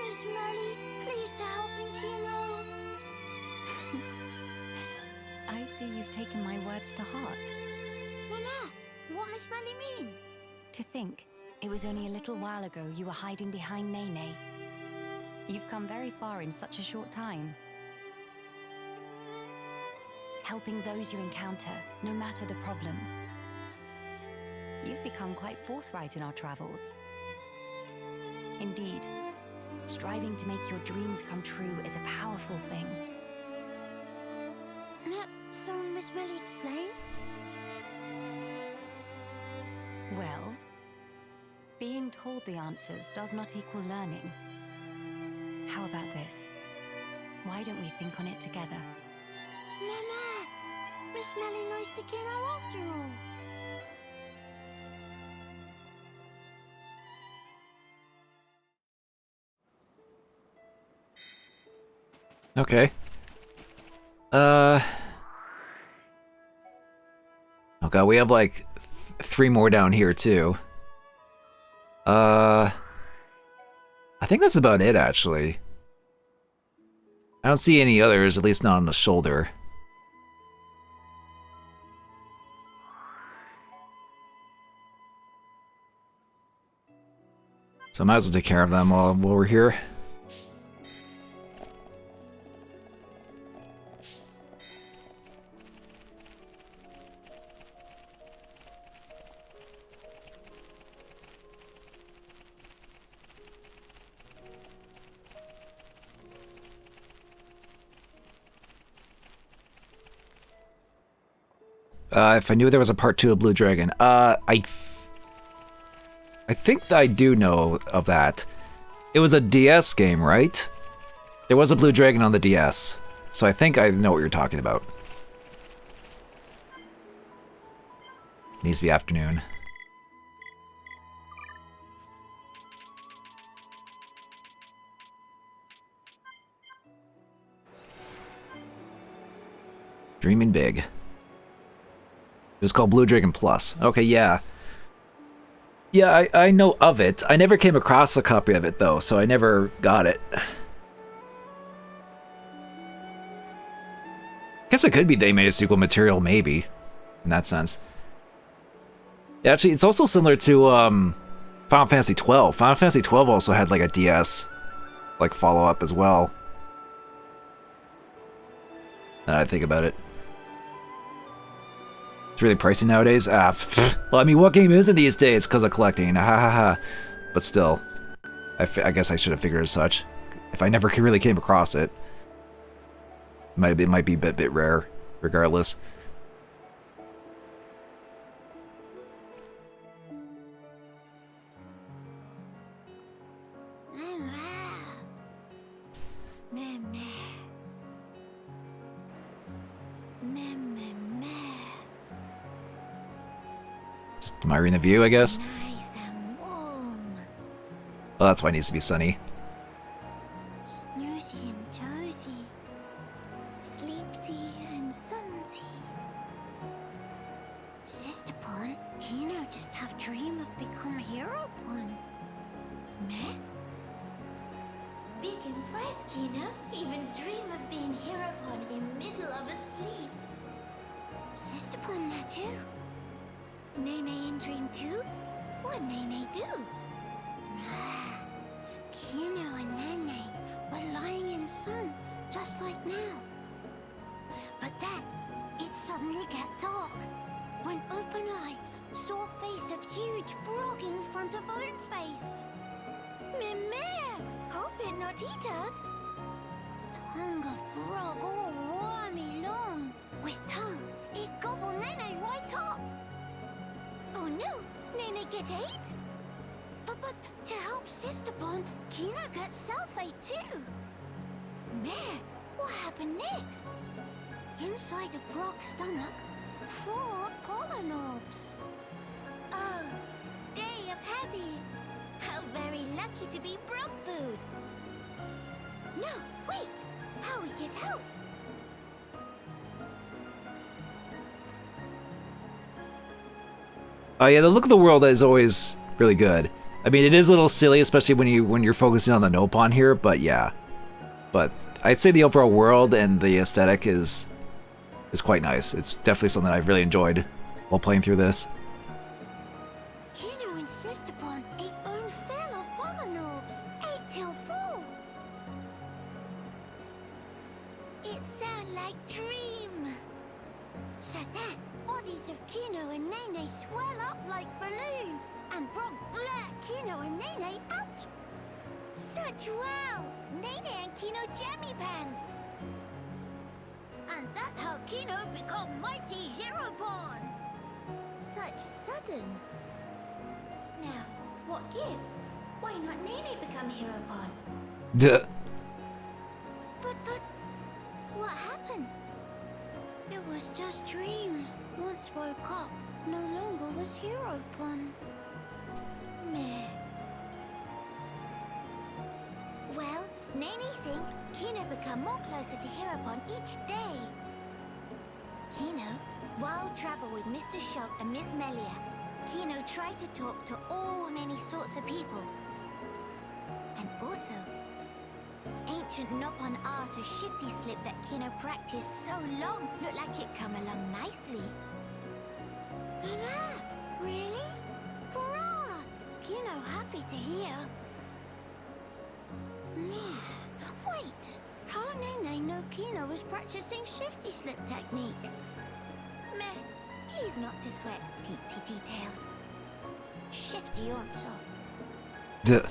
Miss Melly, please to helping Kino. I see you've taken my words to heart. Mama, what Miss Melly mean? To think, it was only a little while ago you were hiding behind Nene. You've come very far in such a short time. Helping those you encounter, no matter the problem. You've become quite forthright in our travels. Indeed, striving to make your dreams come true is a powerful thing. So Miss Melly explain? Well, being told the answers does not equal learning. How about this? Why don't we think on it together? Mama, Miss Melly knows the Kino after all. Okay. Oh god, we have like 3 more down here too. I think that's about it actually. I don't see any others, at least not on the shoulder. So I might as well take care of them while we're here. If I knew there was a part 2 of Blue Dragon. I think that I do know of that. It was a DS game, right? There was a Blue Dragon on the DS. So I think I know what you're talking about. Needs to be afternoon. Dreaming big. It was called Blue Dragon Plus. Okay, yeah. Yeah, I know of it. I never came across a copy of it, though, so I never got it. Guess it could be they made a sequel material, maybe, in that sense. Yeah, actually, it's also similar to Final Fantasy 12. Final Fantasy 12 also had like a DS like follow-up as well. Now I think about it. It's really pricey nowadays. Well, I mean, what game isn't these days because of collecting? Ha ha ha. But still, I guess I should have figured as such. If I never really came across it, it might be a bit rare, regardless. Just admiring the view, I guess. Nice and warm. Well, that's why it needs to be sunny. Snoozy and cozy. Sleepsy and sunsy. Sister Pon, Kino just have dream of become hero Pon. Meh? Big impressed, Kino. Even dream of being hero Pon in middle of a sleep. Sister Pon there too. Nene in dream too? What Nene do? Kino and Nene were lying in sun, just like now. But then, it suddenly got dark, when Open Eye saw a face of huge Brog in front of own face. Mimir! Hope it not eat us. Tongue of Brog all wormy long. With tongue, it gobble Nene right up. Oh no! Nene get ate? But to help Sister Pon, Kino got self-ate too. Meh, what happened next? Inside the Brog's stomach, full of pollen orbs. Oh, day of happy. How very lucky to be Brog food. No, wait, how we get out? Oh yeah, the look of the world is always really good. I mean, it is a little silly, especially when you're focusing on the Nopon here, but yeah. But I'd say the overall world and the aesthetic is quite nice. It's definitely something I've really enjoyed while playing through this. Kino and Sister Pon ate own fill of pollen orbs, ate till full. It sound like dream. So then, bodies of Kino and Nene swell up like balloon, and Brog blurt Kino and Nene out. Such wow! Nene and Kino jammy pants. And that how Kino become mighty hero Pon. Such sudden. Now, what give? Why not Nene become hero Pon? Duh. But what happened? It was just dream. Once woke up, no longer was hero Pon. Meh. Well, Nene think Kino become more closer to hero Pon each day. Kino, while travel with Mr. Shock and Miss Melia, Kino tried to talk to all many sorts of people. And also, ancient Nopon art of shifty slip that Kino practiced so long looked like it come along nicely. Mama, really? Hurrah! Kino happy to hear. Wait, how Nene know Kino was practicing shifty slip technique? Meh, he's not to sweat teensy details. Shifty answer. Duh.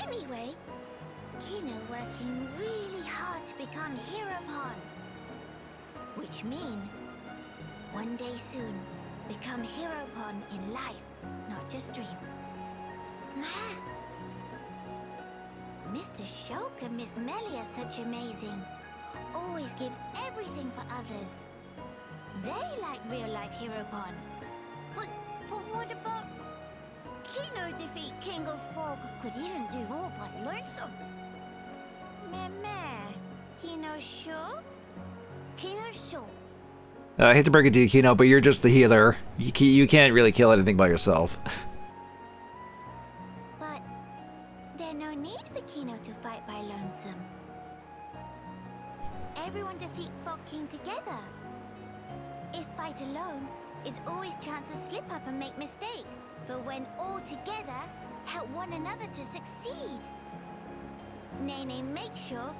Anyway, Kino working really hard to become hero Pon. Which mean, one day soon, become hero Pon in life, not just dream. Mr. Shulk and Miss Melia such amazing. Always give everything for others. They like real-life hero Pon. But what about... Kino defeat King of Fog could even do more by lonesome. Meh. Kino sure? Kino sure. I hate to break it to you, Kino, but you're just the healer. You can't really kill anything by yourself. But there's no need for Kino to fight by lonesome. everyone defeat Fog King together. If fight alone, is always chance to slip up and make mistake. But when all together, help one another to succeed. Nene makes sure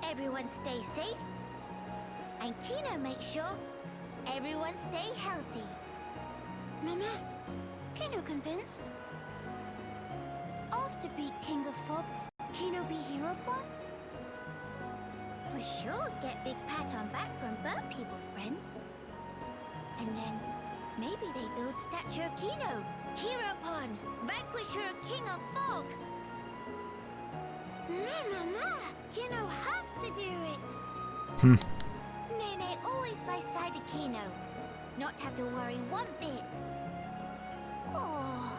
everyone stays safe. And Kino makes sure everyone stay healthy. Mama, Kino convinced? After beat King of Fog, Kino be hero born? For sure get big pat on back from bird people friends. And then maybe they build statue of Kino, hero pon, vanquisher of King of Fog. Mama, Kino have to do it. Nene always by side of Kino. Not have to worry one bit. Oh.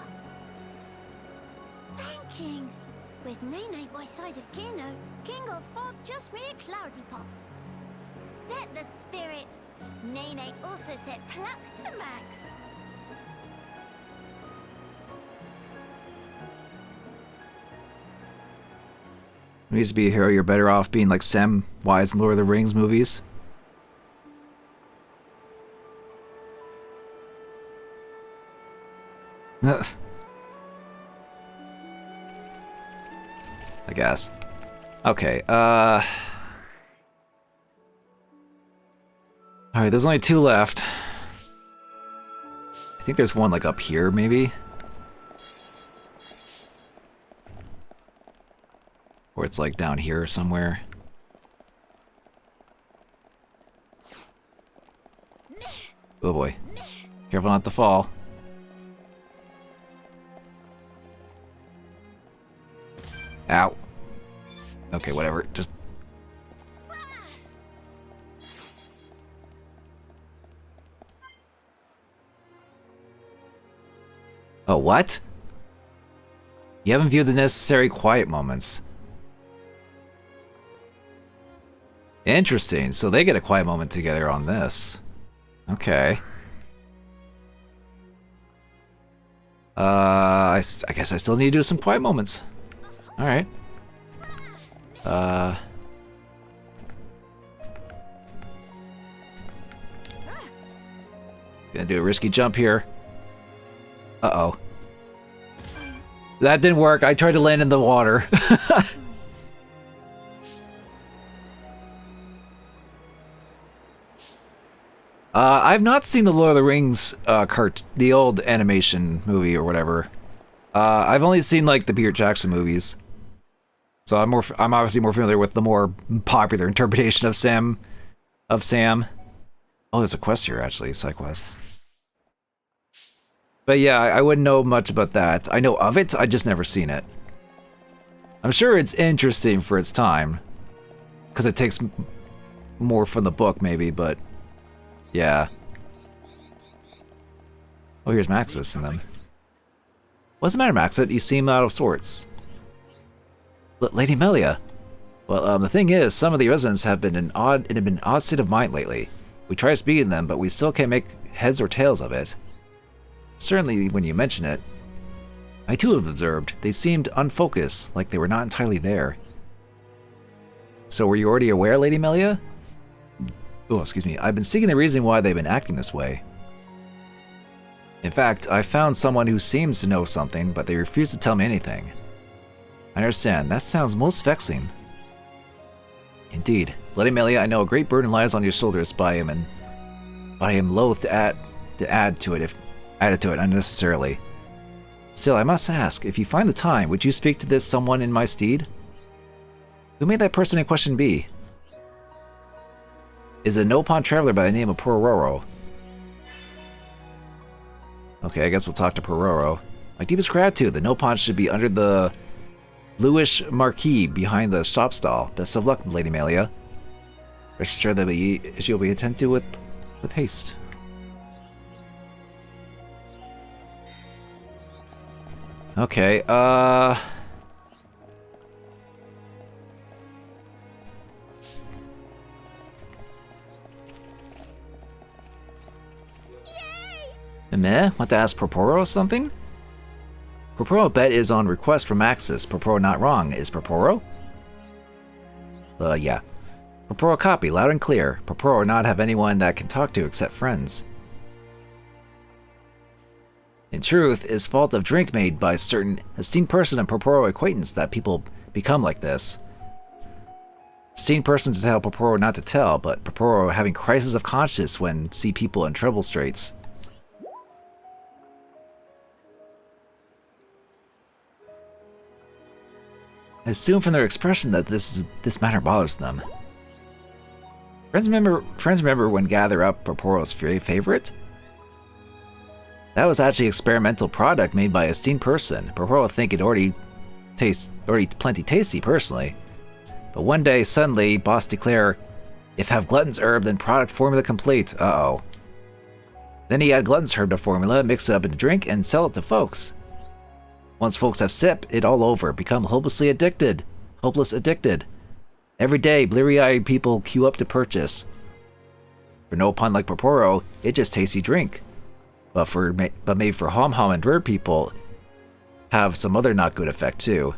Thankings. With Nene by side of Kino, King of Fog just me a cloudy puff. Let the spirit. Nene also set pluck to max. Needs to be a hero, you're better off being like Samwise in Lord of the Rings movies. I guess. Okay, alright, there's only 2 left. I think there's one like up here, maybe? Or it's like down here somewhere. Oh boy. Careful not to fall. Ow. Okay, whatever. Just... Oh, what? You haven't viewed the necessary quiet moments. Interesting. So they get a quiet moment together on this. Okay. I guess I still need to do some quiet moments. Alright. Gonna do a risky jump here. Uh-oh. That didn't work. I tried to land in the water. I've not seen the Lord of the Rings the old animation movie or whatever. I've only seen like the Peter Jackson movies. So I'm obviously more familiar with the more popular interpretation of Sam. Oh, there's a quest here actually, side quest. But yeah, I wouldn't know much about that. I know of it, I just never seen it. I'm sure it's interesting for its time, because it takes more from the book maybe, but yeah. Oh, here's Maxis and them. What's the matter, Maxit? You seem out of sorts. Lady Melia. Well, the thing is, some of the residents have been in an odd state of mind lately. We try speaking to them, but we still can't make heads or tails of it. Certainly, when you mention it, I too have observed they seemed unfocused, like they were not entirely there. So, were you already aware, Lady Melia? Oh, excuse me. I've been seeking the reason why they've been acting this way. In fact, I found someone who seems to know something, but they refuse to tell me anything. I understand. That sounds most vexing. Indeed. Lady Melia, I know a great burden lies on your shoulders by him, and I am loath to add to it unnecessarily. Still, I must ask, if you find the time, would you speak to this someone in my stead? Who may that person in question be? Is a no-pawn traveler by the name of Pororo. Okay, I guess we'll talk to Pororo. My deepest gratitude. The no-pawn should be under the bluish marquee behind the shop stall. Best of luck, Lady Melia. Rest assured that she'll be attended to with haste. Okay, Meh? Want to ask Porporo something? Porporo bet is on request from Axis. Porporo not wrong. Is Porporo? Yeah. Poporo copy, loud and clear. Poporo not have anyone that can talk to except friends. In truth, it is fault of drink made by a certain esteemed person and Poporo acquaintance that people become like this. Esteemed person to tell Poporo not to tell, but Poporo having crisis of conscience when see people in trouble straits. I assume from their expression that this matter bothers them. Friends remember when Gather Up Poporo's favorite? That was actually an experimental product made by a esteemed person. Poporo think it already plenty tasty personally. But one day, suddenly, boss declare, if have Glutton's herb, then product formula complete. Uh-oh. Then he add Glutton's herb to formula, mix it up in a drink, and sell it to folks. Once folks have sip, it all over, become hopeless addicted. Every day, bleary-eyed people queue up to purchase. For no pun like Poporo, it just tasty drink. But made for hom-hom and bird people, have some other not good effect too.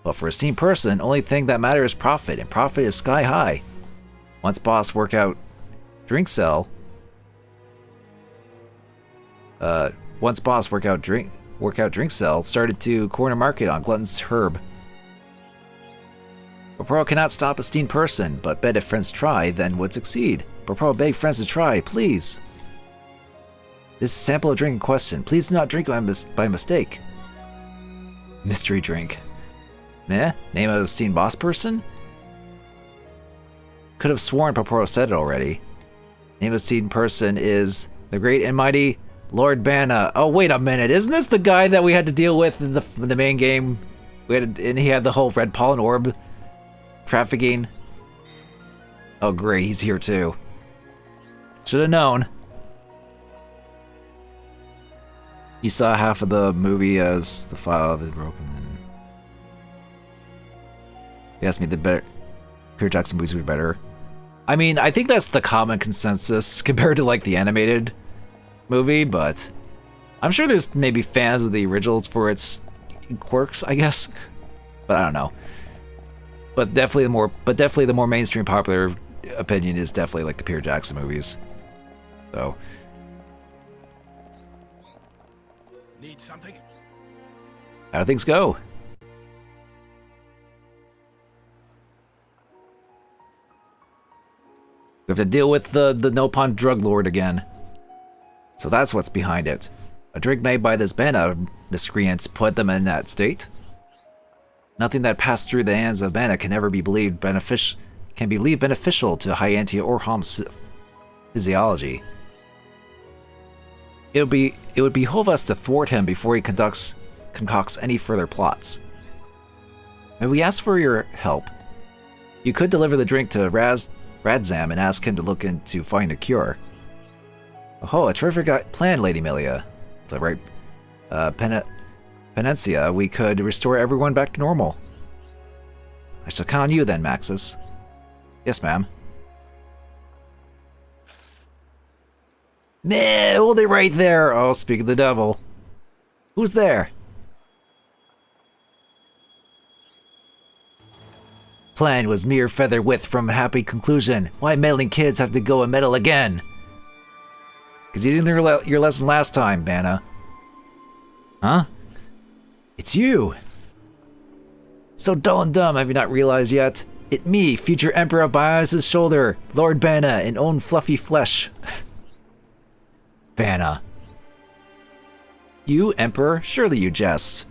But for a esteemed person, only thing that matters is profit, and profit is sky high. Once boss workout drink cell started to corner market on Glutton's herb. Poporo cannot stop a esteemed person, but bet if friends try, then would succeed. Poporo beg friends to try, please. This is a sample of drink in question. Please do not drink by mistake. Mystery drink. Meh? Name of a esteemed boss person? Could have sworn Poporo said it already. Name of a esteemed person is the great and mighty Lord Banna. Oh, wait a minute. Isn't this the guy that we had to deal with in the main game? And he had the whole red pollen orb trafficking. Oh, great. He's here too. Should have known. He saw half of the movie as the file of it broken. He asked me the better Peter Jackson movies were better. I mean, I think that's the common consensus compared to like the animated movie, but I'm sure there's maybe fans of the originals for its quirks, I guess. But I don't know. But definitely the more mainstream popular opinion is definitely like the Peter Jackson movies. So need something? How do things go? We have to deal with the Nopon drug lord again. So that's what's behind it. A drink made by this Banna miscreants put them in that state. Nothing that passed through the hands of Banna can ever be believed beneficial to Hyantia or Hom's physiology. It would behoove us to thwart him before he concocts any further plots. May we ask for your help? You could deliver the drink to Radzam and ask him to look into finding a cure. Oh, a terrific plan, Lady Milia. Is that right? Penencia, we could restore everyone back to normal. I shall count on you then, Maxis. Yes, ma'am. Meh, hold it right there! Oh, speak of the devil. Who's there? Plan was mere feather width from a happy conclusion. Why meddling kids have to go and meddle again? Because you didn't learn your lesson last time, Banna. Huh? It's you! So dull and dumb, have you not realized yet? It me, future Emperor of Bionis' shoulder, Lord Banna, in own fluffy flesh. Banna. You, Emperor? Surely you jest.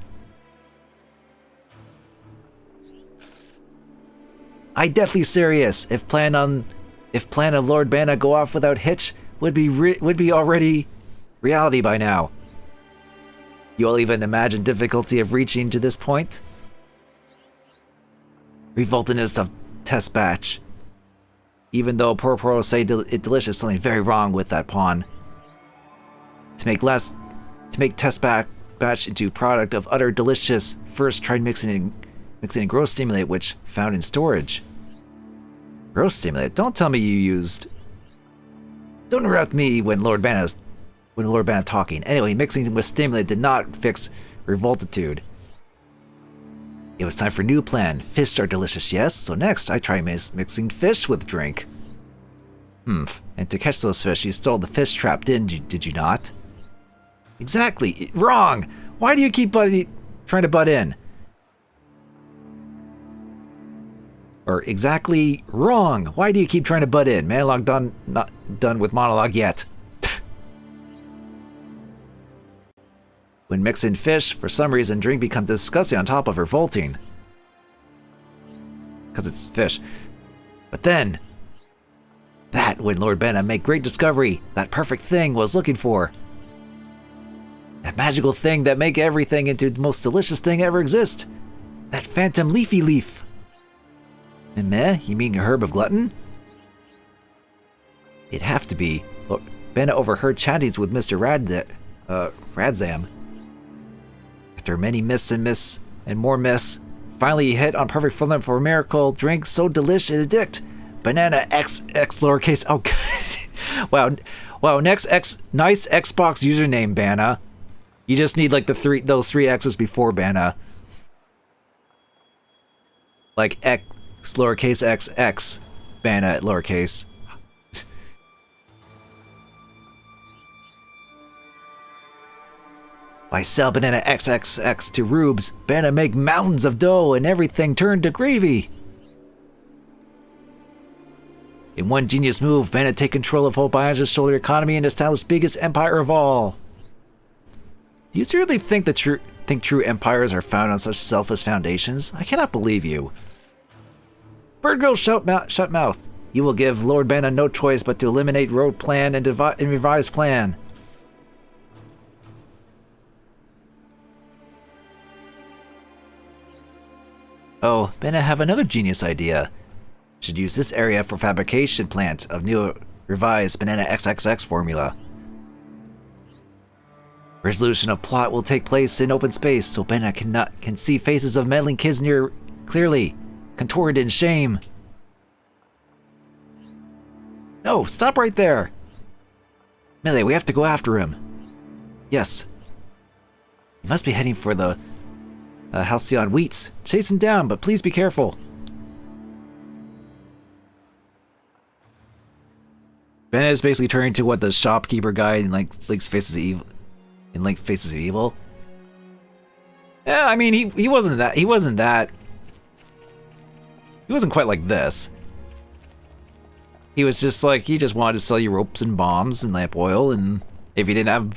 I deathly serious. If plan of Lord Banna go off without hitch, would be already reality by now. You'll even imagine difficulty of reaching to this point? Revoltingness of test batch. Even though Poporo say it delicious, something very wrong with that pawn. To make test batch into product of utter delicious, first tried mixing in growth stimulate which found in storage. Growth stimulate? Don't tell me you used. Don't interrupt me when Lord Banna's talking. Anyway, mixing with stimulate did not fix revoltitude. It was time for a new plan. Fish are delicious, yes? So next, I try mixing fish with drink. And to catch those fish, you stole the fish trap, did you not? Exactly. Wrong! Why do you keep trying to butt in? Or exactly wrong. Why do you keep trying to butt in? Monologue not done with monologue yet. When mixing fish, for some reason, drink becomes disgusting on top of revolting. Because it's fish. But then, when Lord Benna made great discovery, that perfect thing was looking for. That magical thing that make everything into the most delicious thing ever exist. That phantom leafy leaf. And meh, you mean a herb of glutton? It'd have to be. Look, Benna overheard chantings with Mr. Radzam. After many myths and more myths, finally he hit on perfect formula for a miracle drink so delish it addict. Banana X lowercase. Oh, wow. Next nice Xbox username, Banna. You just need like those three X's before Banna. Like X lowercase XX, Banna lowercase. I sell banana XXX to rubes. Banna make mountains of dough and everything turned to gravy. In one genius move, Banna take control of whole Bioge's shoulder economy and establish biggest empire of all. Do you seriously think true empires are found on such selfless foundations? I cannot believe you. Bird girl, shut mouth. You will give Lord Banna no choice but to eliminate road plan and revise plan. Oh, Banna have another genius idea. Should use this area for fabrication plant of new revised banana XXX formula. Resolution of plot will take place in open space, so Banna can see faces of meddling kids near clearly, contorted in shame. No, stop right there. Melee, we have to go after him. Yes. He must be heading for the Halcyon Wheats. Chase him down, but please be careful. Banna is basically turning to what the shopkeeper guy in Link's Faces of Evil. In Link Faces of Evil. Yeah, I mean he wasn't that. He wasn't quite like this. He was just like he just wanted to sell you ropes and bombs and lamp oil, and if he didn't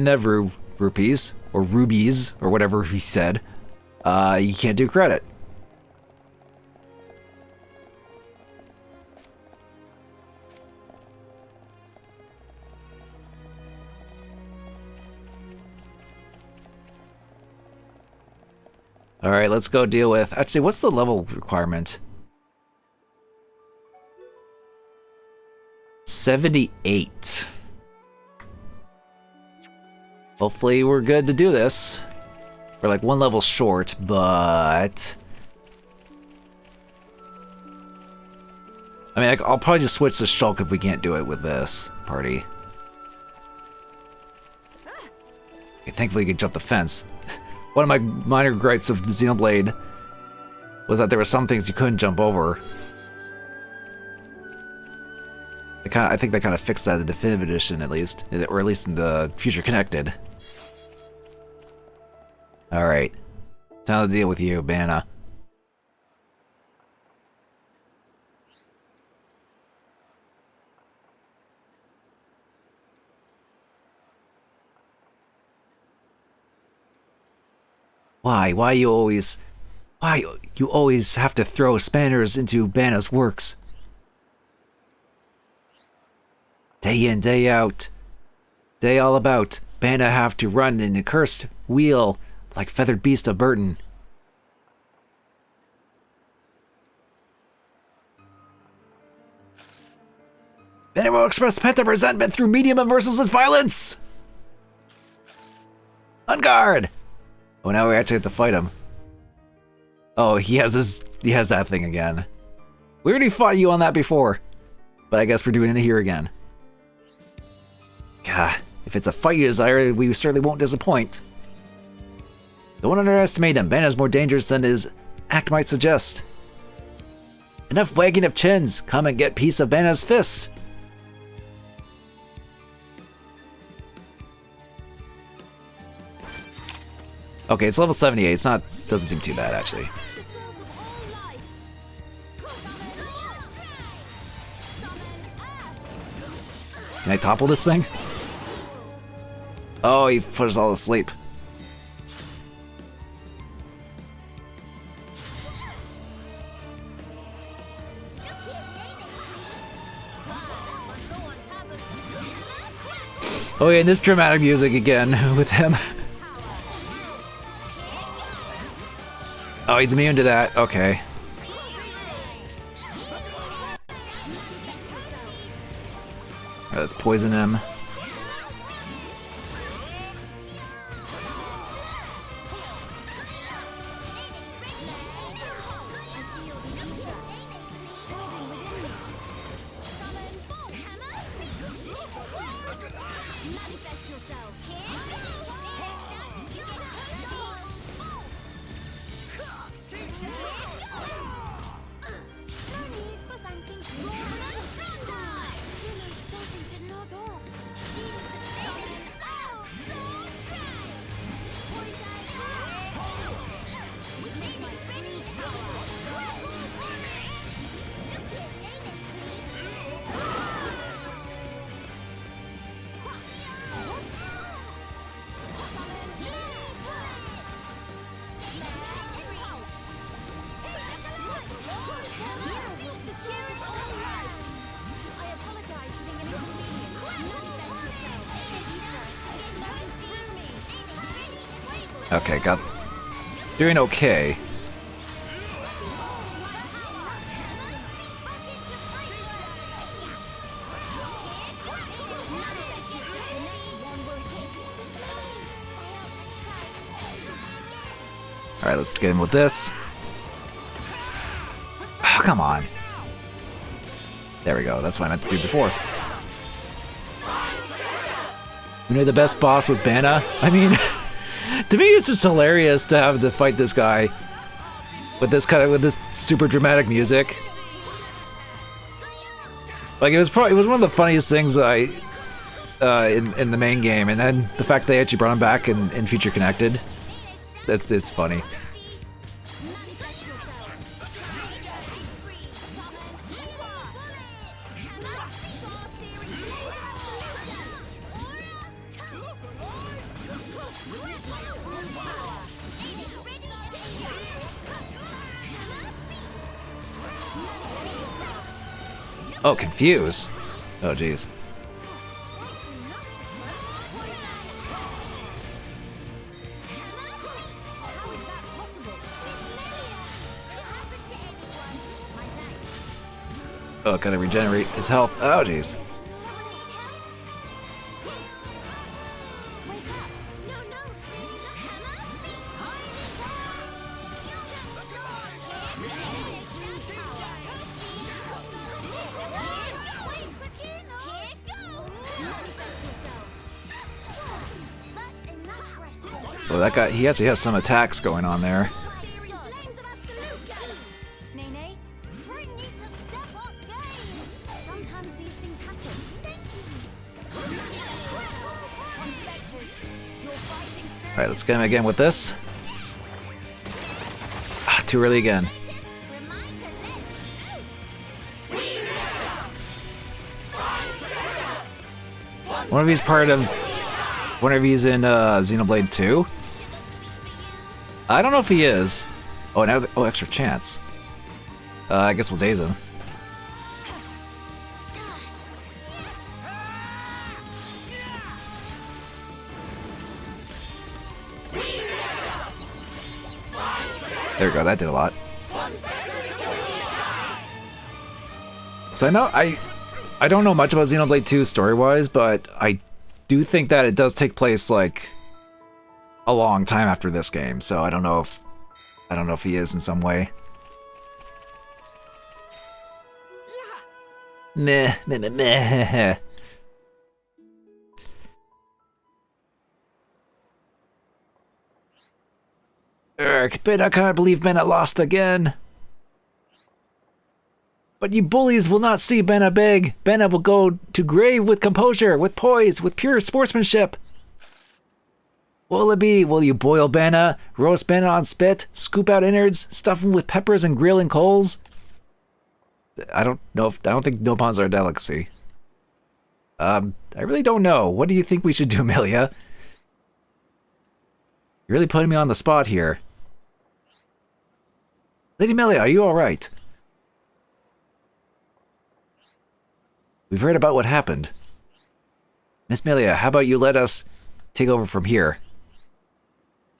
have rupees or rubies or whatever he said, you can't do credit. Alright, let's go deal with... Actually, what's the level requirement? 78. Hopefully we're good to do this. We're like one level short, but... I mean, I'll probably just switch to Shulk if we can't do it with this party. Okay, thankfully you can jump the fence. One of my minor gripes of Xenoblade was that there were some things you couldn't jump over. I think they kind of fixed that in the Definitive Edition, at least. Or at least in the Future Connected. Alright. Time to deal with you, Banna. Why you always have to throw spanners into Banna's works? Day in, day out, day all about, Banna have to run in a cursed wheel like feathered beast of burden. Banna will express pent-up resentment through medium and merciless violence! On guard! Oh, now we actually have to fight him. Oh, he has that thing again. We already fought you on that before, but I guess we're doing it here again. God, if it's a fight you desire, we certainly won't disappoint. Don't underestimate him. Banna's more dangerous than his act might suggest. Enough wagging of chins. Come and get piece of Banna's fist. Okay, it's level 78. It's not. Doesn't seem too bad actually. Can I topple this thing? Oh, he put us all to sleep. Oh yeah, and this dramatic music again with him. Oh, he's immune to that. Okay. Alright, let's poison him. Okay, got... Doing okay. Alright, let's get in with this. Oh, come on. There we go, that's what I meant to do before. You know the best boss with Banna? I mean... To me, it's just hilarious to have to fight this guy with this super dramatic music. Like it was one of the funniest things in the main game, and then the fact they actually brought him back in Future Connected, it's funny. Oh, confuse. Oh, jeez. Oh, gotta regenerate his health. Oh, jeez. Well, that guy, he actually has some attacks going on there. Alright, let's get him again with this. Ah, too early again. One of these part of... One of these in Xenoblade 2? I don't know if he is. Oh, now extra chance. I guess we'll daze him. There we go, that did a lot. So I don't know much about Xenoblade 2 story-wise, but I do think that it does take place like a long time after this game, so I don't know if he is in some way. Meh, meh, meh, meh. Derek, but I cannot believe Bennett lost again. But you bullies will not see Bennett beg. Bennett will go to grave with composure, with poise, with pure sportsmanship. What will it be? Will you boil Bennett, roast Bennett on spit, scoop out innards, stuff him with peppers and grill in coals? I don't think nopons are a delicacy. I really don't know. What do you think we should do, Amelia? You're really putting me on the spot here. Lady Amelia, are you alright? We've heard about what happened. Miss Amelia, how about you let us take over from here?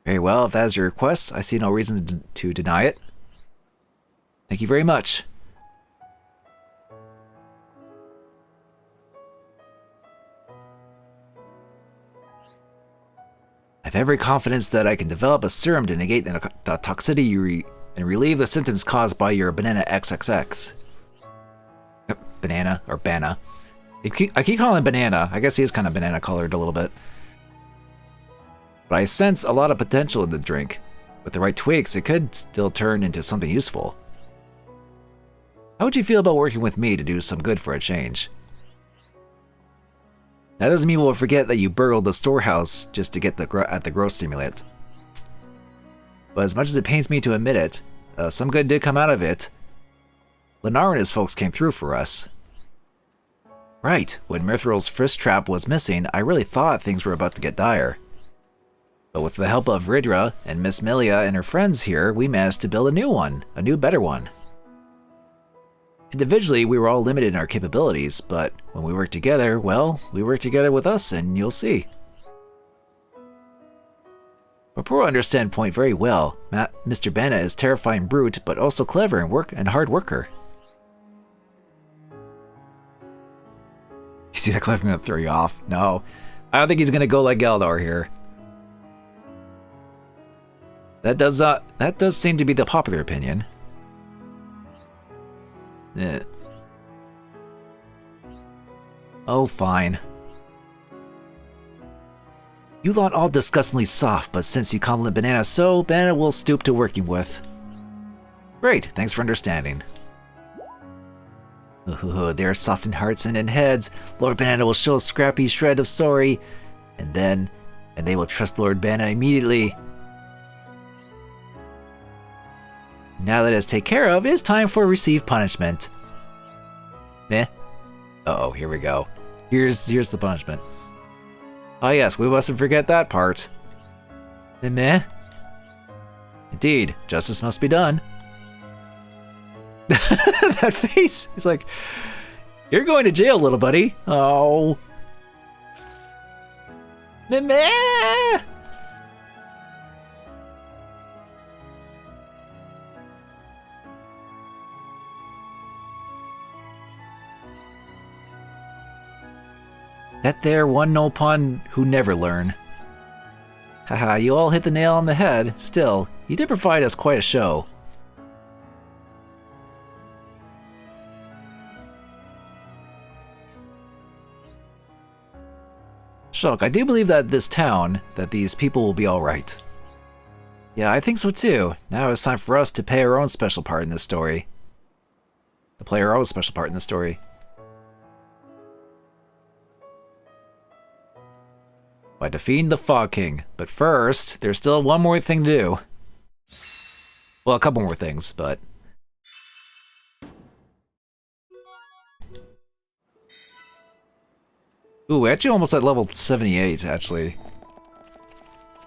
Very well, if that is your request, I see no reason to deny it. Thank you very much. I have every confidence that I can develop a serum to negate the toxicity and relieve the symptoms caused by your banana XXX. Banana, or Bana. I keep calling him Banana. I guess he is kind of banana colored a little bit. But I sense a lot of potential in the drink. With the right tweaks, it could still turn into something useful. How would you feel about working with me to do some good for a change? That doesn't mean we'll forget that you burgled the storehouse just to get at the growth stimulant. But as much as it pains me to admit it, some good did come out of it. Lennar and his folks came through for us. Right, when Mithril's frisk trap was missing, I really thought things were about to get dire. But with the help of Ridra and Miss Melia and her friends here, we managed to build a new one, a new better one. Individually, we were all limited in our capabilities, but when we work together, well, we work together with us and you'll see. Rapuro understand point very well. Mr. Bana is terrifying brute, but also clever and hard worker. You see that clip? I'm gonna throw you off. No, I don't think he's gonna go like Galdor here. That does seem to be the popular opinion. Oh, fine. You lot all disgustingly soft, but since you compliment Banana so, Banana will stoop to working with. Great, thanks for understanding. They're soft in hearts and in heads. Lord Banana will show a scrappy shred of sorry, and they will trust Lord Banana immediately. Now that it's taken care of, it's time for receive punishment. Meh. Uh-oh, here we go. Here's the punishment. Oh yes, we mustn't forget that part. Meh. Indeed, justice must be done. That face! It's like, you're going to jail, little buddy. Oh. Meh. That there one nopon who never learn. Haha, you all hit the nail on the head. Still, you did provide us quite a show. Shulk, I do believe that these people will be alright. Yeah, I think so too. Now it's time for us to play our own special part in this story. By defeating the Fog King. But first, there's still one more thing to do. Well, a couple more things, but... Ooh, we're actually almost at level 78, actually.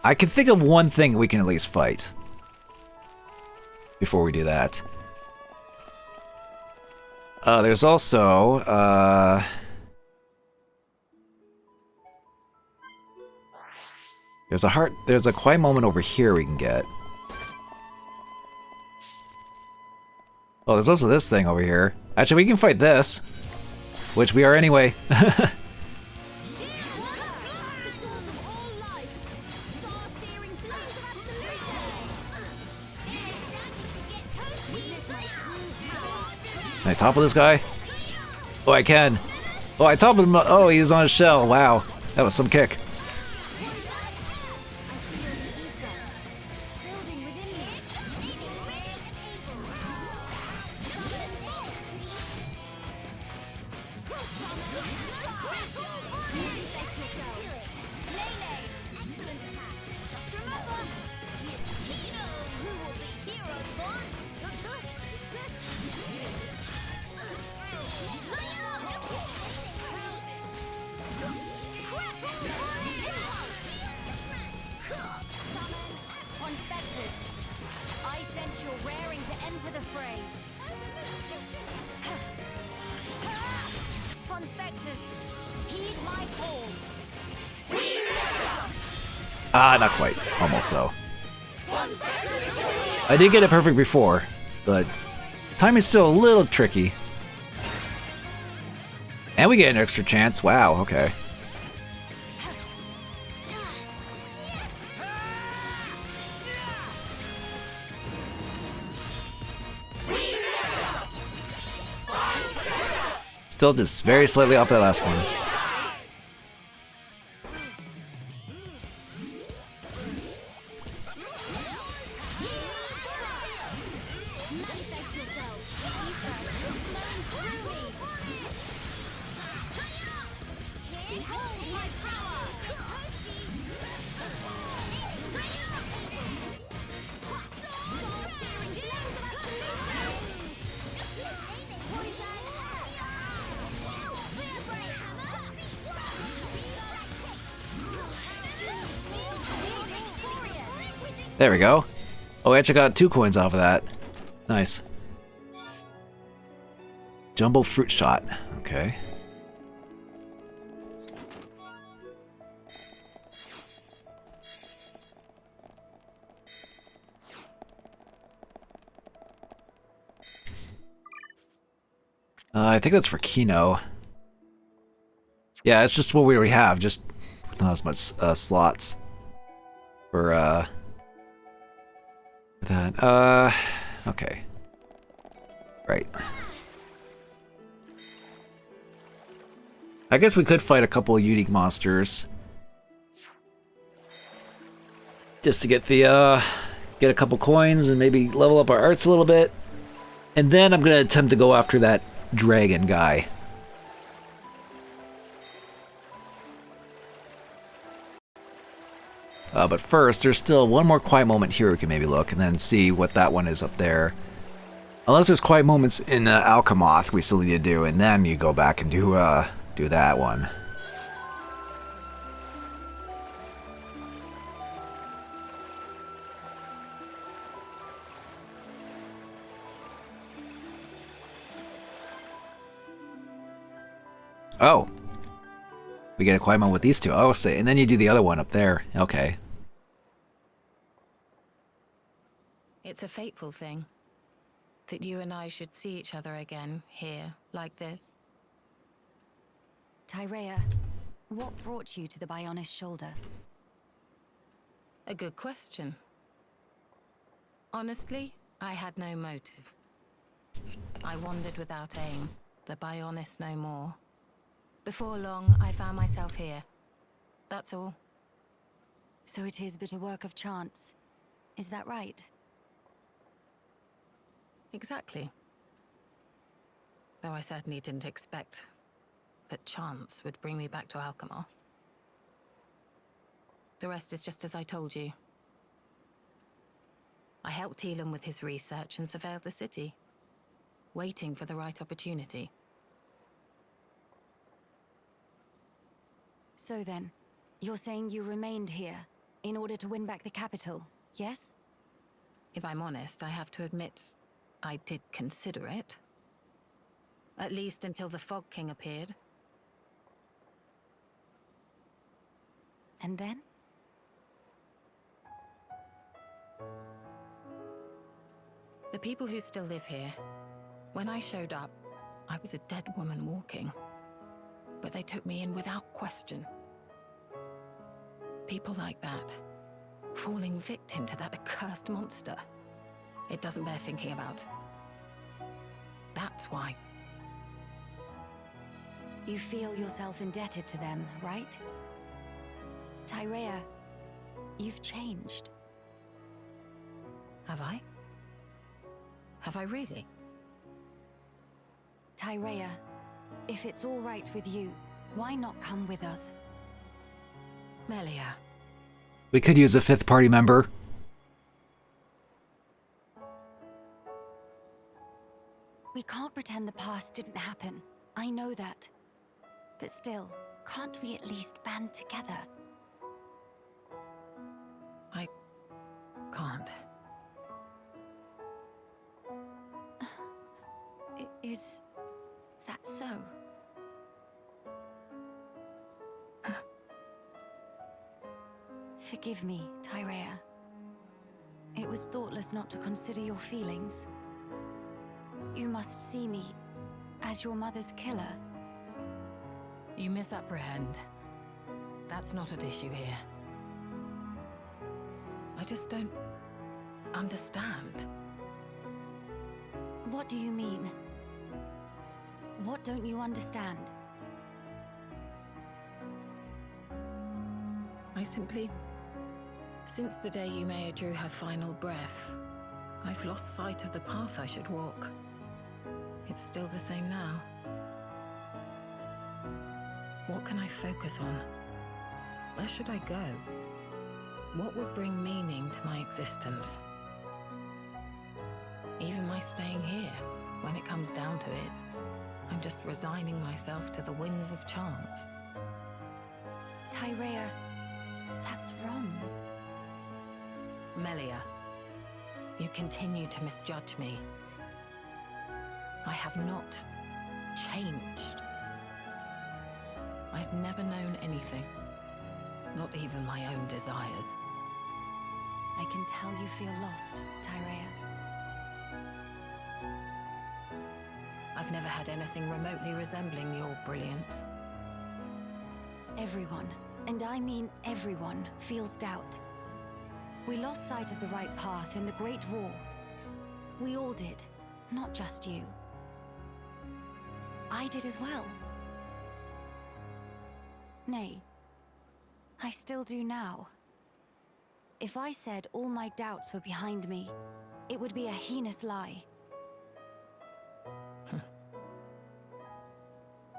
I can think of one thing we can at least fight. Before we do that. There's also, There's a quiet moment over here we can get. Oh, there's also this thing over here. Actually, we can fight this. Which we are anyway. Can I topple this guy? Oh, I can. Oh, I toppled him. Oh, he's on a shell. Wow. That was some kick. Into the fray. Conspectus, heed my call. Ah, not quite. Almost, though. I did get it perfect before, but timing's still a little tricky. And we get an extra chance. Wow, okay. Still just very slightly off that last one. There we go. Oh, we actually got 2 coins off of that. Nice. Jumbo fruit shot. Okay. I think that's for Kino. Yeah, it's just what we already have, just not as much slots for that. Okay. Right. I guess we could fight a couple of unique monsters. Just to get the, get a couple coins and maybe level up our arts a little bit. And then I'm gonna attempt to go after that dragon guy. But first, there's still one more quiet moment here we can maybe look and then see what that one is up there. Unless there's quiet moments in Alchemoth we still need to do, and then you go back and do that one. Oh. We get a quiet moment with these two. Oh, say, and then you do the other one up there. Okay. It's a fateful thing that you and I should see each other again here, like this. Tyrea, what brought you to the Bionis shoulder? A good question. Honestly, I had no motive. I wandered without aim, the Bionis no more. Before long, I found myself here. That's all. So it is but a work of chance. Is that right? Exactly. Though I certainly didn't expect that chance would bring me back to Alchemoth. The rest is just as I told you. I helped Elam with his research and surveilled the city, waiting for the right opportunity. So then, you're saying you remained here in order to win back the capital, yes? If I'm honest, I have to admit, I did consider it. At least until the Fog King appeared. And then? The people who still live here, when I showed up, I was a dead woman walking. But they took me in without question. People like that, falling victim to that accursed monster. It doesn't bear thinking about. That's why. You feel yourself indebted to them, right? Tyrea, you've changed. Have I? Have I really? Tyrea, if it's all right with you, why not come with us? Melia. We could use a 5th party member. We can't pretend the past didn't happen. I know that. But still, can't we at least band together? I can't. Is that so? Forgive me, Tyrea. It was thoughtless not to consider your feelings. You must see me as your mother's killer. You misapprehend. That's not at issue here. I just don't understand. What do you mean? What don't you understand? Since the day Yumea drew her final breath, I've lost sight of the path I should walk. It's still the same now. What can I focus on? Where should I go? What will bring meaning to my existence? Even my staying here, when it comes down to it, I'm just resigning myself to the winds of chance. Tyrea, that's wrong. Melia, you continue to misjudge me. I have not changed. I've never known anything, not even my own desires. I can tell you feel lost, Tyrea. I've never had anything remotely resembling your brilliance. Everyone, and I mean everyone, feels doubt. We lost sight of the right path in the Great War. We all did, not just you. I did as well. Nay, I still do now. If I said all my doubts were behind me, it would be a heinous lie.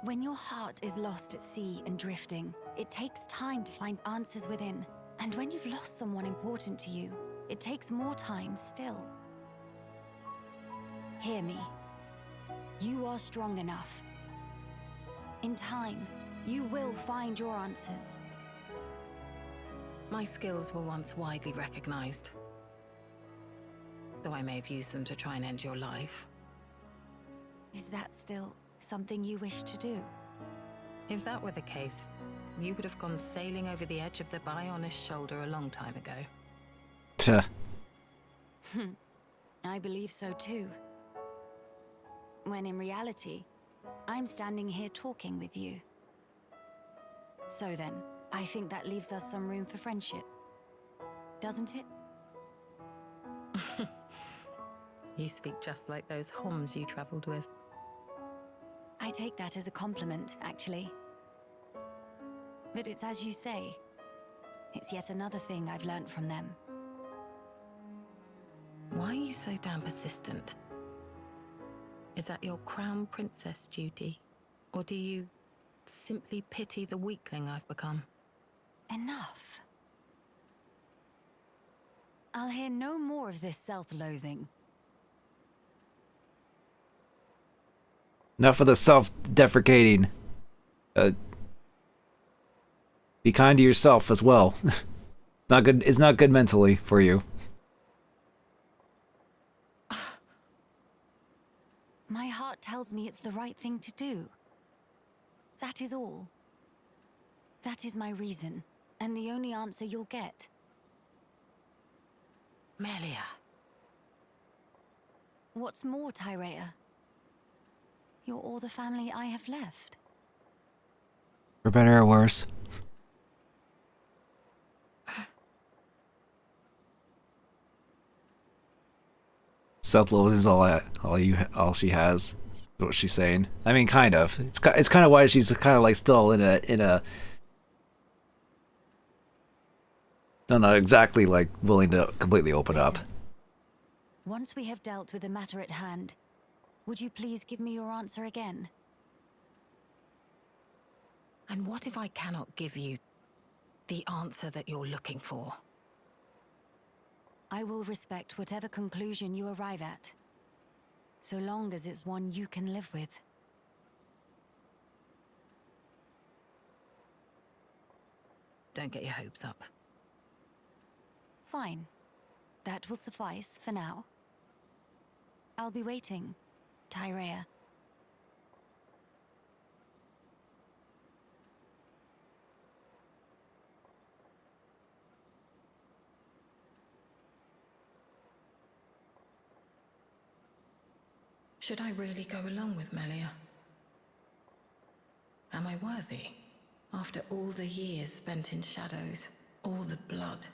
When your heart is lost at sea and drifting, it takes time to find answers within. And when you've lost someone important to you, it takes more time still. Hear me. You are strong enough. In time, you will find your answers. My skills were once widely recognized, though I may have used them to try and end your life. Is that still something you wish to do? If that were the case, you would have gone sailing over the edge of the Bionis shoulder a long time ago. Tuh. I believe so too. When in reality, I'm standing here talking with you. So then, I think that leaves us some room for friendship. Doesn't it? You speak just like those Homs you traveled with. I take that as a compliment, actually. But it's as you say. It's yet another thing I've learned from them. Why are you so damn persistent? Is that your crown princess duty? Or do you simply pity the weakling I've become? Enough. I'll hear no more of this self-loathing. Enough of the self-deprecating. Be kind to yourself as well. It's not good. It's not good mentally for you. My heart tells me it's the right thing to do. That is all. That is my reason, and the only answer you'll get. Melia. What's more, Tyrea? You're all the family I have left. For better or worse. Self-loathing is all she has. Is what she's saying. I mean, kind of. It's kind of why she's kind of like still in a. Not exactly like willing to completely open up. Once we have dealt with the matter at hand, would you please give me your answer again? And what if I cannot give you the answer that you're looking for? I will respect whatever conclusion you arrive at, so long as it's one you can live with. Don't get your hopes up. Fine. That will suffice for now. I'll be waiting, Tyrea. Should I really go along with Melia? Am I worthy? After all the years spent in shadows, all the blood.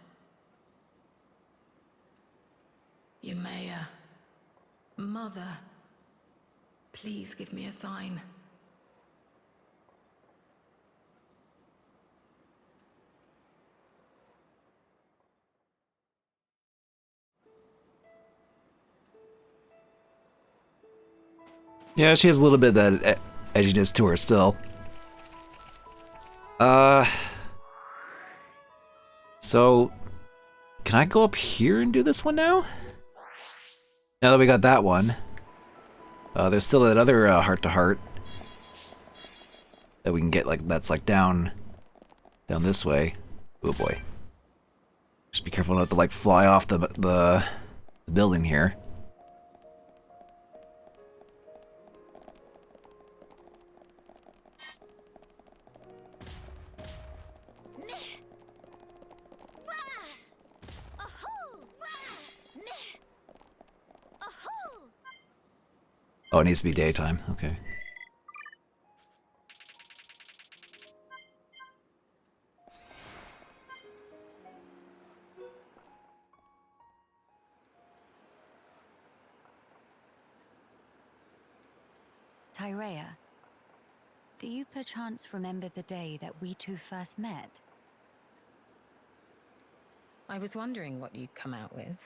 Yumea. Mother. Please give me a sign. Yeah, she has a little bit of that edginess to her still. So, can I go up here and do this one now? Now that we got that one. There's still that other heart-to-heart that we can get, like, that's like down this way. Oh boy. Just be careful not to, like, fly off the building here. Oh, it needs to be daytime. Okay. Tyrea, do you perchance remember the day that we two first met? I was wondering what you'd come out with.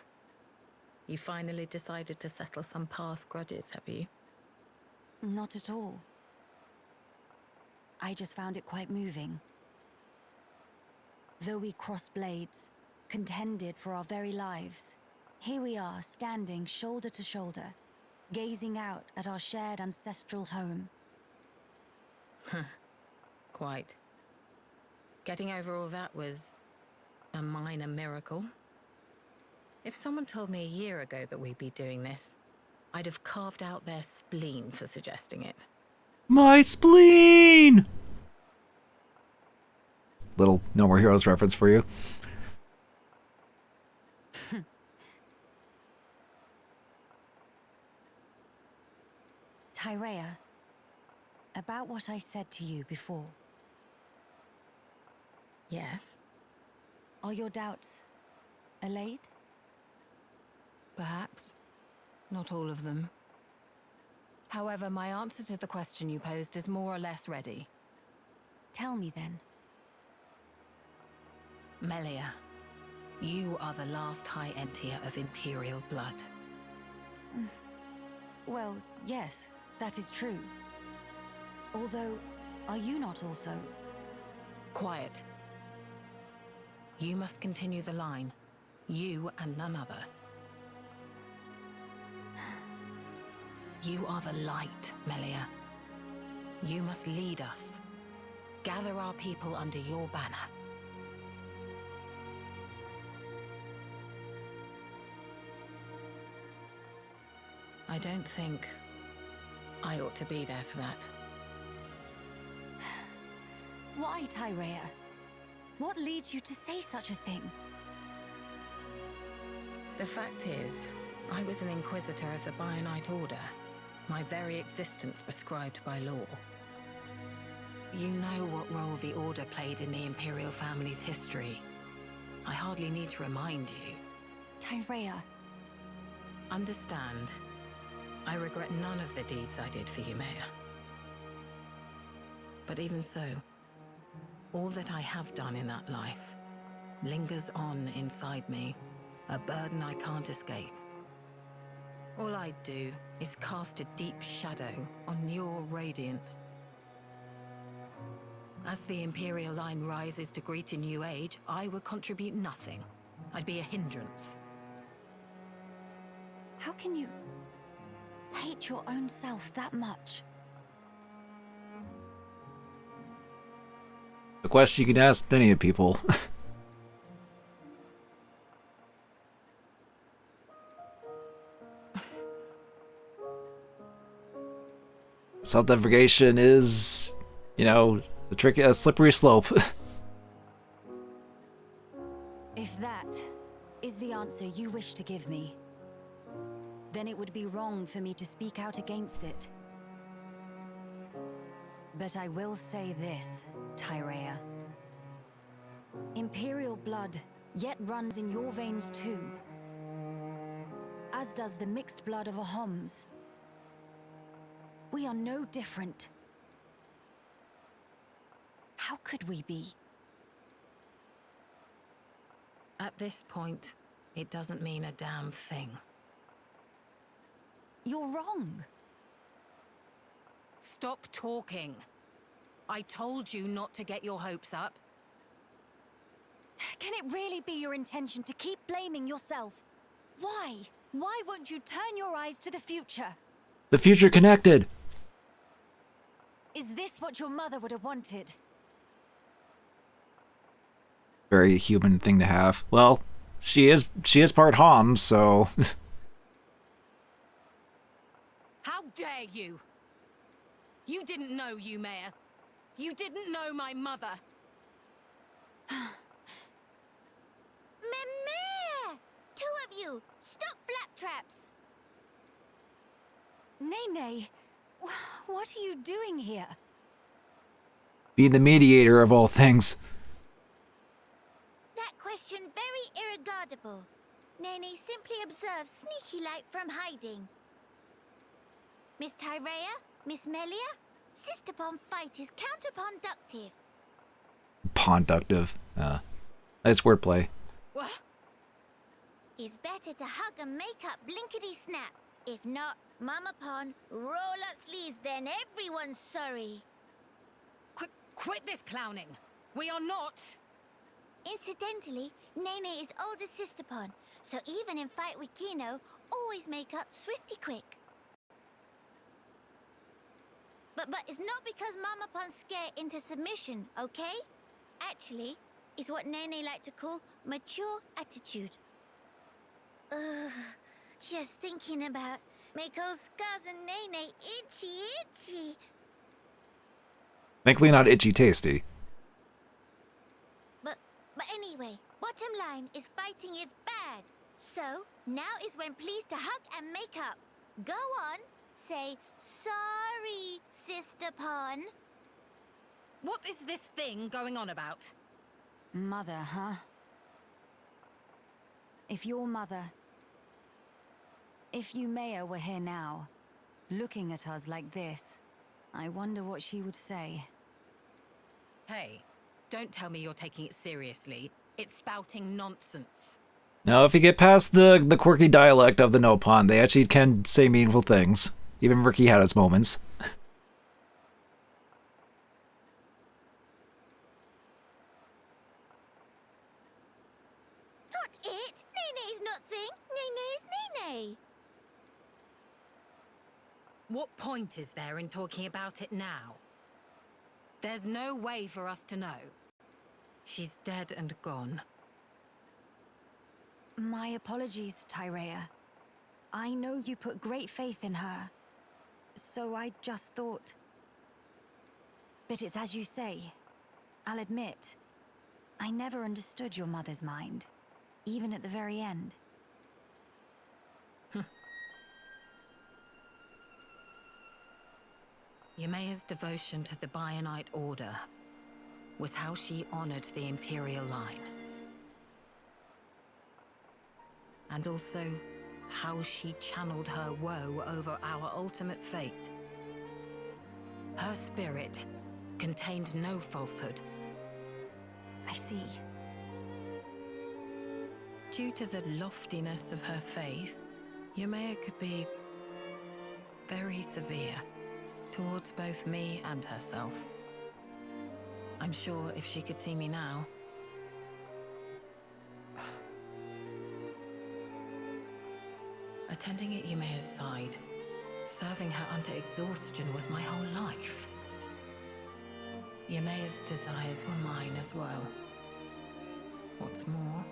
You finally decided to settle some past grudges, have you? Not at all. I just found it quite moving. Though we crossed blades, contended for our very lives, here we are standing shoulder to shoulder, gazing out at our shared ancestral home. Quite. Getting over all that was a minor miracle. If someone told me a year ago that we'd be doing this, I'd have carved out their spleen for suggesting it. My spleen! Little No More Heroes reference for you. Tyrea, about what I said to you before. Yes? Are your doubts allayed? Perhaps. Not all of them. However, my answer to the question you posed is more or less ready. Tell me then. Melia, you are the last High Entier of Imperial blood. Well, yes, that is true. Although, are you not also? Quiet. You must continue the line. You and none other. You are the light, Melia. You must lead us. Gather our people under your banner. I don't think I ought to be there for that. Why, Tyrea? What leads you to say such a thing? The fact is, I was an Inquisitor of the Bionite Order. My very existence prescribed by law. You know what role the Order played in the Imperial family's history. I hardly need to remind you. Tyrea. Understand, I regret none of the deeds I did for Yumea. But even so, all that I have done in that life lingers on inside me, a burden I can't escape. All I do is cast a deep shadow on your radiance. As the Imperial line rises to greet a new age, I would contribute nothing. I'd be a hindrance. How can you hate your own self that much? A question you can ask many people. Self-deprecation is, you know, a slippery slope. If that is the answer you wish to give me, then it would be wrong for me to speak out against it. But I will say this, Tyrea. Imperial blood yet runs in your veins too, as does the mixed blood of Ahoms. We are no different. How could we be? At this point, it doesn't mean a damn thing. You're wrong. Stop talking. I told you not to get your hopes up. Can it really be your intention to keep blaming yourself? Why? Why won't you turn your eyes to the future? The future connected. Is this what your mother would have wanted? Very human thing to have. Well, she is part Hom, so How dare you? You didn't know Yumea. You didn't know my mother. Mimir! Two of you, stop flaptraps! Nene, what are you doing here? be the mediator of all things. That question very irregardable. Nene simply observes sneaky-like from hiding. Miss Tyrea, Miss Melia, sister-pon fight is counterproductive. Ponductive. Nice wordplay. What? It's better to hug and make up blinkety-snap. If not, Mama Pon, roll up sleeves, then everyone's sorry. Quit this clowning. We are not. Incidentally, Nene is older sister Pon, so even in fight with Kino, always make up swifty quick. But it's not because Mama Pon scare into submission, okay? Actually, it's what Nene like to call mature attitude. Just thinking about make old Scars and Nene itchy. Thankfully not itchy tasty. But anyway, bottom line is fighting is bad. So, now is when pleased to hug and make up. Go on, say, sorry, Sister Pon. What is this thing going on about? Mother, huh? If your mother... If Yumea were here now, looking at us like this, I wonder what she would say. Hey, don't tell me you're taking it seriously. It's spouting nonsense. Now, if you get past the quirky dialect of the Nopon, they actually can say meaningful things. Even Ricky had its moments. Not it! Nene's not thing! Nene's Nene! What point is there in talking about it now? There's no way for us to know. She's dead and gone. My apologies, Tyrea. I know you put great faith in her. So I just thought... But it's as you say. I'll admit, I never understood your mother's mind. Even at the very end. Yumea's devotion to the Bionite Order was how she honored the Imperial line. And also, how she channeled her woe over our ultimate fate. Her spirit contained no falsehood. I see. Due to the loftiness of her faith, Yumea could be very severe towards both me and herself. I'm sure if she could see me now... Attending at Yumea's side, serving her unto exhaustion was my whole life. Yumea's desires were mine as well. What's more,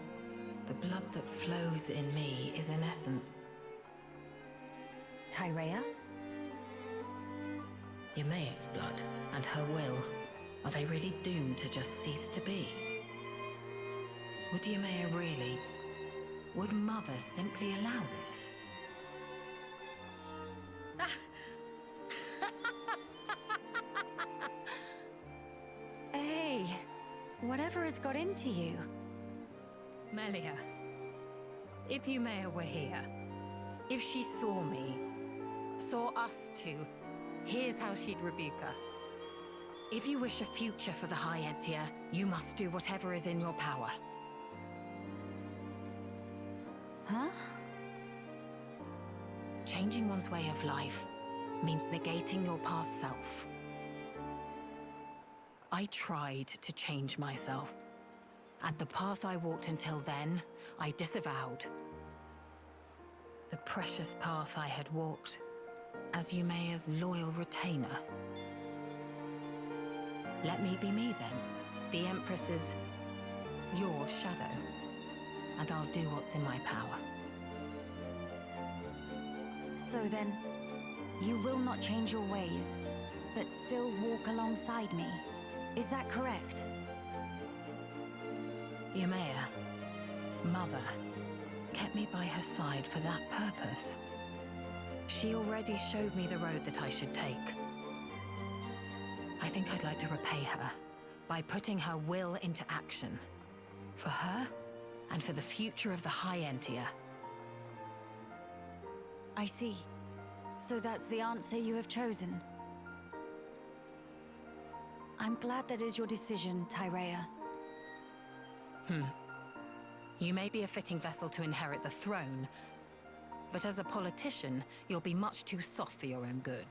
the blood that flows in me is in essence... Tyrea? Yumea's blood and her will, are they really doomed to just cease to be? Would Yumea really... Would Mother simply allow this? happened to you? Melia, if Yumea were here, if she saw me, saw us two, here's how she'd rebuke us. If you wish a future for the High Entia, you must do whatever is in your power. Huh? Changing one's way of life means negating your past self. I tried to change myself, and the path I walked until then, I disavowed. The precious path I had walked as Yumea's loyal retainer. Let me be me then. The Empress is your shadow, and I'll do what's in my power. So then, you will not change your ways, but still walk alongside me. Is that correct? Yumea, Mother, kept me by her side for that purpose. She already showed me the road that I should take. I think I'd like to repay her by putting her will into action. For her, and for the future of the High Entia. I see. So that's the answer you have chosen. I'm glad that is your decision, Tyrea. You may be a fitting vessel to inherit the throne, but as a politician, you'll be much too soft for your own good.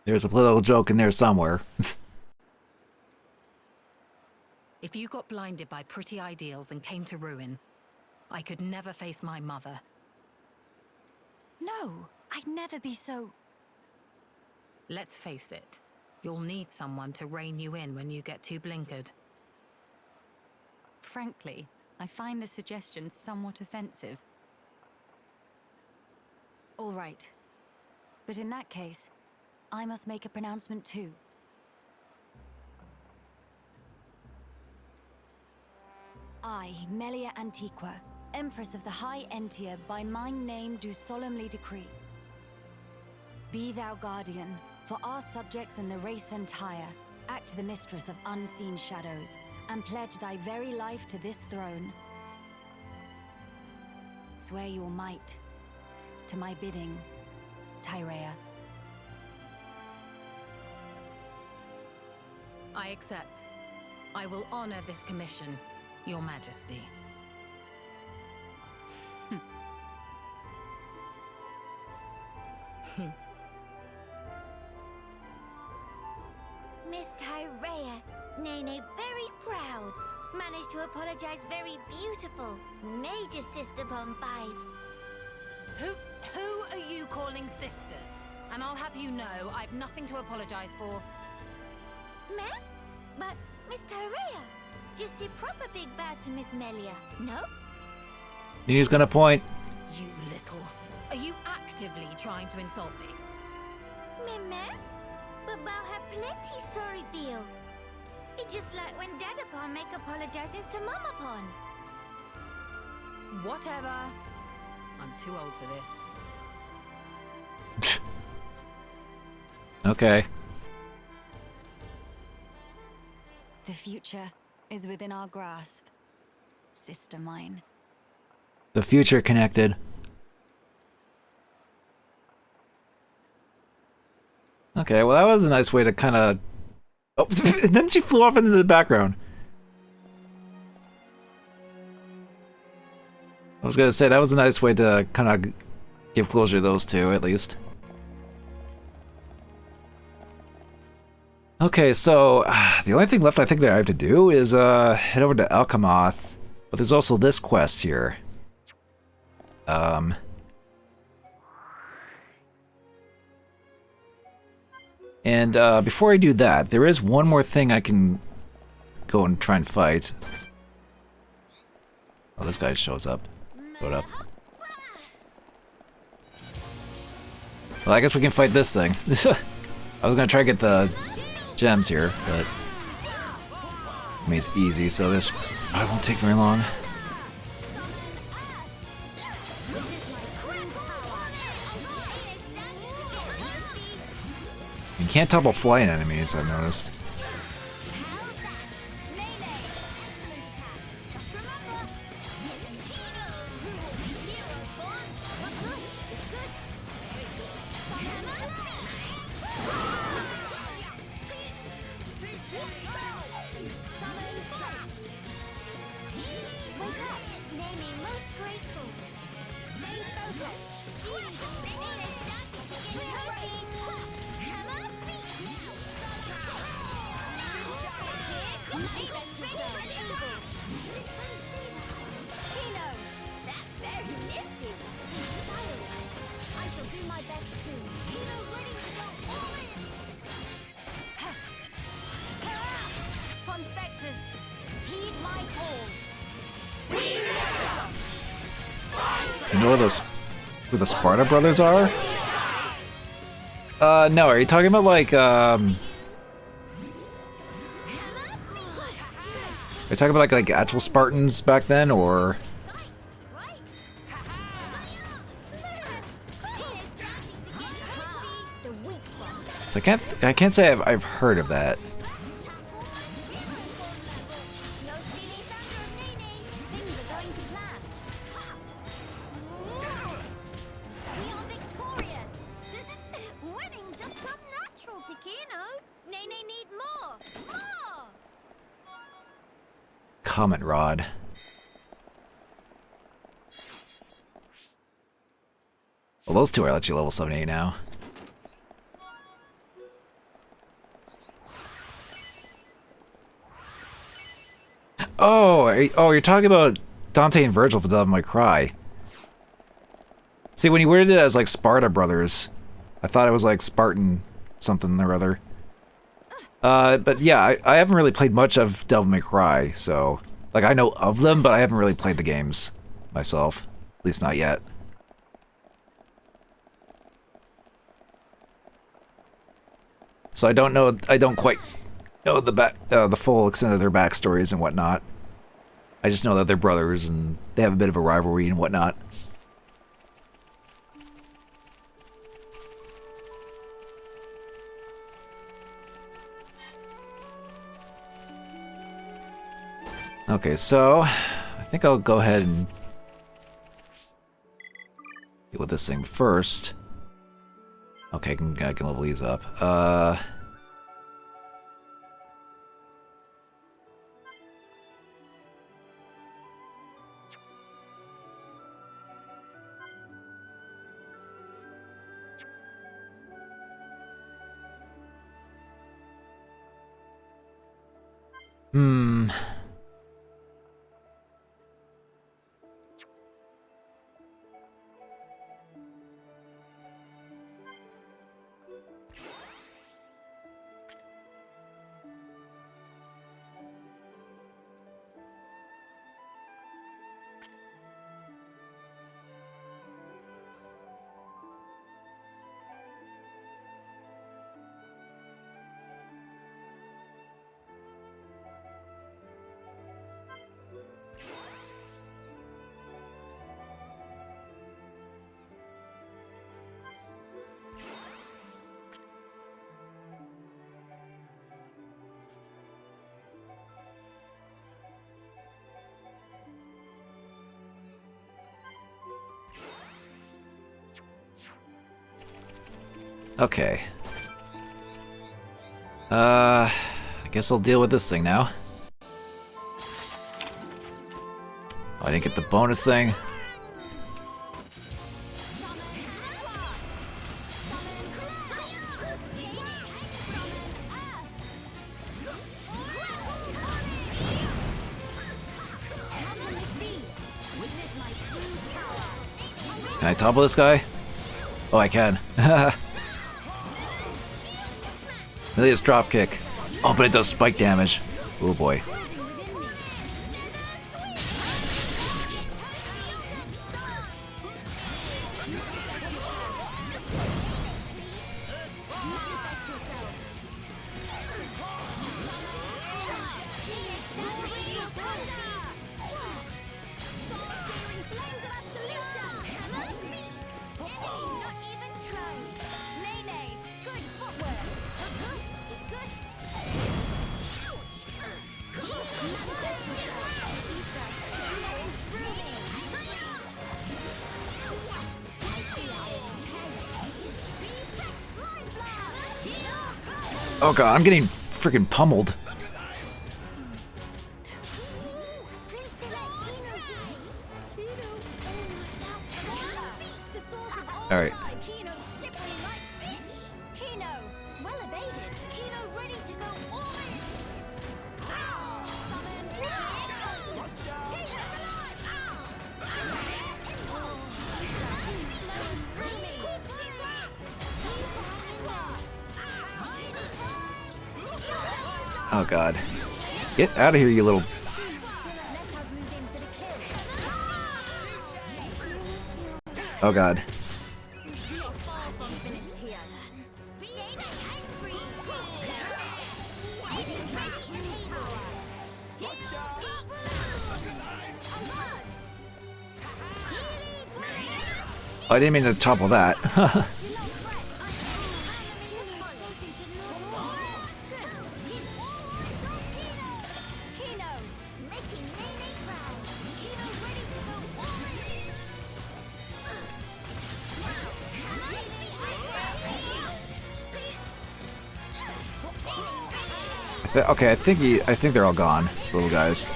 There's a political joke in there somewhere. If you got blinded by pretty ideals and came to ruin, I could never face my mother. No, I'd never be so... Let's face it, you'll need someone to rein you in when you get too blinkered. Frankly, I find the suggestion somewhat offensive. All right. But in that case, I must make a pronouncement too. I, Melia Antiqua, Empress of the High Entia, by my name do solemnly decree. Be thou guardian, for our subjects and the race entire, act the mistress of unseen shadows, and pledge thy very life to this throne. Swear your might, to my bidding, Tyrea. I accept. I will honor this commission, Your Majesty. Miss Tyrea, Nene very proud. Managed to apologize very beautiful. Major sister bomb vibes. Who are you calling sisters? And I'll have you know I've nothing to apologize for. Me? But Miss Tyrea just did proper big bow to Miss Melia, no? He's gonna point. You little... Are you actively trying to insult me? Me? But Bao had plenty sorry feel. It's just like when Dadapon make apologizes to Mamapon. Whatever. I'm too old for this. Okay. The future is within our grasp, sister mine. The future connected. Okay, well that was a nice way to kind of... Oh, and then she flew off into the background. I was gonna say, that was a nice way to kind of give closure to those two, at least. Okay, so the only thing left I think that I have to do is head over to Alcamoth, but there's also this quest here. And before I do that, there is one more thing I can go and try and fight. Oh, this guy shows up. Showed up. Well, I guess we can fight this thing. I was gonna try to get the gems here, but I mean, it's easy, so this probably won't take very long. You can't topple flying enemies, I've noticed. grateful. Stay focused. Hammer, feet. Kino, that's very nifty. I shall do my best too. Kino ready to go all in. Conspectors, heed my call. You know who the Sparta brothers are? No, are you talking about like, are you talking about like actual Spartans back then, or? So I can't say I've heard of that. Things are going to plan. We are victorious. Winning just comes natural to Kino. Nene need more. More! Comet Rod. Well, those two are actually level 78 now. Oh, you're talking about Dante and Virgil for Devil May Cry. See, when you worded it as like Sparta Brothers, I thought it was like Spartan something or other. But yeah, I haven't really played much of Devil May Cry, so like I know of them, but I haven't really played the games myself, at least not yet. So I don't quite know the full extent of their backstories and whatnot. I just know that they're brothers and they have a bit of a rivalry and whatnot. Okay, so I think I'll go ahead and deal with this thing first. Okay, I can level these up. Okay. I guess I'll deal with this thing now. Oh, I didn't get the bonus thing. Can I topple this guy? Oh, I can. Milia's drop kick. Oh, but it does spike damage. Oh boy. Oh god, I'm getting freaking pummeled. Alright. Kino slippery like fish. Kino, well evaded. Kino ready to go all in. Summon. Take us alive. Oh god. Get out of here, you little... Let us move in for the kill. Oh god. You are far from finished here. I didn't mean to topple that. Okay, I think they're all gone, little guys.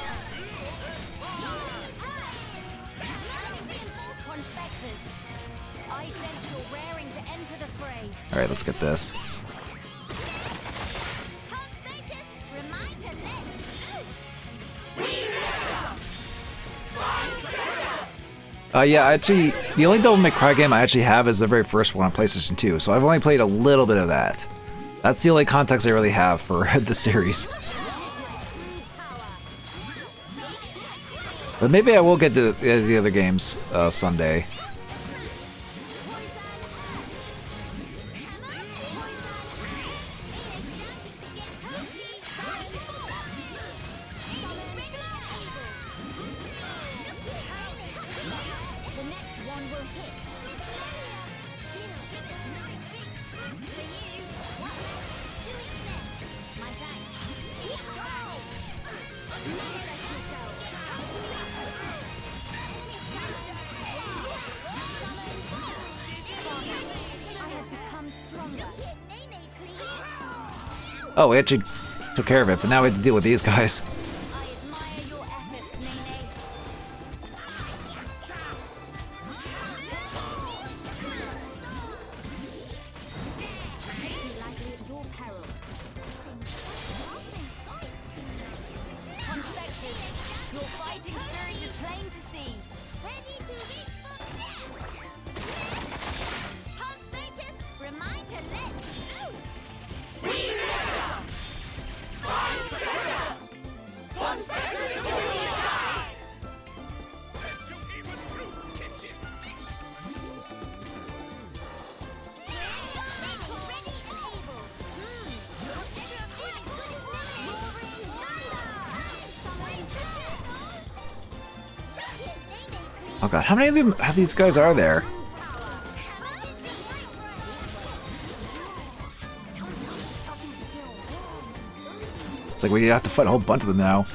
All right, let's get this. Yeah, actually, the only Devil May Cry game I actually have is the very first one on PlayStation 2, so I've only played a little bit of that. That's the only context I really have for the series. But maybe I will get to the other games someday. Oh, we actually took care of it, but now we have to deal with these guys. Oh god, how many of these guys are there? It's like we have to fight a whole bunch of them now.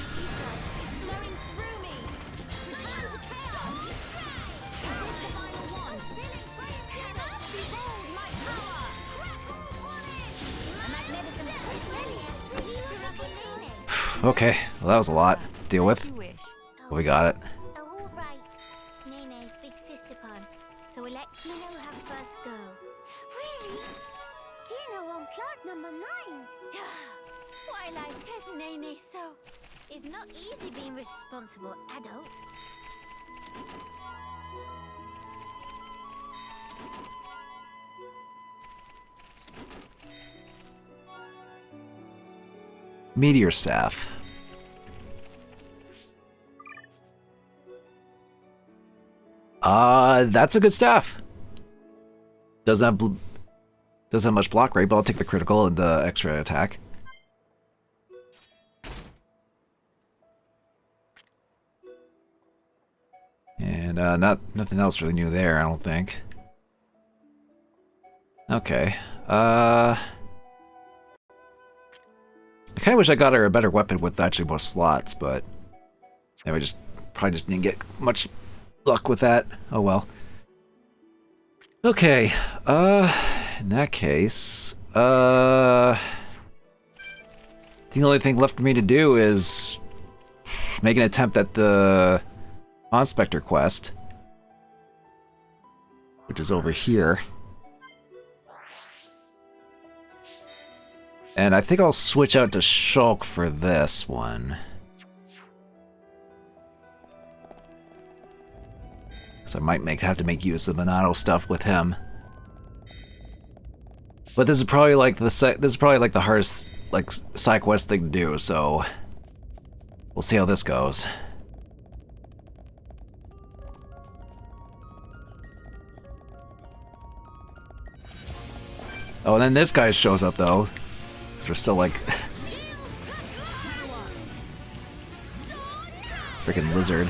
Okay, well that was a lot to deal with. But we got it. Oh, all right. Nene's big sister pun. So we'll let Kino have first go. Really? Kino on cloud number 9. Why life test Nene so? It's not easy being responsible adult. Meteor Staff. That's a good staff. Doesn't have much block rate, but I'll take the critical and the extra attack. And nothing else really new there, I don't think. Okay. I kind of wish I got her a better weapon with actually more slots, but yeah, we probably just didn't get much luck with that. Oh well. Okay. In that case, the only thing left for me to do is make an attempt at the Conspector quest, which is over here. And I think I'll switch out to Shulk for this one. So I might have to make use of the Monado stuff with him. But this is probably like the hardest side quest thing to do, so we'll see how this goes. Oh, and then this guy shows up though. They're still like freaking lizard.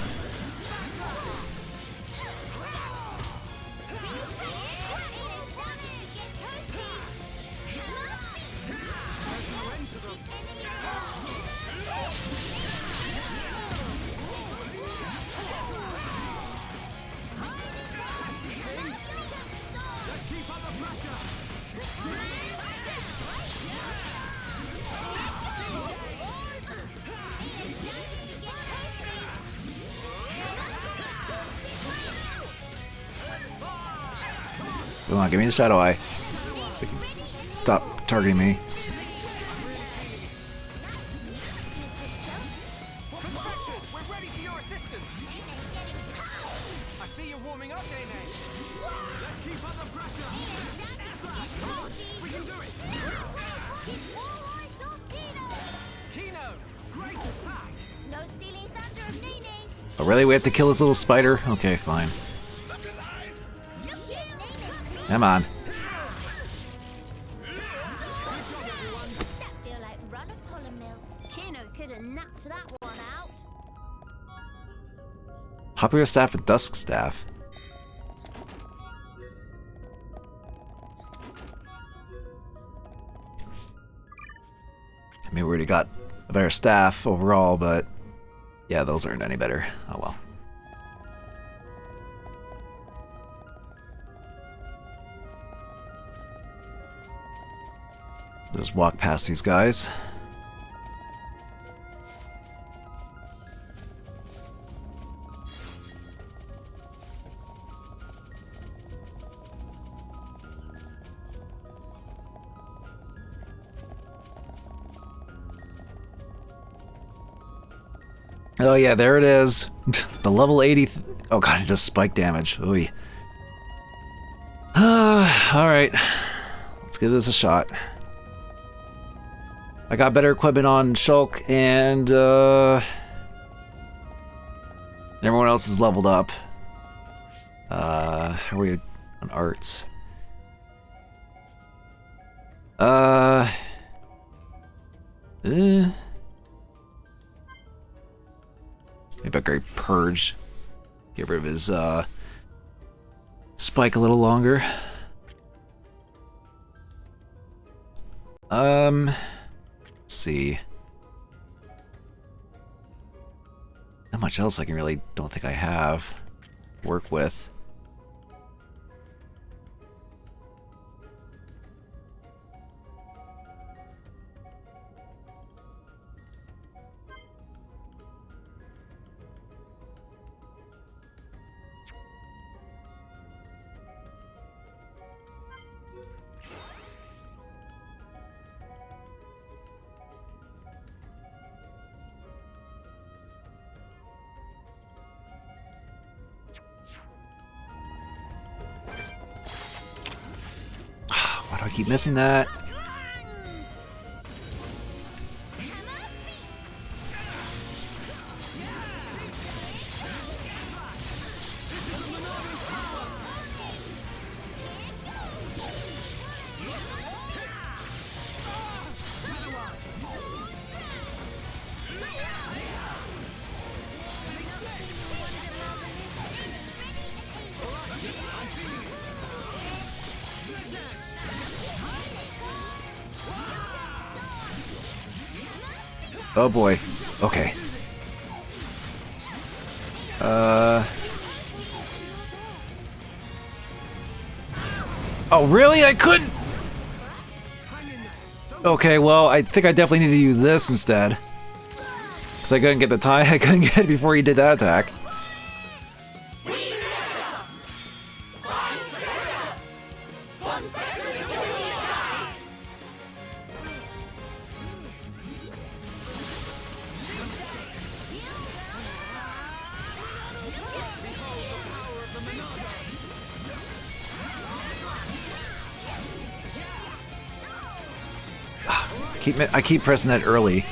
Come on, give me the Shadow Eye. Stop targeting me. We're ready for your assistance. I see you're warming up, Nene. Let's keep up the pressure. Come on, we can do it. Kino, great attack. No stealing thunder of Nene. Oh, really? We have to kill this little spider? Okay, fine. Come on. That feel like run a pollen mill. Kino could have napped that one out. Popular staff with dusk staff. I mean, we already got a better staff overall, but yeah, those aren't any better. Oh well. Just walk past these guys. Oh yeah, there it is. The level 80. Oh god, it does spike damage. Ooh. Alright. Let's give this a shot. I got better equipment on Shulk, and everyone else is leveled up. How are we on arts? Maybe I could purge. Get rid of his spike a little longer. Let's see. Not much else I can really don't think I have work with. Why do I keep missing that? Oh boy. Okay. Oh really? I couldn't. Okay, well, I think I definitely need to use this instead. Because I couldn't get the time. I couldn't get it before he did that attack. I keep pressing that early.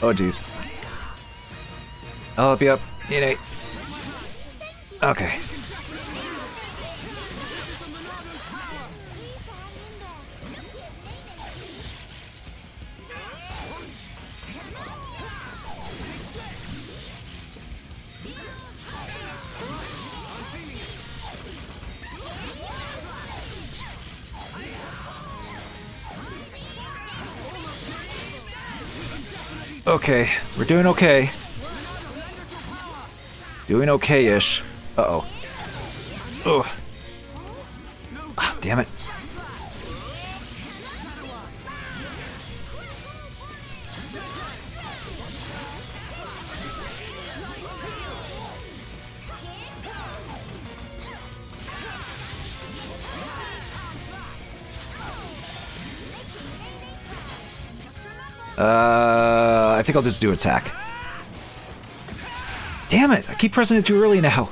Oh jeez. I'll help you up. Innate. Okay. Okay, we're doing okay. Doing okay-ish. Uh-oh. Ugh. Ah, damn it. I think I'll just do attack. Damn it! I keep pressing it too early now.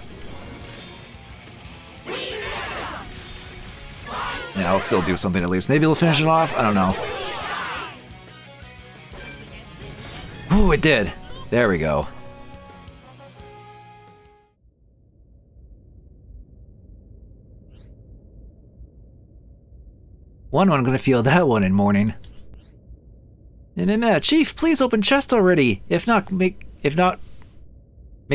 Yeah, I'll still do something at least. Maybe we'll finish it off? I don't know. Ooh, it did. There we go. I'm gonna feel that one in morning. Chief, please open chest already. If not, make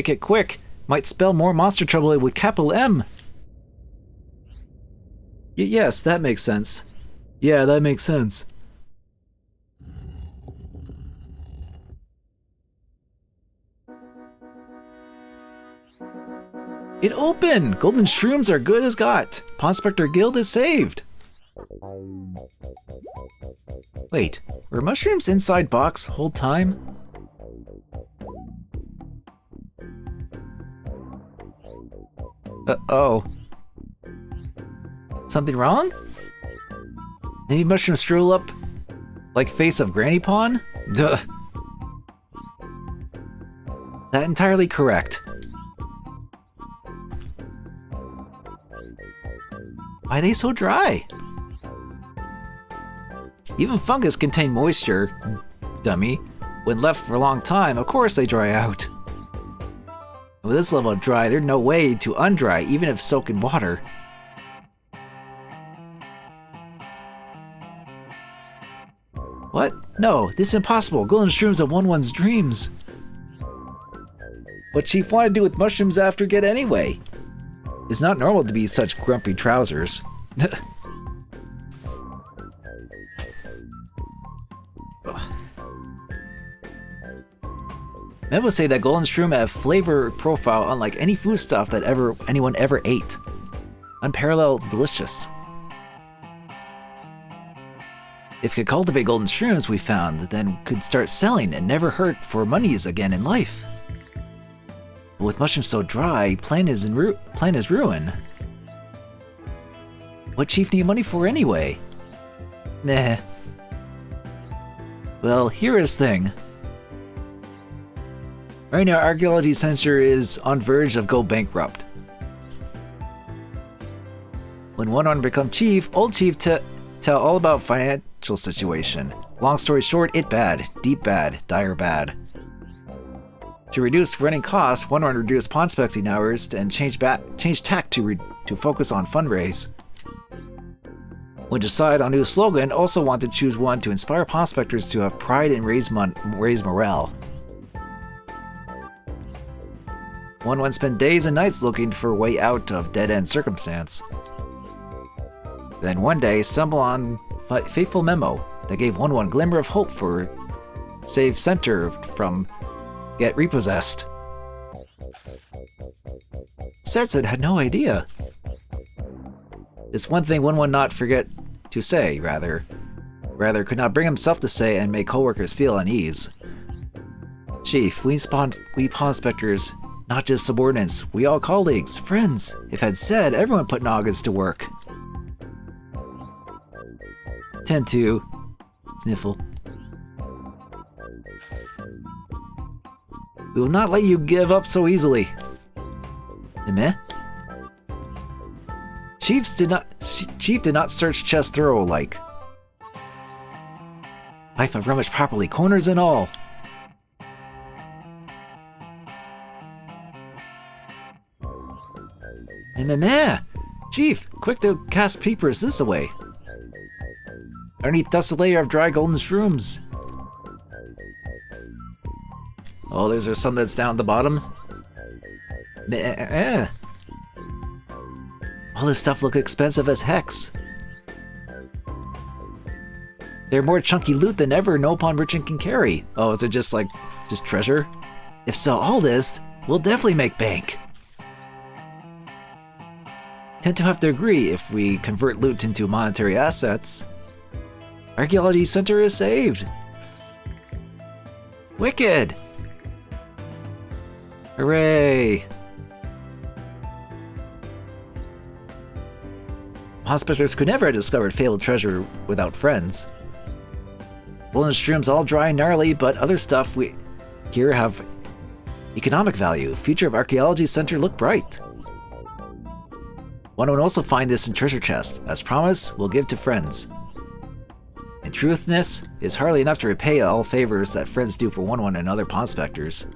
it quick. Might spell more monster trouble with capital M. Yes, that makes sense. Yeah, that makes sense. It opened! Golden shrooms are good as got. Pawn Spectre Guild is saved. Wait, were mushrooms inside box whole time? Oh. Something wrong? Maybe mushrooms stroll up like face of Granny Pawn? Duh. That entirely correct. Why are they so dry? Even fungus contain moisture, dummy. When left for a long time, of course they dry out. With this level of dry, there's no way to undry, even if soaked in water. What? No, this is impossible. Golden shrooms are one's dreams. What Chief wanted to do with mushrooms after get anyway? It's not normal to be such grumpy trousers. Men would say that golden shroom have flavor profile unlike any foodstuff that anyone ever ate. Unparalleled delicious. If we could cultivate golden shrooms, we found, then could start selling and never hurt for monies again in life. But with mushrooms so dry, plan is ruin. What Chief need money for anyway? Nah. Well, here is thing. Right now, Archaeology Center is on verge of go bankrupt. When one become chief, old chief tell all about financial situation. Long story short, it bad, deep bad, dire bad. To reduce running costs, one reduced pawn spectating hours and change tack to focus on fundraise. When decide on new slogan, also want to choose one to inspire pawn spectators to have pride and raise morale. One spent days and nights looking for a way out of dead-end circumstance. Then one day, stumble on a fateful memo that gave one glimmer of hope for save center from get repossessed. Setsun had no idea. It's one thing one not forget to say, rather could not bring himself to say and make coworkers feel unease. Chief, we pawn specters, not just subordinates, we all colleagues, friends. If had said, everyone put noggins to work. Tend to sniffle. We will not let you give up so easily. Meh. Chief did not search chest thorough like. Life of rummage properly, corners and all. Meh. Chief, quick to cast peepers this away. Underneath thus a layer of dry golden shrooms. Oh, there's some that's down at the bottom. Meh. All this stuff look expensive as hex. They're more chunky loot than ever Nopon merchant can carry. Oh, is it just treasure? If so, all this will definitely make bank. Tend to have to agree if we convert loot into monetary assets. Archaeology Center is saved. Wicked! Hooray! Hospiters could never have discovered fabled treasure without friends. Golden shrooms all dry and gnarly, but other stuff we here have economic value. Future of Archaeology Center look bright. One would also find this in treasure chest. As promised, we'll give to friends. And truthness is hardly enough to repay all favors that friends do for one and other pawn specters.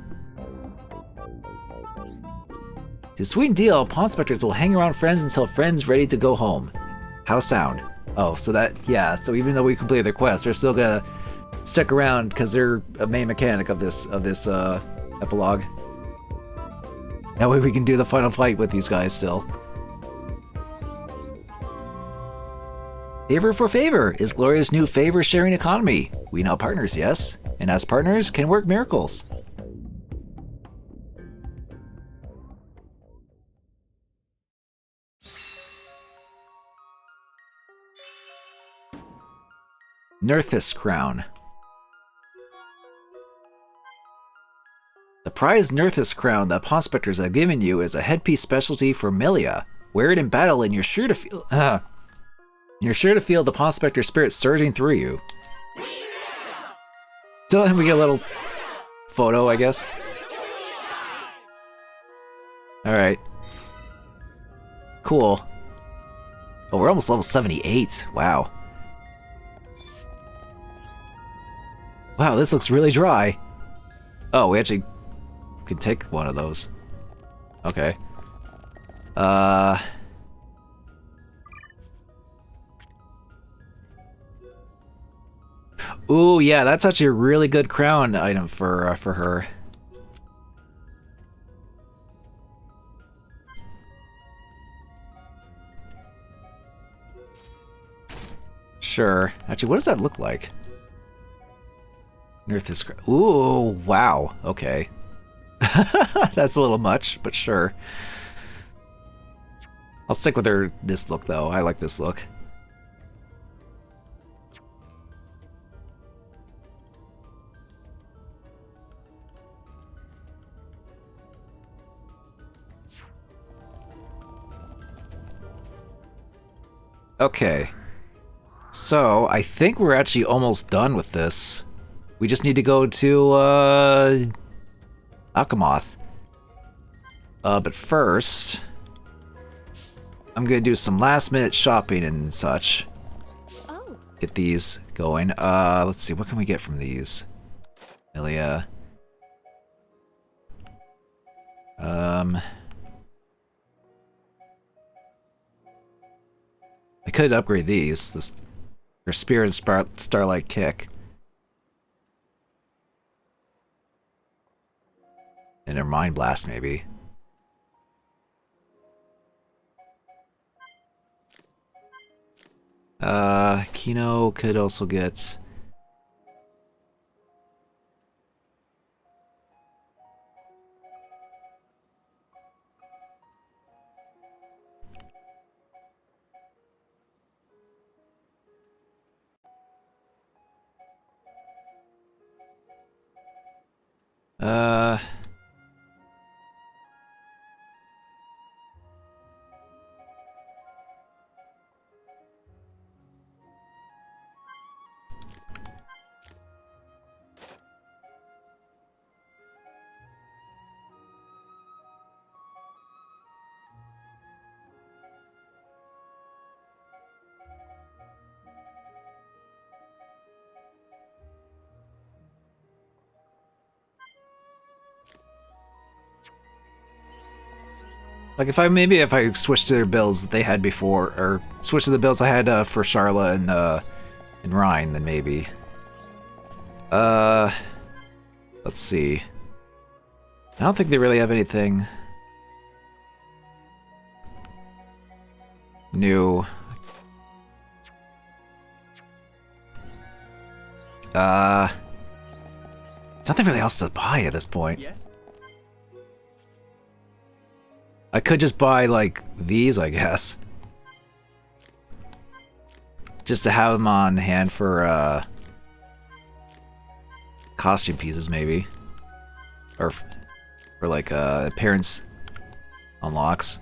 To sweeten deal, pawn specters will hang around friends until friends ready to go home. How sound? Oh, so that, yeah, so even though we completed their quest, they're still gonna stick around because they're a main mechanic of this epilogue. That way we can do the final fight with these guys still. Favor for Favor is Gloria's new favor-sharing economy. We now partners, yes, and as partners can work miracles. Nerthus Crown. The prized Nerthus Crown that pawn specters have given you is a headpiece specialty for Melia. Wear it in battle and you're sure to feel the pawn specter spirit surging through you. So we get a little photo, I guess. Alright. Cool. Oh, we're almost level 78. Wow. Wow, this looks really dry. Oh, we actually can take one of those. Okay. Ooh, yeah, that's actually a really good crown item for her. Sure. Actually, what does that look like? Nerthus. Ooh, wow. Okay. That's a little much, but sure. I'll stick with her this look though. I like this look. Okay. So, I think we're actually almost done with this. We just need to go to, Akamoth. But first, I'm gonna do some last-minute shopping and such. Oh. Get these going. Let's see, what can we get from these? Melia. I could upgrade these. Their Spear and Starlight Kick. And their Mind Blast, maybe. Kino could also get... Like if I switched to their builds that they had before, or switched to the builds I had for Charla and Rhine, then maybe. Let's see. I don't think they really have anything new. There's nothing really else to buy at this point. Yes? I could just buy, like, these, I guess. Just to have them on hand for, costume pieces, maybe. Or for, like, appearance unlocks.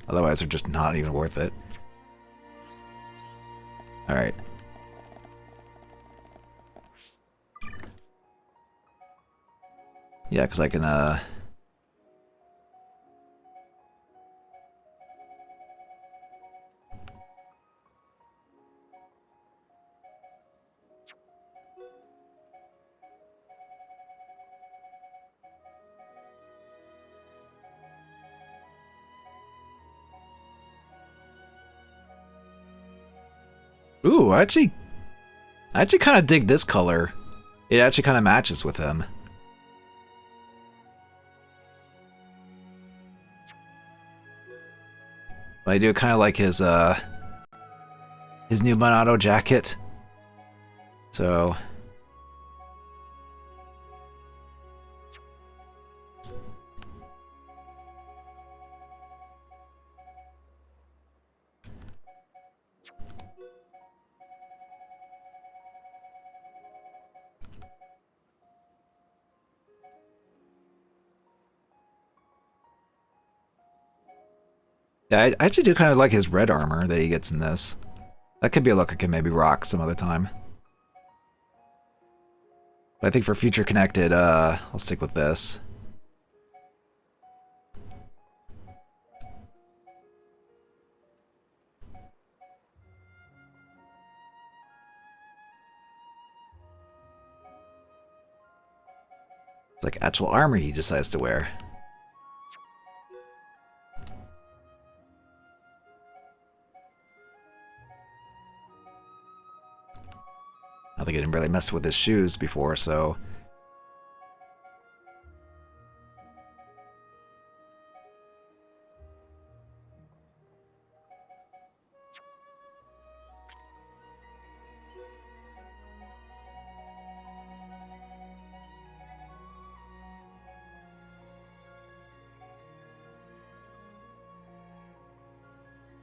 Otherwise, they're just not even worth it. Alright. Yeah, because I can, Ooh, I actually kind of dig this color. It actually kind of matches with him. But I do kind of like his new Monado jacket. So yeah, I actually do kind of like his red armor that he gets in this. That could be a look I can maybe rock some other time. But I think for Future Connected, I'll stick with this. It's like actual armor he decides to wear. I think I didn't really mess with his shoes before, so...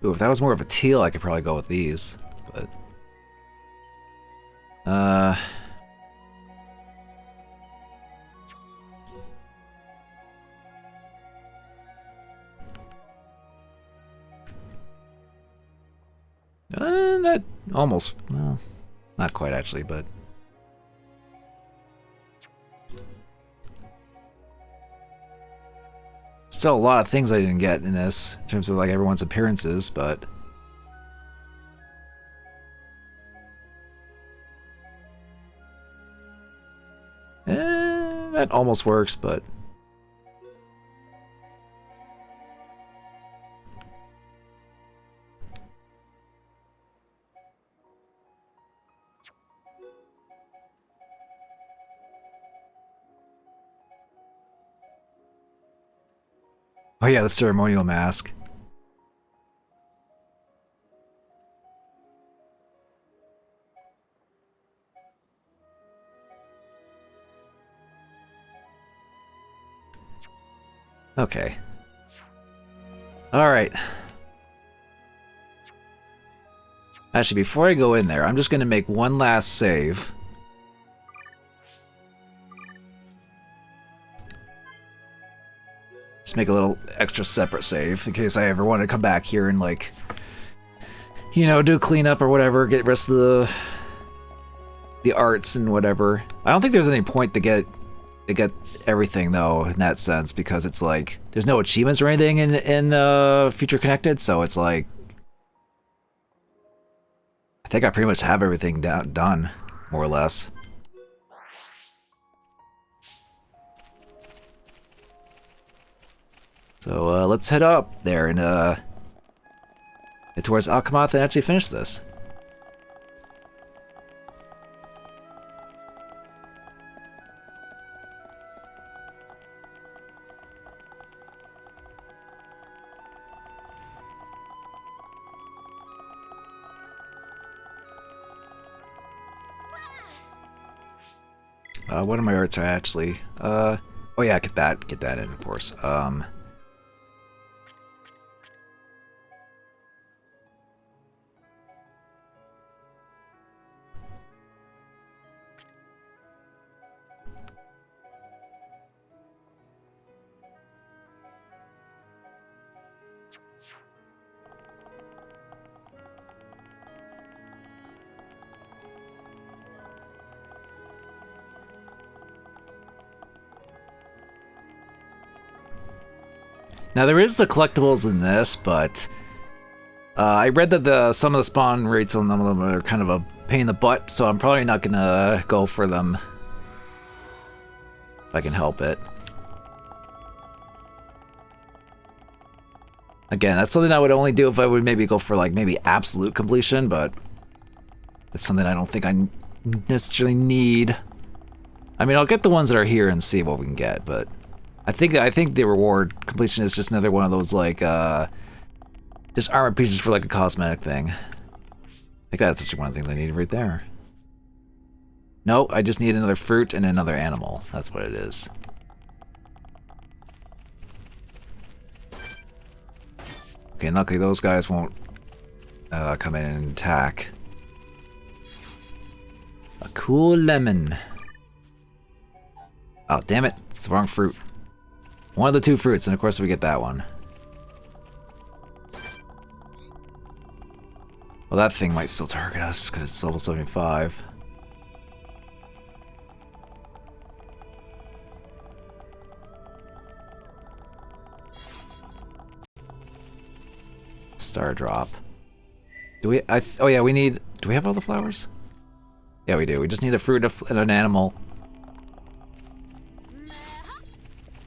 Ooh, if that was more of a teal, I could probably go with these, but... that almost, well, not quite actually, but... Still a lot of things I didn't get in this, in terms of like everyone's appearances, but... that almost works, but... Oh yeah, the ceremonial mask. Okay. Alright. Actually, before I go in there, I'm just gonna make one last save. Just make a little extra separate save in case I ever want to come back here and, like, you know, do cleanup or whatever, get the rest of the arts and whatever. I don't think there's any point to get everything though in that sense, because it's like there's no achievements or anything in Future Connected, so it's like I think I pretty much have everything done more or less. So let's head up there and head towards Alchemath and actually finish this. What are my arts actually? Oh yeah, get that in, of course. Now there is the collectibles in this, but I read that some of the spawn rates on them are kind of a pain in the butt, so I'm probably not gonna go for them if I can help it. Again, that's something I would only do if I would maybe go for like maybe absolute completion, but that's something I don't think I necessarily need. I mean, I'll get the ones that are here and see what we can get, but I think the reward completion is just another one of those like just armor pieces for like a cosmetic thing. I think that's actually one of the things I need right there. No, I just need another fruit and another animal. That's what it is. Okay, and luckily those guys won't come in and attack. A cool lemon. Oh, damn it. It's the wrong fruit. One of the two fruits, and of course we get that one. Well, that thing might still target us because it's level 75. Star drop. Do we? Oh yeah, we need. Do we have all the flowers? Yeah, we do. We just need a fruit and an animal.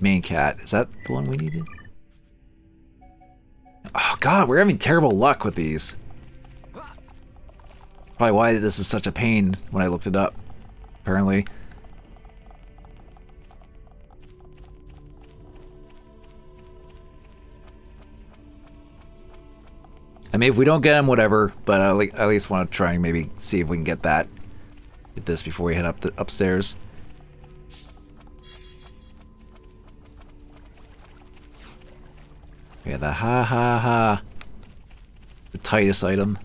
Main cat. Is that the one we needed? Oh god, we're having terrible luck with these. Probably why this is such a pain when I looked it up, apparently. I mean, if we don't get him, whatever, but I at least want to try and maybe see if we can get this before we head up upstairs. Yeah, the ha ha ha. The tightest item.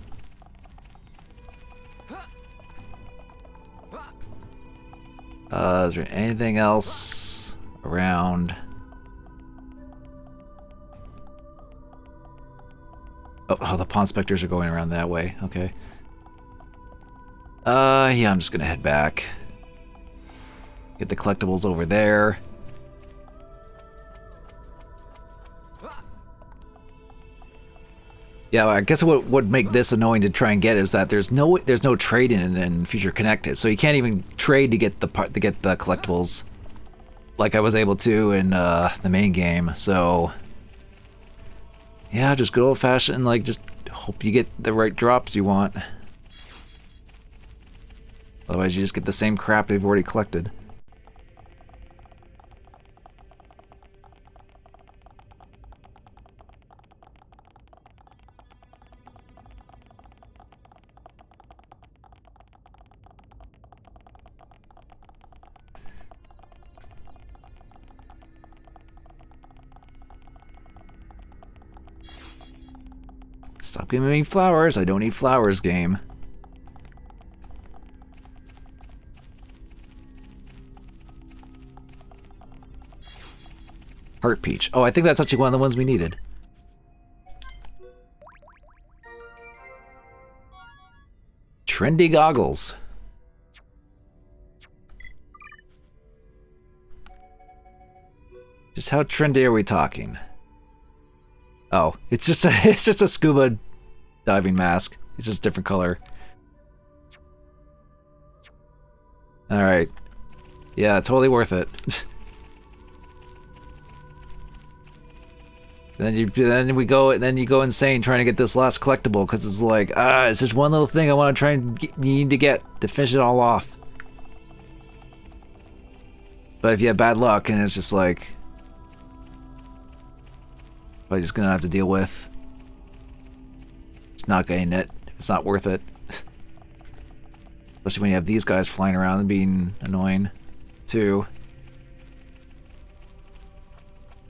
Is there anything else around? Oh, the Pond Spectres are going around that way. Okay. Yeah, I'm just gonna head back. Get the collectibles over there. Yeah, I guess what would make this annoying to try and get is that there's no trade in Future Connected, so you can't even trade to get the collectibles like I was able to in the main game. So yeah, just good old fashioned, like just hope you get the right drops you want. Otherwise, you just get the same crap they've already collected. Stop giving me flowers. I don't need flowers, game. Heart Peach. Oh, I think that's actually one of the ones we needed. Trendy goggles. Just how trendy are we talking? Oh, it's just a scuba diving mask. It's just a different color. All right. Yeah, totally worth it. Then you go insane trying to get this last collectible because it's like, it's just one little thing I want to try and you need to get to finish it all off. But if you have bad luck and it's just like, I'm just gonna have to deal with just not getting it. It's not worth it. Especially when you have these guys flying around and being annoying too.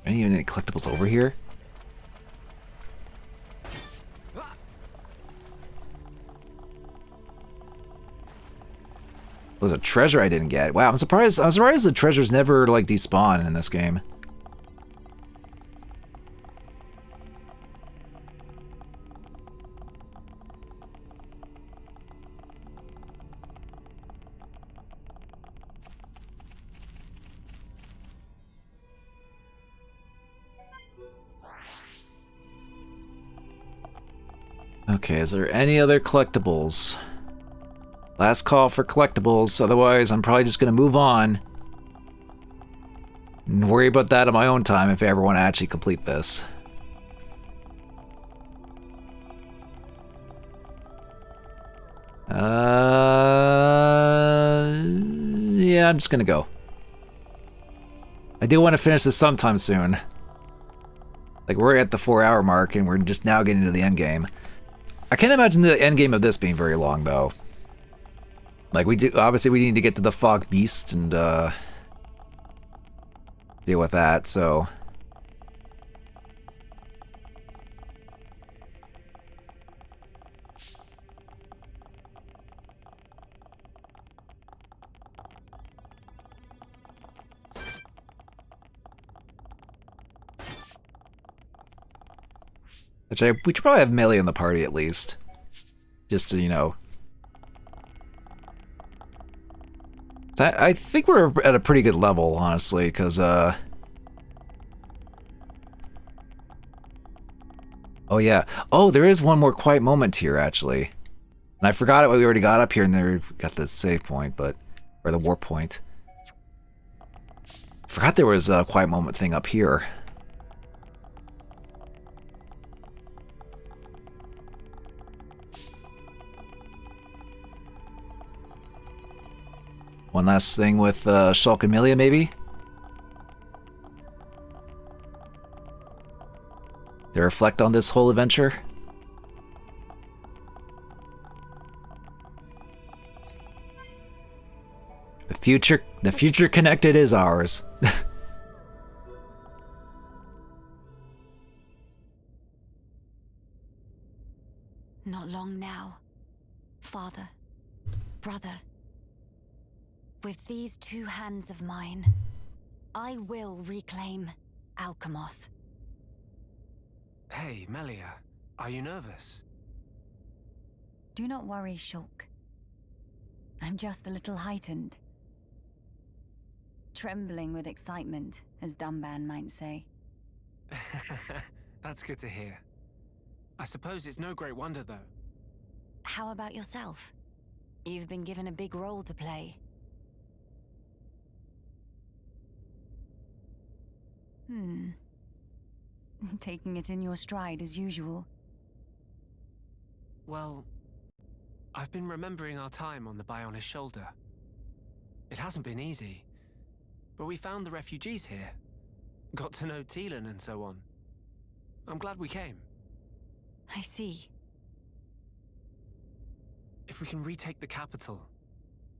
Are there any collectibles over here? There's a treasure I didn't get. Wow, I'm surprised the treasures never like despawn in this game. Okay, is there any other collectibles? Last call for collectibles, otherwise I'm probably just gonna move on and worry about that on my own time if I ever want to actually complete this. Yeah, I'm just gonna go. I do want to finish this sometime soon. Like, we're at the 4-hour mark and we're just now getting to the end game. I can't imagine the end game of this being very long, though. Like, obviously we need to get to the Fog Beast and, deal with that, so... we should probably have melee in the party at least. Just to, you know... I think we're at a pretty good level, honestly, because, Oh yeah. Oh, there is one more quiet moment here, actually. And I forgot it when we already got up here and there got the save point, but... Or the warp point. Forgot there was a quiet moment thing up here. One last thing with Shulk and Milia, maybe? To reflect on this whole adventure? The future connected is ours. Not long now, father, brother. With these two hands of mine, I will reclaim Alchemoth. Hey, Melia, are you nervous? Do not worry, Shulk. I'm just a little heightened. Trembling with excitement, as Dumban might say. That's good to hear. I suppose it's no great wonder, though. How about yourself? You've been given a big role to play. Taking it in your stride as usual. Well, I've been remembering our time on the Bionis shoulder. It hasn't been easy, but we found the refugees here. Got to know Teelan and so on. I'm glad we came. I see. If we can retake the capital,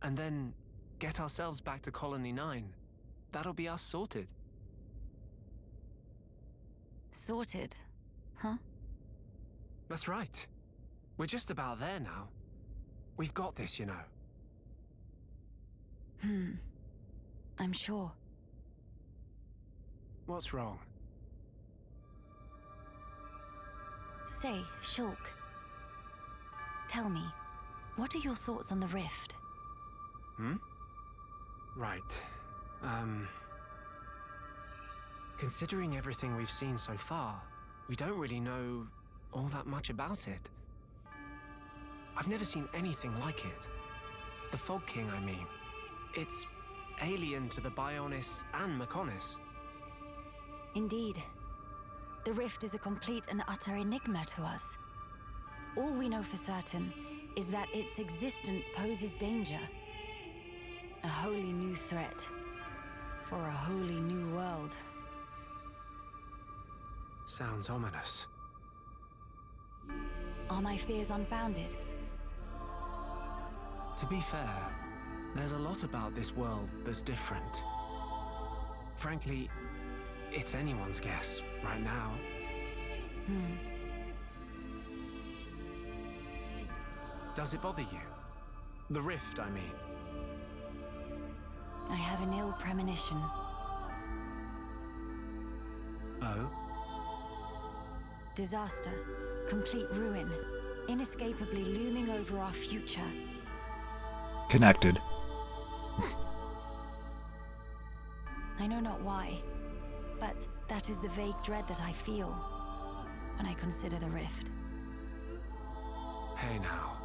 and then get ourselves back to Colony 9, that'll be us sorted. Sorted, huh? That's right. We're just about there now. We've got this, you know. I'm sure. What's wrong? Say, Shulk. Tell me, what are your thoughts on the rift? Right. Considering everything we've seen so far, we don't really know all that much about it. I've never seen anything like it. The Fog King, I mean. It's alien to the Bionis and Mechonis. Indeed. The rift is a complete and utter enigma to us. All we know for certain is that its existence poses danger. A wholly new threat for a wholly new world. Sounds ominous. Are my fears unfounded? To be fair, there's a lot about this world that's different. Frankly, it's anyone's guess right now. Does it bother you? The rift, I mean. I have an ill premonition. Oh? Disaster, complete ruin, inescapably looming over our future. Connected. I know not why, but that is the vague dread that I feel when I consider the rift. Hey now.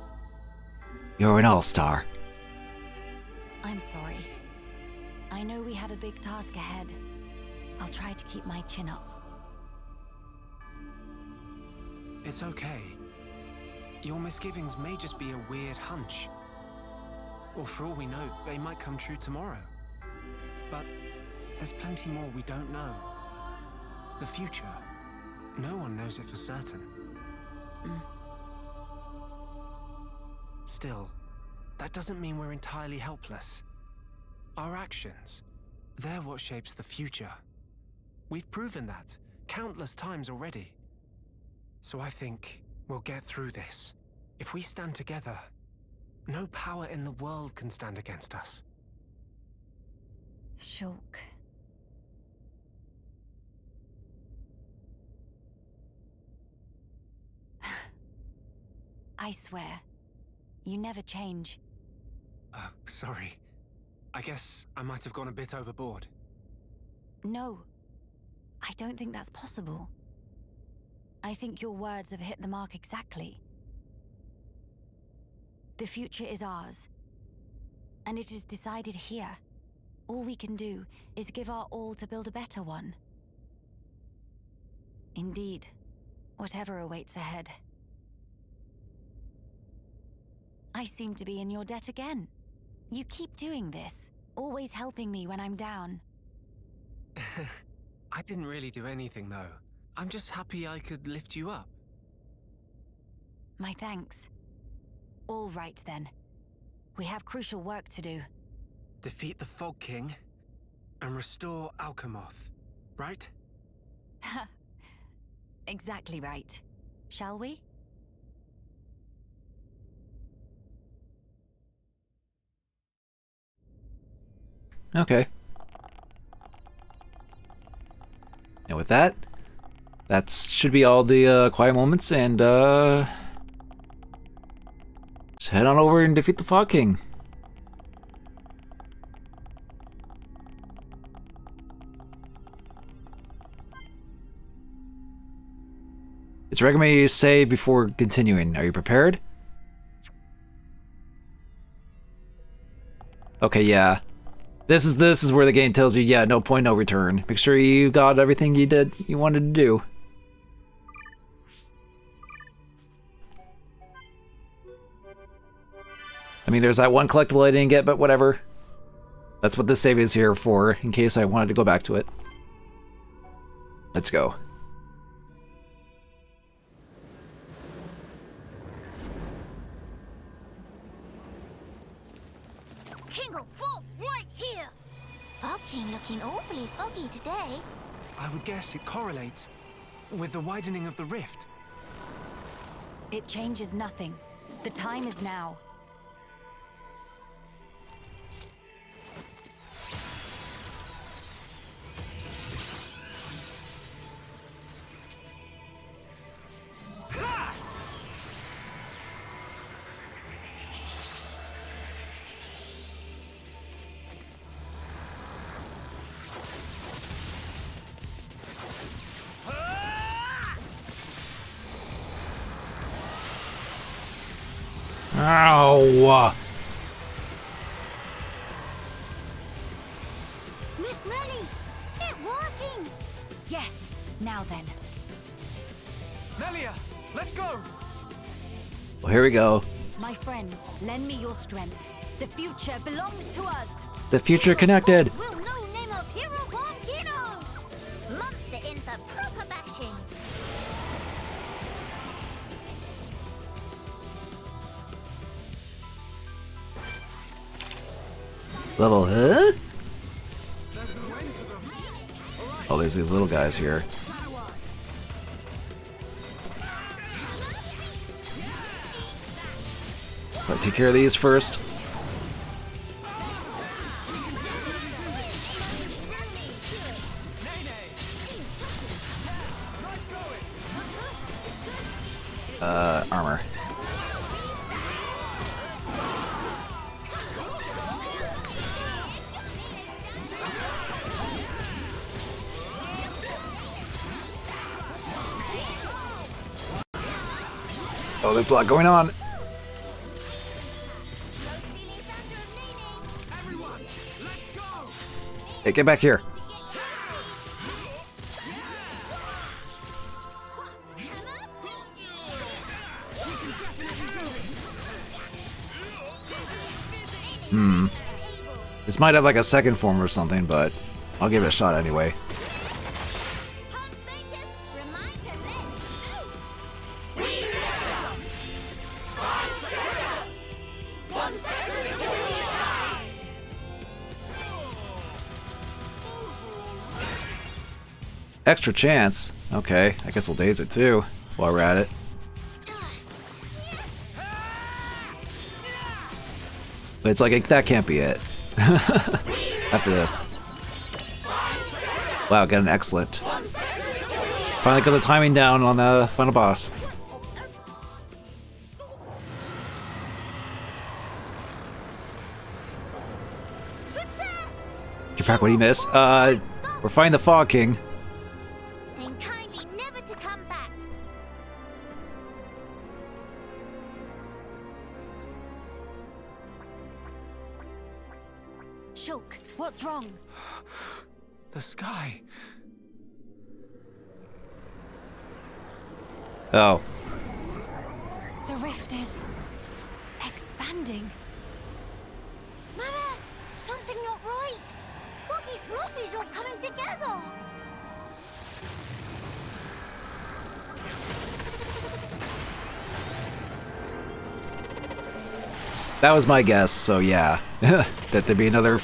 You're an all-star. I'm sorry. I know we have a big task ahead. I'll try to keep my chin up. It's okay. Your misgivings may just be a weird hunch. Or for all we know, they might come true tomorrow. But there's plenty more we don't know. The future, no one knows it for certain. Still, that doesn't mean we're entirely helpless. Our actions, they're what shapes the future. We've proven that countless times already. So I think we'll get through this. If we stand together, no power in the world can stand against us. Shulk. I swear, you never change. Oh, sorry. I guess I might have gone a bit overboard. No, I don't think that's possible. I think your words have hit the mark exactly. The future is ours, and it is decided here. All we can do is give our all to build a better one. Indeed, whatever awaits ahead. I seem to be in your debt again. You keep doing this, always helping me when I'm down. I didn't really do anything, though. I'm just happy I could lift you up. My thanks. All right, then. We have crucial work to do. Defeat the Fog King and restore Alchemoth, right? Exactly right. Shall we? Okay. And with that, that should be all the quiet moments, and just head on over and defeat the Fog King. It's recommended you save before continuing. Are you prepared? Okay, yeah. This is where the game tells you, yeah, no point, no return. Make sure you got everything you wanted to do. I mean, there's that one collectible I didn't get, but whatever. That's what this save is here for, in case I wanted to go back to it. Let's go. King of Fog, right here! Fog King looking awfully foggy today. I would guess it correlates with the widening of the rift. It changes nothing. The time is now. Ow! Miss Melly, it's working! Yes, now then. Melia, let's go! Well, here we go. My friends, lend me your strength. The future belongs to us. The future connected. Will no name of hero born hero. Monster in for proper bashing. Level, huh? Oh, there's these little guys here. So I take care of these first. Armor. Oh, there's a lot going on. Hey, get back here. This might have like a second form or something, but I'll give it a shot anyway. Extra chance. Okay, I guess we'll daze it too while we're at it. But it's like, that can't be it. After this. Wow, got an excellent. Finally got the timing down on the final boss. Get back, what do you miss? We're fighting the Fog King. And kindly never to come back. Shulk, what's wrong? The sky. Oh. The rift is expanding. Mama, something not right. Foggy Floppies all coming together. That was my guess, so yeah. That there'd be another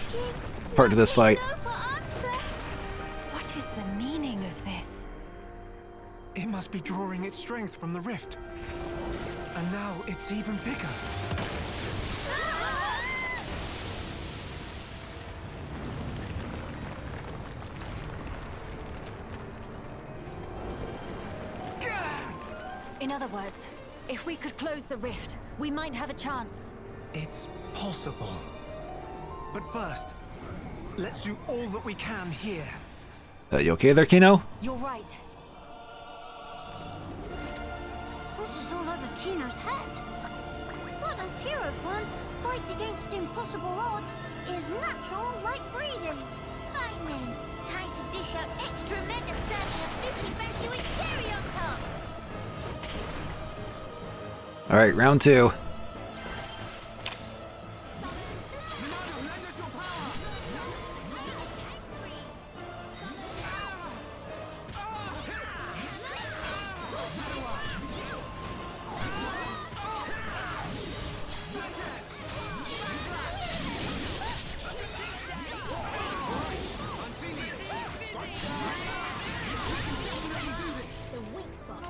part to this fight. What is the meaning of this? It must be drawing its strength from the rift. And now it's even bigger. In other words, if we could close the rift, we might have a chance. It's possible. But first, let's do all that we can here. You okay there, Kino? You're right. This is all over Kino's head. What does Hero One fight against impossible odds is natural like breathing. Fine then, time to dish out extra mega serving of fishy fancy with cherry on top. Alright, round two. The weak spot.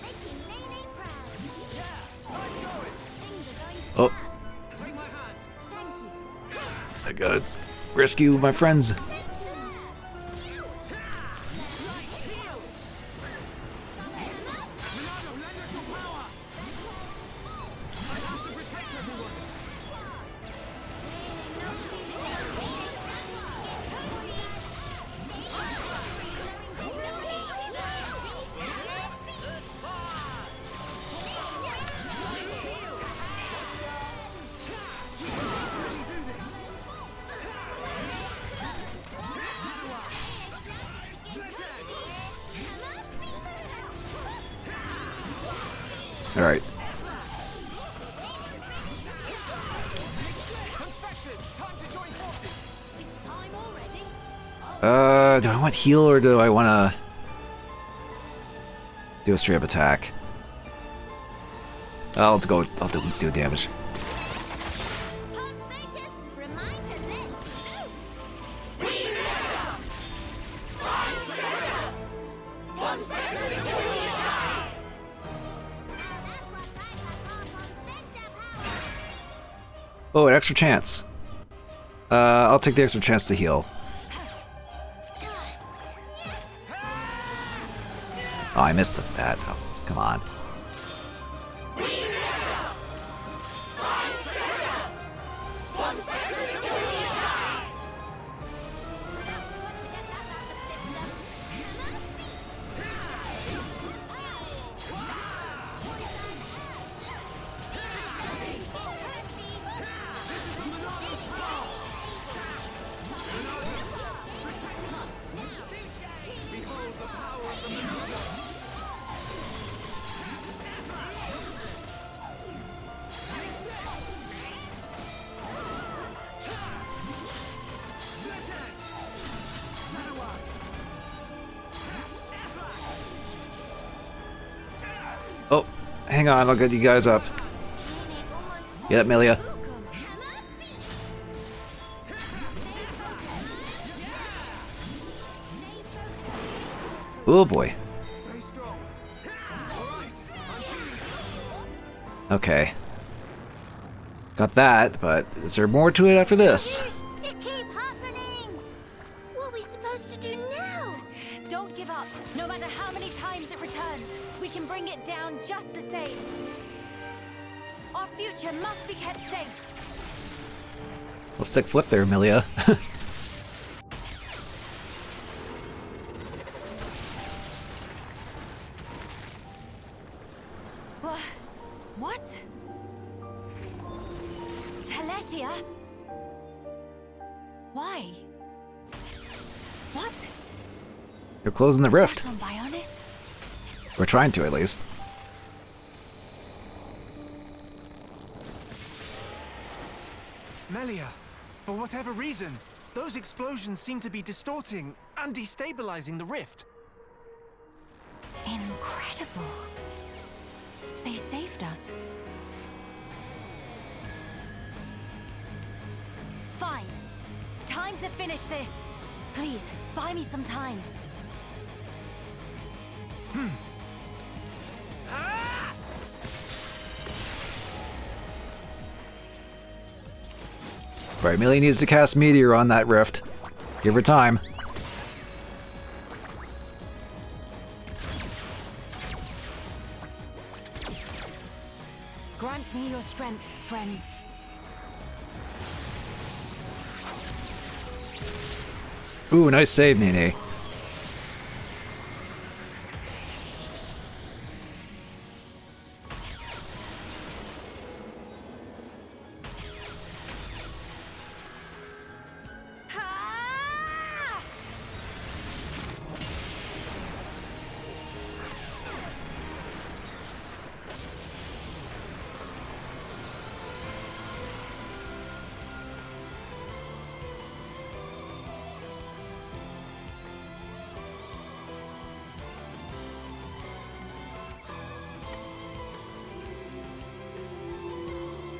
Making Nene proud. Things are going to Oh, Take my hand. thank you. I gotta rescue my friends. Do I want heal or do I want to do a straight up attack? I'll go. I'll do damage. Oh, an extra chance. I'll take the extra chance to heal. Oh, I missed that. Oh, come on. Oh, hang on, I'll get you guys up. Get up, Melia. Oh boy. Okay. Got that, but is there more to it after this? It keeps happening! What are we supposed to do now? Don't give up. No matter how many times it returns, we can bring it down just the same. Our future must be kept safe. Well, sick flip there, Melia. What? Telethia? Why? What? You're closing the rift. On Bionis? We're trying to, at least. Melia, for whatever reason, those explosions seem to be distorting and destabilizing the rift. Incredible. They saved us. Fine. Time to finish this. Please, buy me some time. Right, Melia needs to cast Meteor on that rift. Give her time. Grant me your strength, friends. Ooh, nice save, Nene.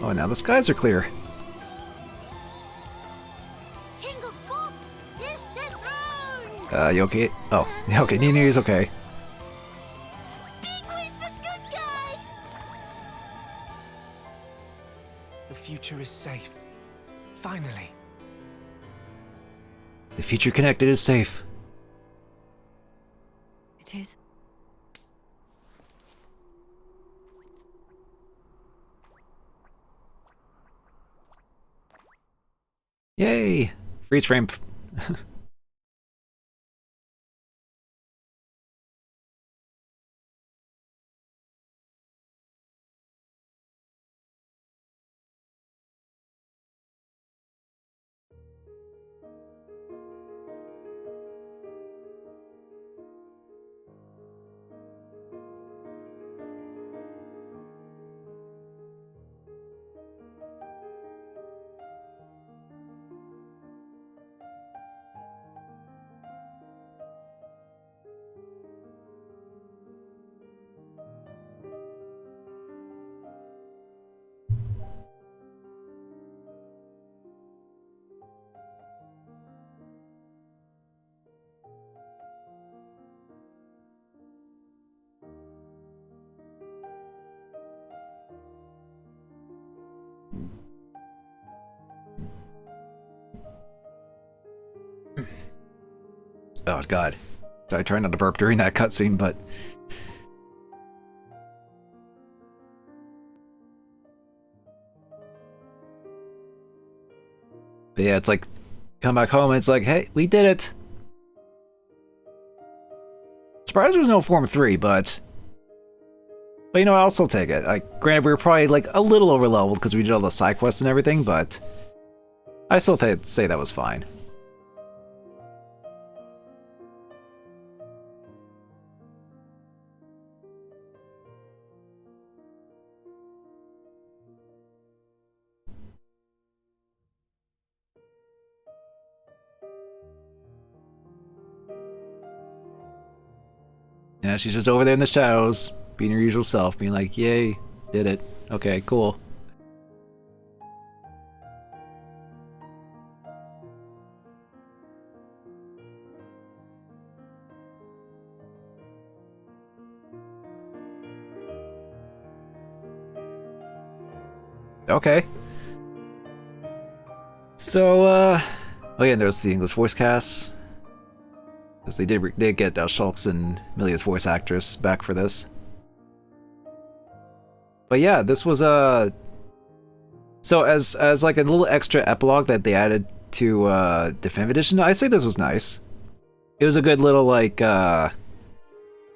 Oh, now the skies are clear. King of God is dethroned! You okay? Oh, okay, Nene is okay. Big win for good guys! The future is safe. Finally. The future connected is safe. It is. Yay! Freeze frame. Oh god. I try not to burp during that cutscene, but... But yeah, it's like, come back home and it's like, hey, we did it! Surprised there was no Form 3, but you know, I'll still take it. Like, granted, we were probably like a little overleveled because we did all the side quests and everything, but I still say that was fine. Yeah, she's just over there in the shadows, being her usual self, being like, yay, did it. Okay, cool. Okay. So, oh yeah, and there's the English voice cast. Because they did get Shulk's and Milia's voice actress back for this. But yeah, this was so as like a little extra epilogue that they added to Definitive Edition, I say this was nice. It was a good little like it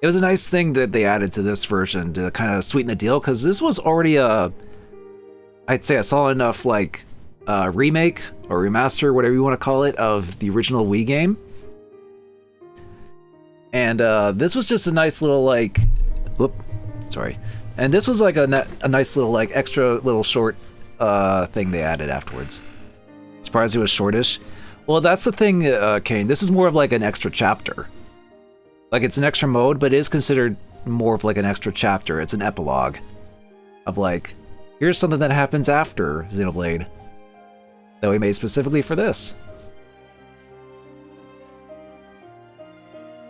was a nice thing that they added to this version to kind of sweeten the deal, because this was already I'd say a solid enough like remake or remaster, whatever you want to call it, of the original Wii game. And this was just a nice little like, whoop, sorry. And this was like a nice little like extra little short thing they added afterwards. Surprised it was shortish. Well, that's the thing, Kane. This is more of like an extra chapter. Like it's an extra mode, but it is considered more of like an extra chapter. It's an epilogue of like, here's something that happens after Xenoblade that we made specifically for this.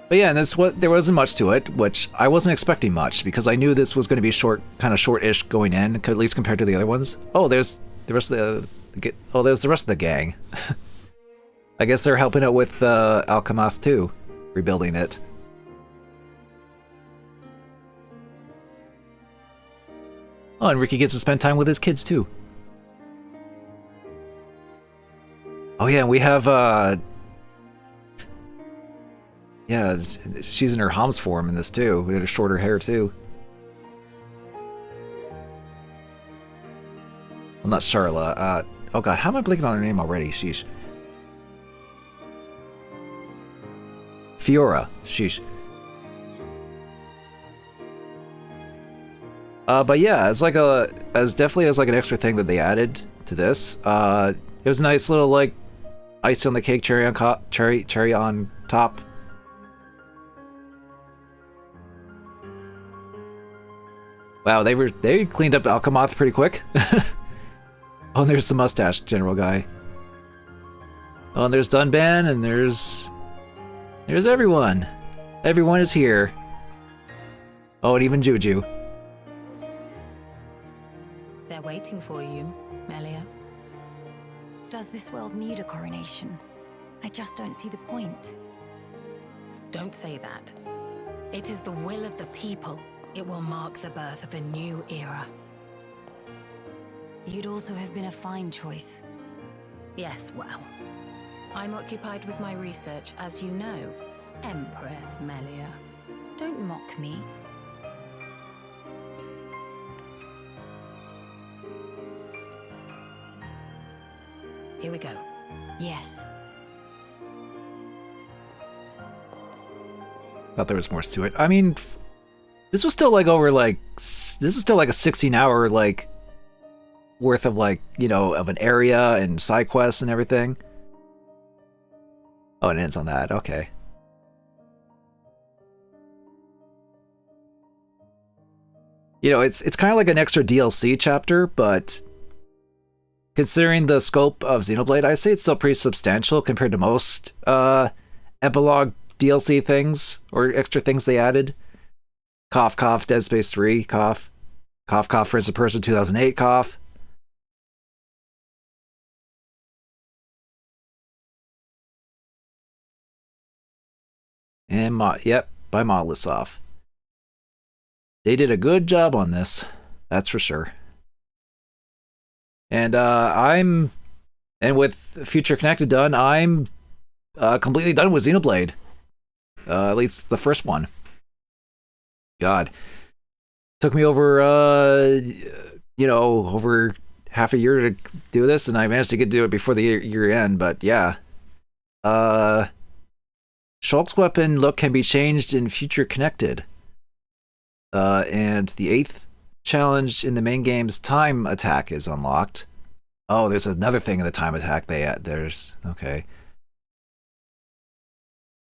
But yeah, and there wasn't much to it, which I wasn't expecting much, because I knew this was going to be kind of short-ish going in, at least compared to the other ones. Oh, there's the rest of there's the rest of the gang. I guess they're helping out with Alchemath too, rebuilding it. Oh, and Ricky gets to spend time with his kids too. Oh yeah, and we have yeah, she's in her Homs form in this too. We had her shorter hair too. Well, not Charla. Oh god, how am I blinking on her name already? Sheesh. Fiora. Sheesh. But yeah, as definitely as like an extra thing that they added to this. It was a nice little like icing on the cake, cherry on top. Wow, they cleaned up Alchemath pretty quick. Oh, and there's the mustache general guy. Oh, and there's Dunban, and there's everyone. Everyone is here. Oh, and even Juju. They're waiting for you, Melia. Does this world need a coronation? I just don't see the point. Don't say that. It is the will of the people. It will mark the birth of a new era. You'd also have been a fine choice. Yes, well. I'm occupied with my research, as you know, Empress Melia. Don't mock me. Here we go. Yes. Thought there was more to it. I mean, this was still like this is still like a 16-hour like worth of like, you know, of an area and side quests and everything. Oh, it ends on that. Okay. You know, it's kind of like an extra DLC chapter, but considering the scope of Xenoblade, I say it's still pretty substantial compared to most epilogue DLC things or extra things they added. Cough, cough, Dead Space 3, cough. Cough, cough, Prince of Persia 2008, cough. And by Molotov. They did a good job on this, that's for sure. And with Future Connected done, I'm completely done with Xenoblade. At least the first one. God, took me over over half a year to do this, and I managed to get to do it before the year end. But yeah, Shulk's weapon look can be changed in Future Connected. And the 8th challenge in the main game's time attack is unlocked. Oh, there's another thing in the time attack there's okay.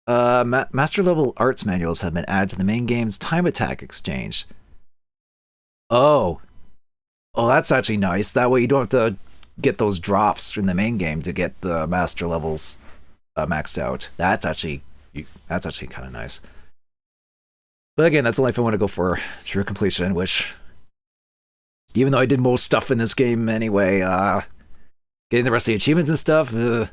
Master level arts manuals have been added to the main game's time attack exchange. Oh, that's actually nice. That way you don't have to get those drops in the main game to get the master levels maxed out. That's actually kind of nice. But again, that's only if I want to go for true completion, which, even though I did most stuff in this game anyway, getting the rest of the achievements and stuff, probably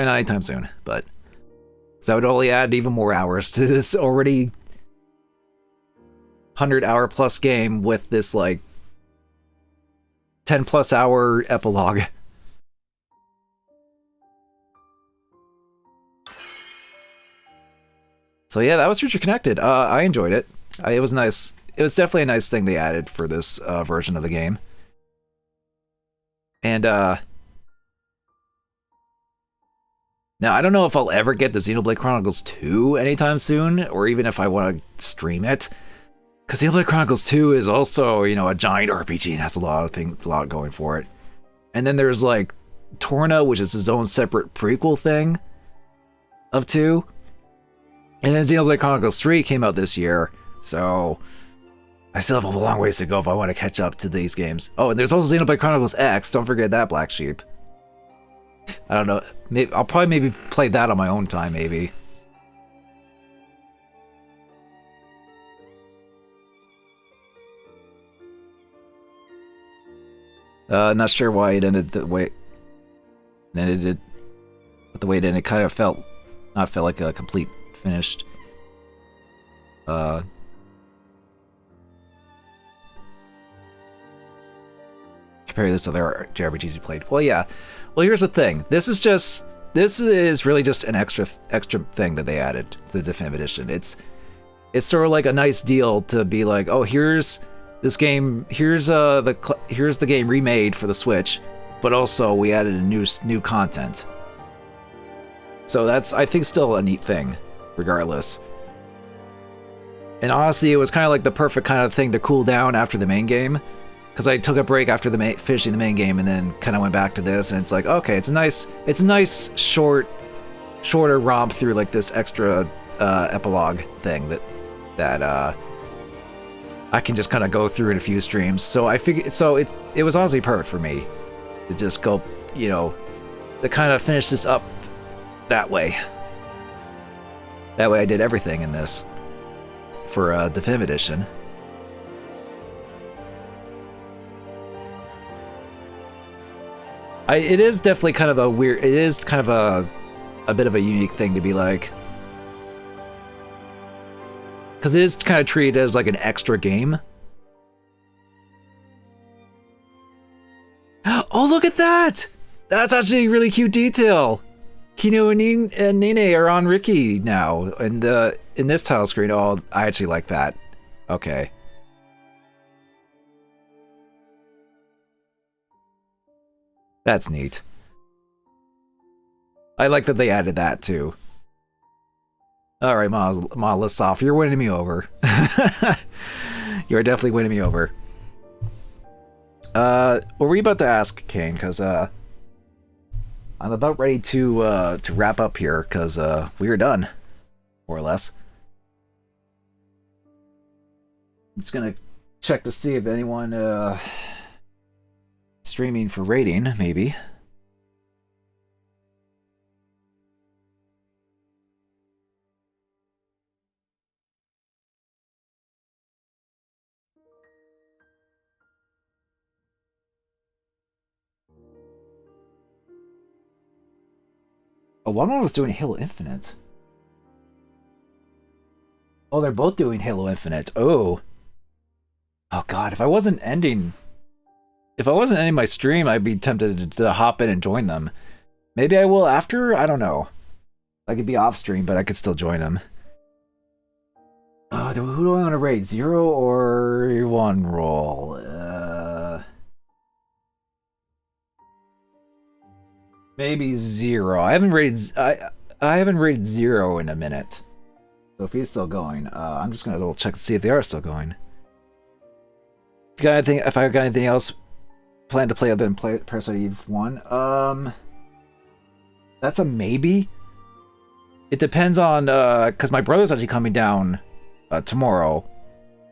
not anytime soon. But that would only add even more hours to this already 100-hour plus game with this like 10+ hour epilogue. So yeah, that was Future Connected. I enjoyed it. It was nice. It was definitely a nice thing they added for this version of the game. And now I don't know if I'll ever get the Xenoblade Chronicles 2 anytime soon, or even if I want to stream it. Because Xenoblade Chronicles 2 is also, a giant RPG and has a lot going for it. And then there's like Torna, which is its own separate prequel thing of 2. And then Xenoblade Chronicles 3 came out this year, so I still have a long ways to go if I want to catch up to these games. Oh, and there's also Xenoblade Chronicles X, don't forget that, Black Sheep. I don't know, I'll probably maybe play that on my own time, maybe. Not sure why it ended the way it ended, but the way it ended kind of felt like a complete finished. Compare this to other JRPGs you played. Well, yeah. Well, here's the thing. This is really just an extra thing that they added to the Definitive Edition. It's sort of like a nice deal to be like, oh, here's this game. Here's the game remade for the Switch, but also we added a new content. So that's, I think, still a neat thing, regardless. And honestly, it was kind of like the perfect kind of thing to cool down after the main game, because I took a break after finishing the main game and then kind of went back to this, and it's like, okay, it's a nice shorter romp through like this extra epilogue thing that I can just kind of go through in a few streams. So I figured, it was honestly perfect for me to just go, to kind of finish this up that way. That way I did everything in this for Definitive Edition. It is definitely kind of a weird, it is kind of a bit of a unique thing to be like, because it is kind of treated as like an extra game. Oh, look at that! That's actually a really cute detail. Kino and Nene are on Ricky now in this title screen. Oh, I actually like that. Okay. That's neat. I like that they added that too. Alright, Molotov, you're winning me over. You're definitely winning me over. What were you about to ask, Kane? Because I'm about ready to wrap up here, because we are done, more or less. I'm just gonna check to see if anyone streaming for rating, maybe. Oh, one was doing Halo Infinite. Oh, they're both doing Halo Infinite. Oh. Oh god, if I wasn't ending my stream, I'd be tempted to hop in and join them. Maybe I will after? I don't know. I could be off stream, but I could still join them. Who do I want to raid? 0 or 1 roll? Maybe 0. I haven't rated 0 in a minute. So if he's still going, I'm just gonna double check to see if they are still going. If I've got anything else planned to play other than Parasite Eve 1, that's a maybe. It depends on because my brother's actually coming down tomorrow,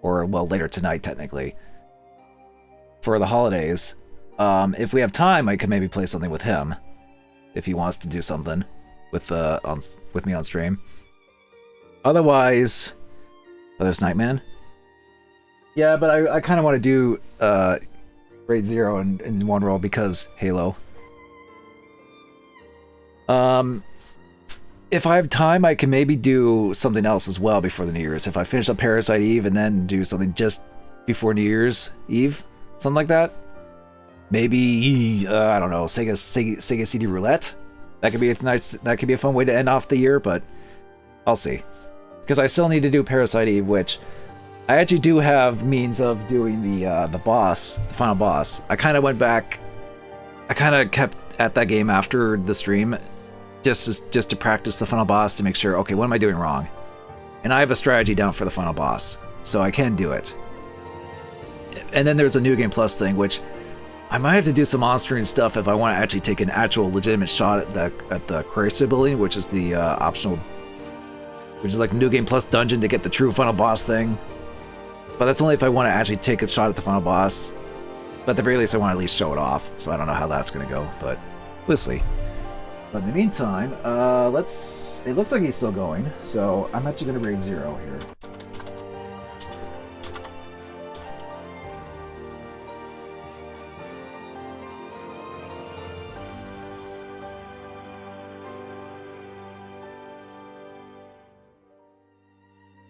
or well later tonight technically, for the holidays. If we have time, I could maybe play something with him if he wants to do something with me on stream. Otherwise, there's Nightman. Yeah, but I kind of want to do Raid 0 in 1 roll because Halo. If I have time, I can maybe do something else as well before the New Year's. If I finish up Parasite Eve and then do something just before New Year's Eve, something like that. Maybe I don't know, Sega CD Roulette. That could be a fun way to end off the year, but I'll see. Because I still need to do Parasite Eve, which I actually do have means of doing the boss, the final boss. I kind of went back. I kind of kept at that game after the stream, just to practice the final boss to make sure. Okay, what am I doing wrong? And I have a strategy down for the final boss, so I can do it. And then there's a New Game Plus thing, which I might have to do some on-screen stuff if I want to actually take an actual legitimate shot at the Chrysler building, which is the optional, which is like New Game Plus dungeon to get the true final boss thing. But that's only if I want to actually take a shot at the final boss. But at the very least, I want to at least show it off. So I don't know how that's going to go, but we'll see. But in the meantime, it looks like he's still going. So I'm actually going to raid 0 here.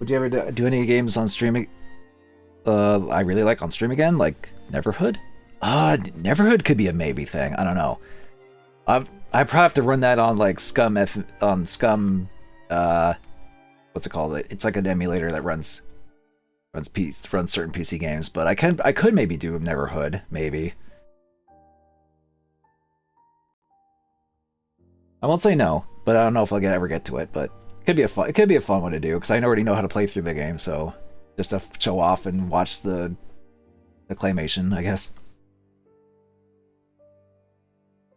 Would you ever do any games on streaming? I really like on stream again, like Neverhood. Neverhood could be a maybe thing. I don't know. I probably have to run that on like Scum. What's it called? It's like an emulator that runs certain PC games. But I could maybe do Neverhood, maybe. I won't say no, but I don't know if I'll ever get to it. But it could be a fun one to do because I already know how to play through the game, so. Just to show off and watch the claymation, I guess.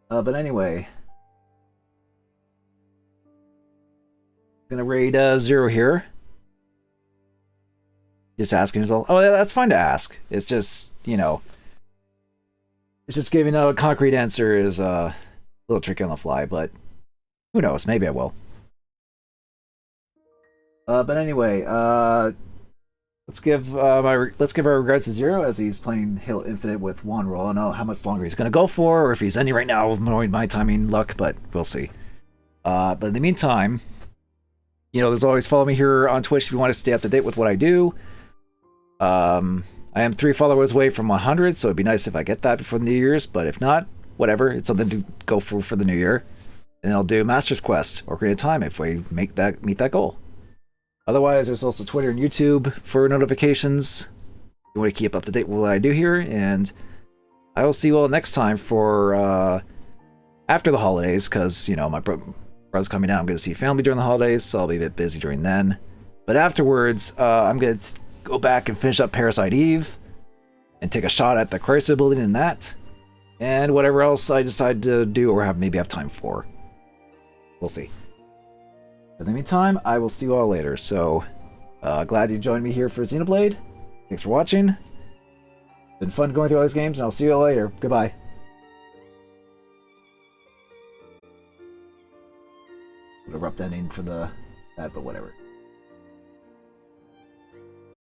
But anyway. Gonna raid 0 here. Just asking yourself. Oh, that's fine to ask. It's just, it's just giving a concrete answer is a little tricky on the fly, but who knows? Maybe I will. But anyway, let's give our regards to 0 as he's playing Halo Infinite with 1 roll. I don't know how much longer he's gonna go for, or if he's ending right now, knowing my timing luck, but we'll see. But in the meantime, there's always follow me here on Twitch if you want to stay up to date with what I do. I am 3 followers away from 100, so it'd be nice if I get that before the New Year's. But if not, whatever. It's something to go for the New Year, and I'll do Master's Quest or Create a Time if we meet that goal. Otherwise, there's also Twitter and YouTube for notifications. You want to keep up to date with what I do here, and I will see you all next time for after the holidays, because my brother's coming down. I'm going to see family during the holidays, so I'll be a bit busy during then. But afterwards, I'm going to go back and finish up Parasite Eve, and take a shot at the Chrysler building in that, and whatever else I decide to do or maybe have time for. We'll see. In the meantime, I will see you all later. So, glad you joined me here for Xenoblade. Thanks for watching. Been fun going through all these games, and I'll see you all later. Goodbye. Abrupt ending for that, but whatever.